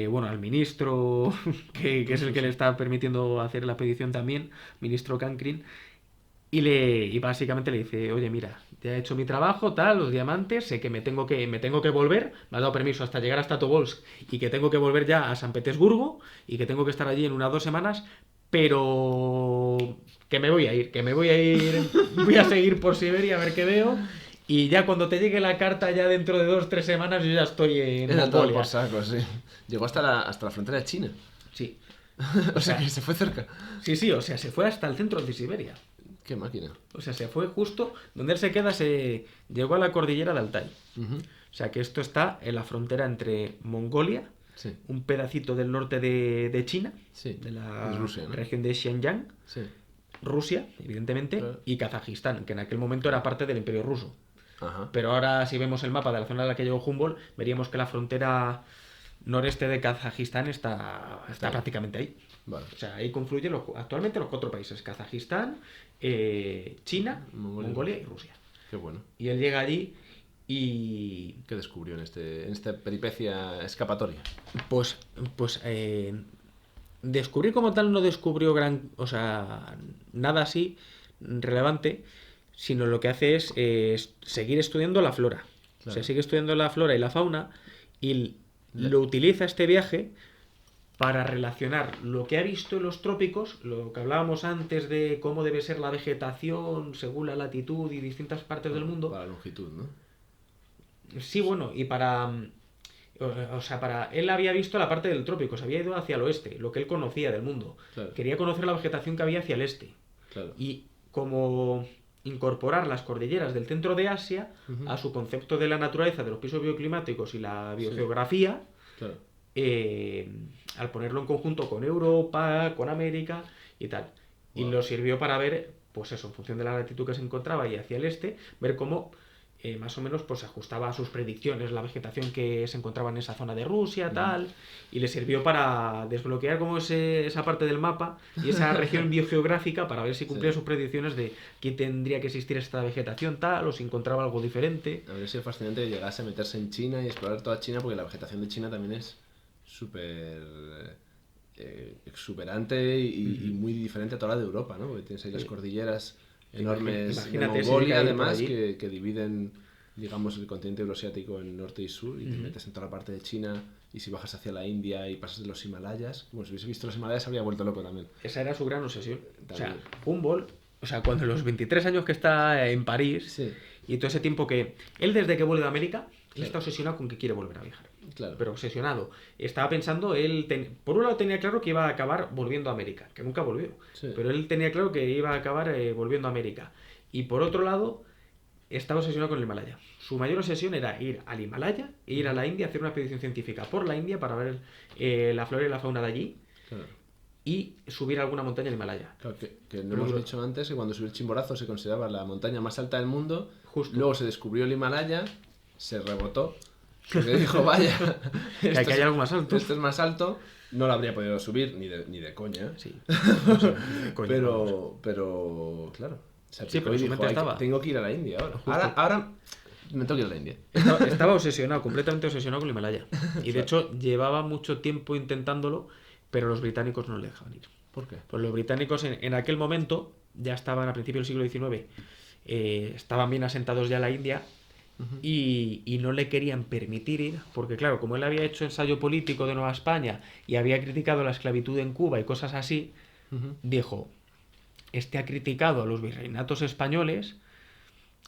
bueno, al ministro, que es el que le está permitiendo hacer la petición también, ministro Kankrin, y básicamente le dice, oye, mira, ya he hecho mi trabajo, tal, los diamantes, sé que me tengo que volver, me ha dado permiso hasta llegar hasta Tobolsk y que tengo que volver ya a San Petersburgo y que tengo que estar allí en unas 2 semanas, pero que me voy a ir, voy a seguir por Siberia a ver qué veo. Y ya cuando te llegue la carta, ya dentro de 2-3 semanas, yo ya estoy en Era todo Mongolia. por saco, sí. Llegó hasta la frontera de China. Sí. O sea, que se fue cerca. Sí, o sea, se fue hasta el centro de Siberia. Qué máquina. O sea, se fue justo donde él se queda, se llegó a la cordillera de Altai. Ujú. O sea, que esto está en la frontera entre Mongolia, Sí, un pedacito del norte de China, sí. de la Es Rusia, ¿no? región de Xinjiang, Sí. Rusia, evidentemente, Claro. y Kazajistán, que en aquel momento era parte del Imperio Ruso. Ajá. Pero ahora, si vemos el mapa de la zona a la que llegó Humboldt, veríamos que la frontera noreste de Kazajistán está Está ahí. prácticamente ahí. Vale. O sea, ahí confluyen actualmente los 4 países: Kazajistán, China, Mongolia y Rusia. Qué bueno. Y él llega allí y ¿Qué descubrió en esta peripecia escapatoria? pues descubrir como tal no descubrió nada así relevante, sino lo que hace es seguir estudiando la flora. O sea, Claro. sigue estudiando la flora y la fauna y lo utiliza este viaje para relacionar lo que ha visto en los trópicos, lo que hablábamos antes de cómo debe ser la vegetación según la latitud y distintas partes del mundo. Para la longitud, ¿no? Sí, bueno, y para él había visto la parte del trópico, se había ido hacia el oeste, lo que él conocía del mundo. Claro. Quería conocer la vegetación que había hacia el este. Claro. Y como incorporar las cordilleras del centro de Asia Ujú. a su concepto de la naturaleza, de los pisos bioclimáticos y la biogeografía, Claro. al ponerlo en conjunto con Europa, con América y tal. Y Wow. lo sirvió para ver, pues eso, en función de la latitud que se encontraba y hacia el este, ver cómo más o menos pues se ajustaba a sus predicciones la vegetación que se encontraba en esa zona de Rusia, tal, y le sirvió para desbloquear como esa parte del mapa y esa región biogeográfica para ver si cumplía Sí. sus predicciones de que tendría que existir esta vegetación tal o si encontraba algo diferente. Habría sido fascinante que llegase a meterse en China y explorar toda China, porque la vegetación de China también es súper exuberante y muy diferente a toda la de Europa, ¿no? Porque tienes ahí las cordilleras enormes de Imagínate si Mongolia, llega a ir por además, allí. que dividen, digamos, el continente euroasiático en norte y sur, y te metes en toda la parte de China, y si bajas hacia la India y pasas de los Himalayas, bueno, si hubiese visto los Himalayas habría vuelto loco también. Esa era su gran obsesión. O sea, También. Humboldt, o sea, cuando los 23 años que está en París Sí, y todo ese tiempo que él desde que vuelve a América, él Claro. está obsesionado con que quiere volver a viajar. claro. Pero obsesionado. Estaba pensando, por un lado tenía claro que iba a acabar volviendo a América, que nunca volvió. Sí. Pero él tenía claro que iba a acabar volviendo a América. Y por otro lado, estaba obsesionado con el Himalaya. Su mayor obsesión era ir al Himalaya e ir a la India, hacer una expedición científica por la India para ver la flora y la fauna de allí Claro. y subir a alguna montaña del Himalaya. Claro, que no Pero hemos lo- dicho antes que cuando subió el Chimborazo se consideraba la montaña más alta del mundo. Justo. Luego se descubrió el Himalaya, se rebotó, porque dijo, vaya, Que esto aquí hay es- algo más alto. esto es más alto, no lo habría podido subir ni de coña. Sí. No sé, coño, vamos. Pero, claro, se Sí, aplicó pero y su dijo, mente "Ay, que estaba". tengo que ir a la India ahora. Justo. Ahora me tengo que ir a la India. Estaba obsesionado, completamente obsesionado con el Himalaya. Y de hecho llevaba mucho tiempo intentándolo, pero los británicos no le dejaban ir. ¿Por qué? Pues los británicos en aquel momento ya estaban a principios del siglo XIX, estaban bien asentados ya en la India y no le querían permitir ir, porque claro, como él había hecho ensayo político de Nueva España y había criticado la esclavitud en Cuba y cosas así, dijo, este ha criticado a los virreinatos españoles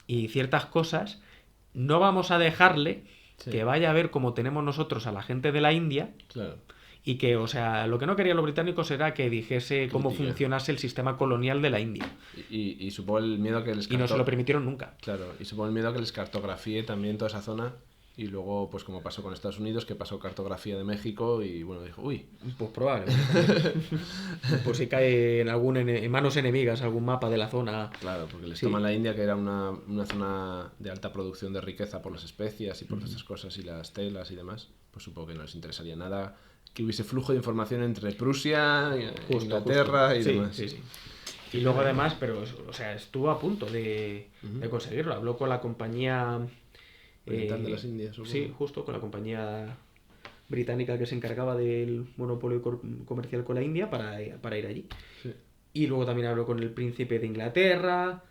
y ciertas cosas, no vamos a dejarle Sí. que vaya a ver cómo tenemos nosotros a la gente de la India Claro. y que, o sea, lo que no querían los británicos era que dijese cómo Crítica. funcionase el sistema colonial de la India. Y supongo el miedo que les Y no se lo permitieron nunca. Claro, y supongo el miedo que les cartografíe también toda esa zona. Y luego, pues como pasó con Estados Unidos, que pasó cartografía de México y bueno, dijo, uy, Pues probablemente. Por si cae en manos enemigas algún mapa de la zona. claro, porque les Sí. toman la India, que era una zona de alta producción de riqueza por las especias y por todas esas cosas y las telas y demás, pues supongo que no les interesaría nada que hubiese flujo de información entre Prusia, Justo, Inglaterra justo. y Sí, demás. sí, sí. Y luego además, pero, o sea, estuvo a punto de Ujú. conseguirlo. Habló con la compañía... Oriental de las Indias, supongo. sí, justo, con la compañía británica que se encargaba del monopolio comercial con la India para ir allí. Sí. Y luego también habló con el príncipe de Inglaterra.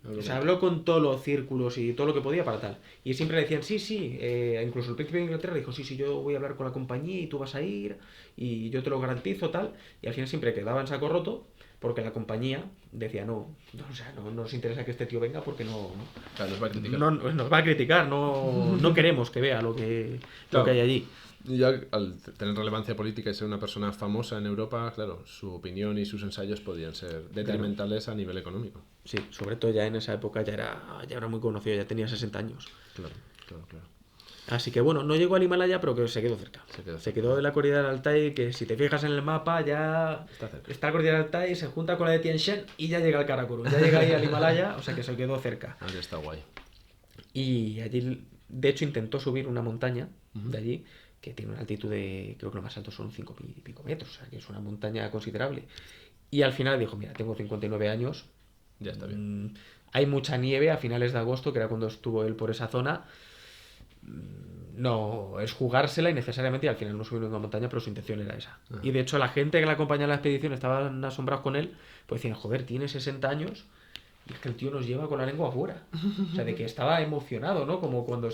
Habló O sea, con- habló con todos los círculos y todo lo que podía para tal. Y siempre le decían, sí, sí. Incluso el príncipe de Inglaterra dijo, sí, sí, yo voy a hablar con la compañía y tú vas a ir y yo te lo garantizo, tal. Y al final siempre quedaba en saco roto porque la compañía decía, no, o sea, no nos interesa que este tío venga porque Claro, nos va a criticar. nos va a criticar, no queremos que vea lo que Claro. hay allí. Y ya al tener relevancia política y ser una persona famosa en Europa, claro, su opinión y sus ensayos podían ser detrimentales a nivel económico. Sí, sobre todo ya en esa época ya era muy conocido, ya tenía 60 años. Claro, claro, claro. Así que bueno, no llegó al Himalaya, pero que se quedó cerca. Se quedó De la cordillera del Altai, que si te fijas en el mapa ya Está cerca. está la cordillera del Altai, se junta con la de Tien Shan y ya llega al Karakorum, ya llega ahí al Himalaya, o sea que se quedó cerca. Ahí está guay. Y allí, de hecho, intentó subir una montaña de allí, que tiene una altitud de, creo que lo más alto son 5.000 y pico metros, o sea que es una montaña considerable. Y al final dijo, mira, tengo 59 años, Ya está bien. hay mucha nieve a finales de agosto, que era cuando estuvo él por esa zona. No, es jugársela y necesariamente, y al final no subió ninguna montaña, pero su intención era esa. Y de hecho la gente que le acompañaba en la expedición estaban asombrados con él, pues decían, joder, tiene 60 años y es que el tío nos lleva con la lengua afuera. O sea, de que estaba emocionado, ¿no? Como cuando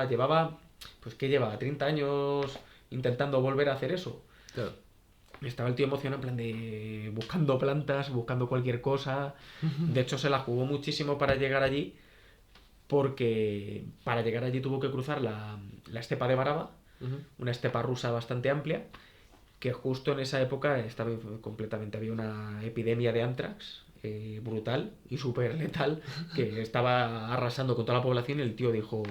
llevaba, pues ¿qué lleva? 30 años intentando volver a hacer eso. Claro. Estaba el tío emocionado en plan de buscando plantas, buscando cualquier cosa. De hecho, se la jugó muchísimo para llegar allí, porque para llegar allí tuvo que cruzar la estepa de Baraba, una estepa rusa bastante amplia, que justo en esa época estaba completamente, había una epidemia de anthrax brutal y súper letal que estaba arrasando con toda la población y el tío dijo,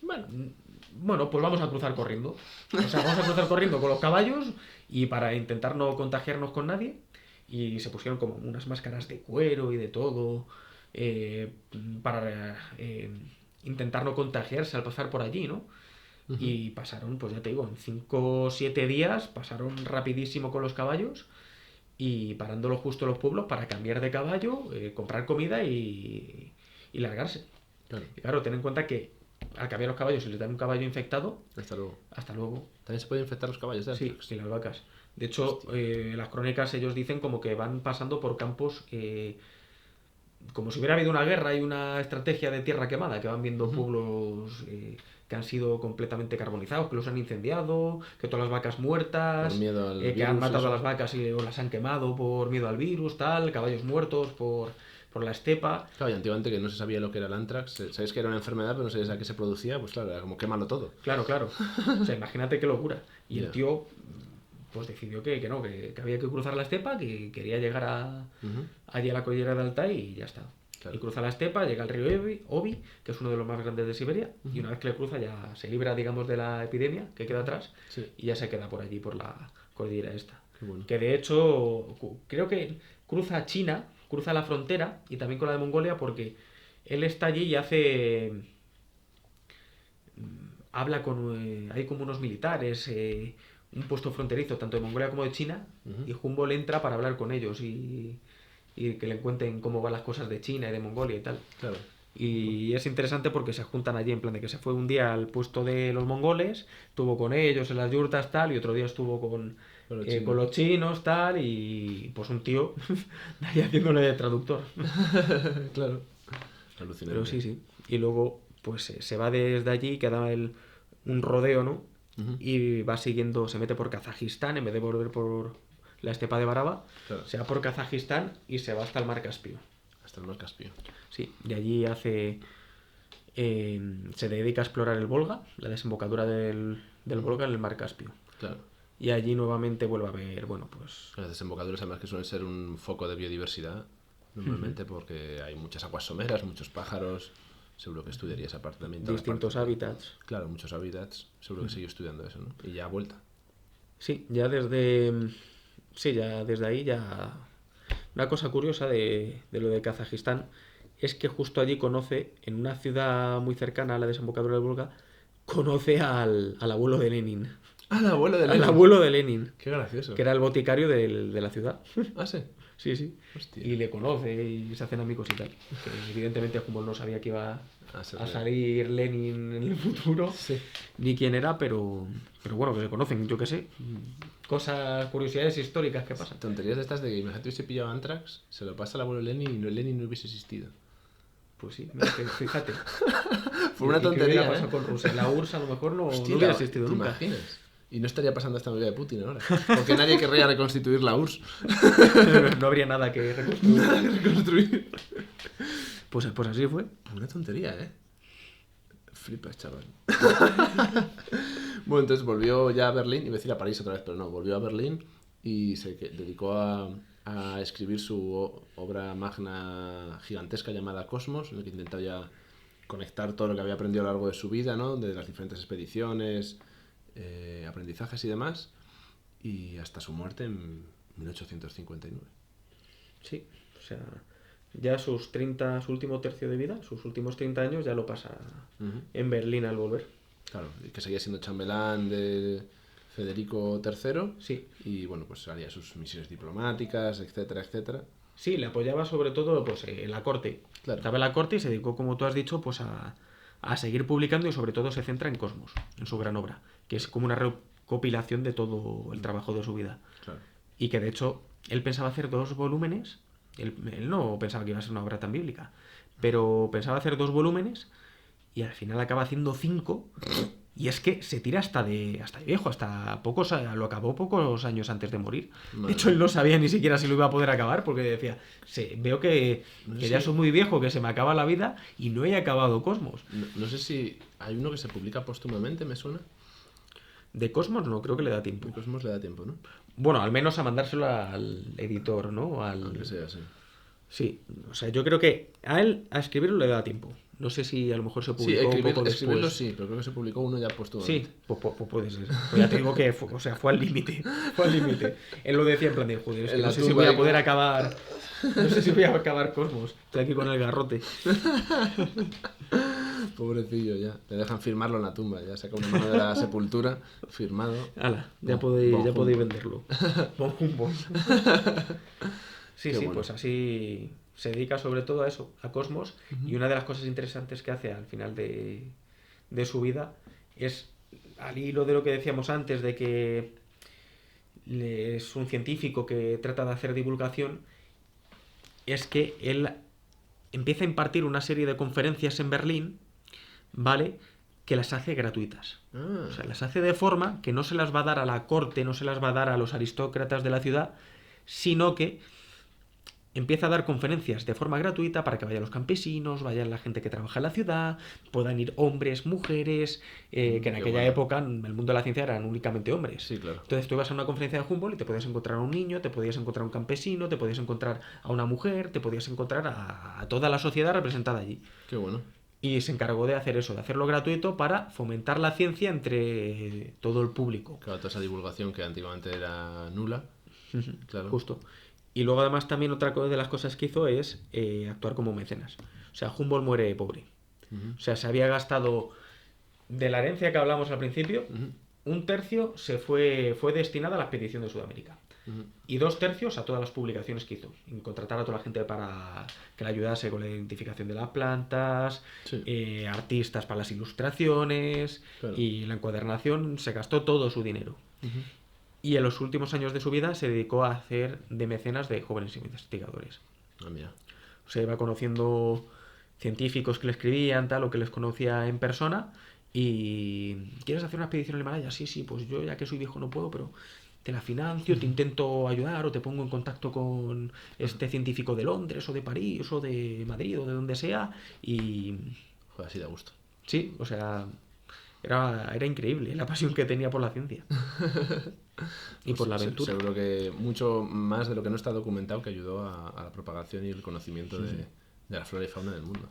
bueno, pues vamos a cruzar corriendo. O sea, vamos a cruzar corriendo con los caballos y para intentar no contagiarnos con nadie. Y se pusieron como unas máscaras de cuero y de todo para intentar no contagiarse al pasar por allí, ¿no? Y pasaron, pues ya te digo, en 5 o 7 días pasaron rapidísimo con los caballos y parándolo justo en los pueblos para cambiar de caballo, comprar comida y largarse. Claro. Y claro, ten en cuenta que al cambiar los caballos, si les dan un caballo infectado, Hasta luego. hasta luego. También se pueden infectar los caballos de Sí, anthrax. y las vacas. De hecho, las crónicas ellos dicen como que van pasando por campos como si hubiera habido una guerra y una estrategia de tierra quemada, que van viendo pueblos que han sido completamente carbonizados, que los han incendiado, que todas las vacas muertas, Por miedo al que han virus, matado eso. a las vacas o las han quemado por miedo al virus, tal, caballos muertos por la estepa. Claro, y antiguamente que no se sabía lo que era el anthrax, sabéis que era una enfermedad, pero no sabías a qué se producía, pues claro, era como quémalo todo. Claro, claro. O sea, imagínate qué locura. Y Ya. el tío pues decidió que no, que había que cruzar la estepa, que quería llegar allí a la cordillera de Altai y ya está. Claro. Y cruza la estepa, llega al río Obi, que es uno de los más grandes de Siberia, y una vez que le cruza ya se libra, digamos, de la epidemia que queda atrás Sí. y ya se queda por allí, por la cordillera esta. Qué bueno. Que de hecho, creo que cruza China, cruza la frontera y también con la de Mongolia porque él está allí y habla con... hay como unos militares, un puesto fronterizo tanto de Mongolia como de China, y Humboldt entra para hablar con ellos y que le cuenten cómo van las cosas de China y de Mongolia y tal. Claro. Y es interesante porque se juntan allí en plan de que se fue un día al puesto de los mongoles, estuvo con ellos en las yurtas tal, y otro día estuvo con los chinos tal, y pues un tío ahí haciéndole de traductor. Claro. Alucinante. Pero sí, sí. Y luego pues se va desde allí, que da un rodeo, ¿no? Y va siguiendo, se mete por Kazajistán en vez de volver por la estepa de Baraba, Claro. se va por Kazajistán y se va hasta el mar Caspio. Hasta el mar Caspio. Sí, de allí se dedica a explorar el Volga, la desembocadura del Volga en el mar Caspio. Claro. Y allí nuevamente vuelve a ver, bueno, pues... Las desembocaduras además que suelen ser un foco de biodiversidad, normalmente porque hay muchas aguas someras, muchos pájaros, seguro que estudiaría esa parte también. distintos hábitats. Claro, muchos hábitats, seguro que sigue estudiando eso, ¿no? Y ya vuelta. Sí, ya desde... Sí, ya desde ahí ya... Una cosa curiosa de lo de Kazajistán es que justo allí conoce, en una ciudad muy cercana a la desembocadura del Volga, conoce al abuelo de Lenin. Ah, el abuelo de al Lenin. abuelo de Lenin, Qué gracioso. que era el boticario de la ciudad. Ah, sí. Sí, sí. Hostia. Y le conoce y se hacen amigos y tal. Que evidentemente Humboldt no sabía que iba ser a real. salir Lenin en el futuro, Sí. ni quién era, pero bueno, que se conocen, yo qué sé. Cosas, curiosidades históricas que pasan. Tonterías de estas de que imagínate si pillaba Antrax, se lo pasa al abuelo Lenin y Lenin no hubiese existido. Pues sí, mira, fíjate. Fue una ¿Y qué tontería, hubiera pasado con Rusia? La URSS a lo mejor no Hostia, hubiera existido ¿te nunca. imaginas? Y no estaría pasando esta movida de Putin ahora. Porque nadie querría reconstituir la URSS. No habría nada que reconstruir. Nada que reconstruir. Pues así fue. Una tontería, ¿eh? Flipas, chaval. Bueno, entonces volvió ya a Berlín, iba a decir a París otra vez, pero no, volvió a Berlín y se dedicó a escribir su obra magna gigantesca llamada Cosmos, en la que intentaba ya conectar todo lo que había aprendido a lo largo de su vida, ¿no? De las diferentes expediciones, aprendizajes y demás, y hasta su muerte en 1859. Sí, o sea, ya su último tercio de vida, sus últimos 30 años ya lo pasa en Berlín al volver. Claro, que seguía siendo chambelán de Federico III. Sí. Y bueno, pues haría sus misiones diplomáticas, etcétera, etcétera. Sí, le apoyaba sobre todo pues, en la corte. Claro. Estaba en la corte y se dedicó, como tú has dicho, pues a seguir publicando y sobre todo se centra en Cosmos, en su gran obra, que es como una recopilación de todo el trabajo de su vida. Claro. Y que de hecho él pensaba hacer 2 volúmenes, él no pensaba que iba a ser una obra tan bíblica, pero pensaba hacer 2 volúmenes y al final acaba haciendo 5. Y es que se tira hasta de viejo, lo acabó pocos años antes de morir. Madre De hecho, él no sabía ni siquiera si lo iba a poder acabar, porque decía, veo que ya soy muy viejo, que se me acaba la vida y no he acabado Cosmos. No sé si hay uno que se publica póstumamente, ¿me suena? De Cosmos no, creo que le da tiempo. De Cosmos le da tiempo, ¿no? Bueno, al menos a mandárselo al editor, ¿no? Aunque sea así. Sí, o sea, yo creo que a él a escribirlo le da tiempo. No sé si a lo mejor se publicó un poco después. Escribirlo sí, pero creo que se publicó uno ya póstumamente. Sí, pues puede ser. Pues ya te digo que fue al límite. Fue al límite. Él lo decía en plan de, joder, es que no sé si voy a poder acabar. No sé si voy a acabar Cosmos. Estoy aquí con el garrote. Pobrecillo, ya. Le dejan firmarlo en la tumba. Ya saca una mano de la sepultura, firmado. Hala, ya podéis venderlo. Bon Humboldt. Sí, Qué sí, bueno. pues así se dedica sobre todo a eso, a Cosmos. Y una de las cosas interesantes que hace al final de su vida es, al hilo de lo que decíamos antes, de que es un científico que trata de hacer divulgación, es que él empieza a impartir una serie de conferencias en Berlín, ¿vale?, que las hace gratuitas. Ah. O sea, las hace de forma que no se las va a dar a la corte, no se las va a dar a los aristócratas de la ciudad, sino que empieza a dar conferencias de forma gratuita para que vayan los campesinos, vayan la gente que trabaja en la ciudad, puedan ir hombres, mujeres, que en aquella época en el mundo de la ciencia eran únicamente hombres. Sí, claro. Entonces tú ibas a una conferencia de Humboldt y te podías encontrar a un niño, te podías encontrar a un campesino, te podías encontrar a una mujer, te podías encontrar a toda la sociedad representada allí. Qué bueno. Y se encargó de hacer eso, de hacerlo gratuito para fomentar la ciencia entre todo el público. Claro, toda esa divulgación que antiguamente era nula. Claro. Justo. Y luego además también otra de las cosas que hizo es actuar como mecenas. O sea, Humboldt muere pobre. O sea, se había gastado de la herencia que hablamos al principio, un tercio fue destinado a la expedición de Sudamérica. Y 2 tercios a todas las publicaciones que hizo. En contratar a toda la gente para que le ayudase con la identificación de las plantas, Sí. artistas para las ilustraciones, Claro. y la encuadernación. Se gastó todo su dinero. Y en los últimos años de su vida se dedicó a hacer de mecenas de jóvenes investigadores. Ah, mira. O sea, iba conociendo científicos que le escribían, tal, o que les conocía en persona. Y ¿quieres hacer una expedición al Himalaya? Sí, sí, pues yo ya que soy viejo no puedo, pero te la financio, te intento ayudar o te pongo en contacto con este científico de Londres o de París o de Madrid o de donde sea. Y Joder, así da gusto. sí, o sea, era increíble la pasión que tenía por la ciencia. Y por la aventura. Seguro que mucho más de lo que no está documentado, que ayudó a la propagación y el conocimiento de la flora y fauna del mundo.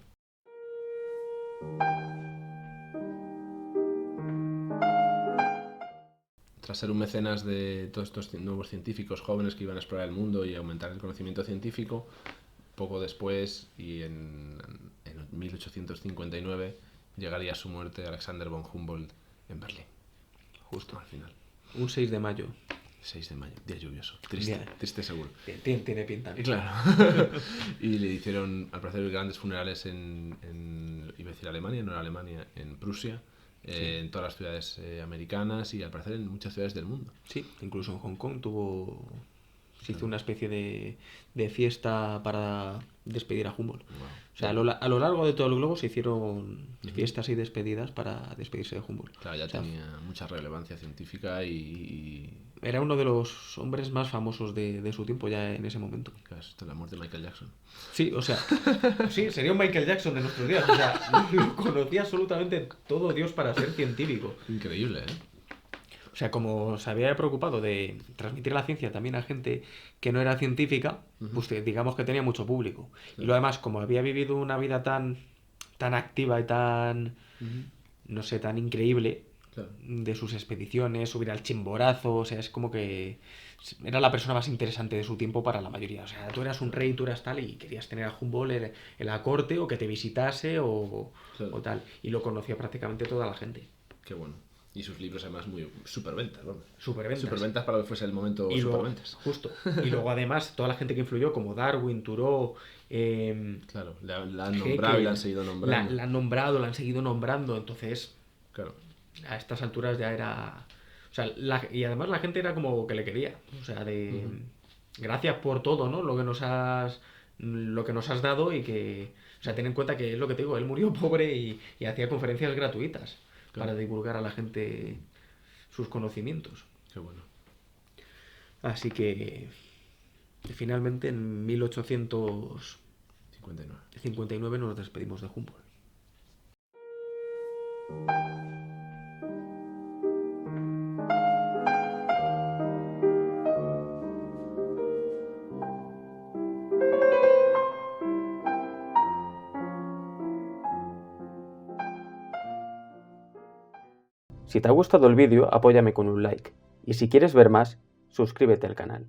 Tras ser un mecenas de todos estos nuevos científicos jóvenes que iban a explorar el mundo y aumentar el conocimiento científico, poco después, y en 1859, llegaría a su muerte Alexander von Humboldt en Berlín. Justo al final. Un 6 de mayo. 6 de mayo, día lluvioso. Triste, Día. triste seguro. Tiene pinta. Y claro. Y le hicieron, al parecer, grandes funerales iba a decir Alemania, no era Alemania, en Prusia, en todas las ciudades americanas y al parecer en muchas ciudades del mundo. Sí, incluso en Hong Kong se hizo una especie de fiesta para despedir a Humboldt. Wow. O sea, a lo largo de todo el globo se hicieron fiestas y despedidas para despedirse de Humboldt. Claro, ya tenía mucha relevancia científica y era uno de los hombres más famosos de su tiempo ya en ese momento. claro, hasta la muerte de Michael Jackson. Sí, o sea, sí, sería un Michael Jackson de nuestros días. O sea, lo conocía absolutamente todo Dios para ser científico. Increíble, ¿eh? O sea, como se había preocupado de transmitir la ciencia también a gente que no era científica, pues digamos que tenía mucho público. Y luego además, como había vivido una vida tan activa y tan, no sé, tan increíble, Claro. de sus expediciones, subir al Chimborazo, o sea, es como que era la persona más interesante de su tiempo para la mayoría. O sea, tú eras un rey, tú eras tal y querías tener a Humboldt en la corte o que te visitase o tal. Y lo conocía prácticamente toda la gente. Qué bueno. Y sus libros además muy superventas, vamos. Superventas. Superventas para que fuese el momento Y luego, superventas. justo. Y luego además toda la gente que influyó, como Darwin, Thoreau, Claro, la han nombrado y la han seguido nombrando. la han nombrado, la han seguido nombrando, entonces Claro. a estas alturas ya era... O sea, y además la gente era como que le quería. O sea, de... Gracias por todo, ¿no? Lo que nos has dado y que... O sea, ten en cuenta que es lo que te digo, él murió pobre y hacía conferencias gratuitas para divulgar a la gente sus conocimientos. Qué bueno. Así que finalmente en 1859 nos despedimos de Humboldt. Si te ha gustado el vídeo, apóyame con un like. Y si quieres ver más, suscríbete al canal.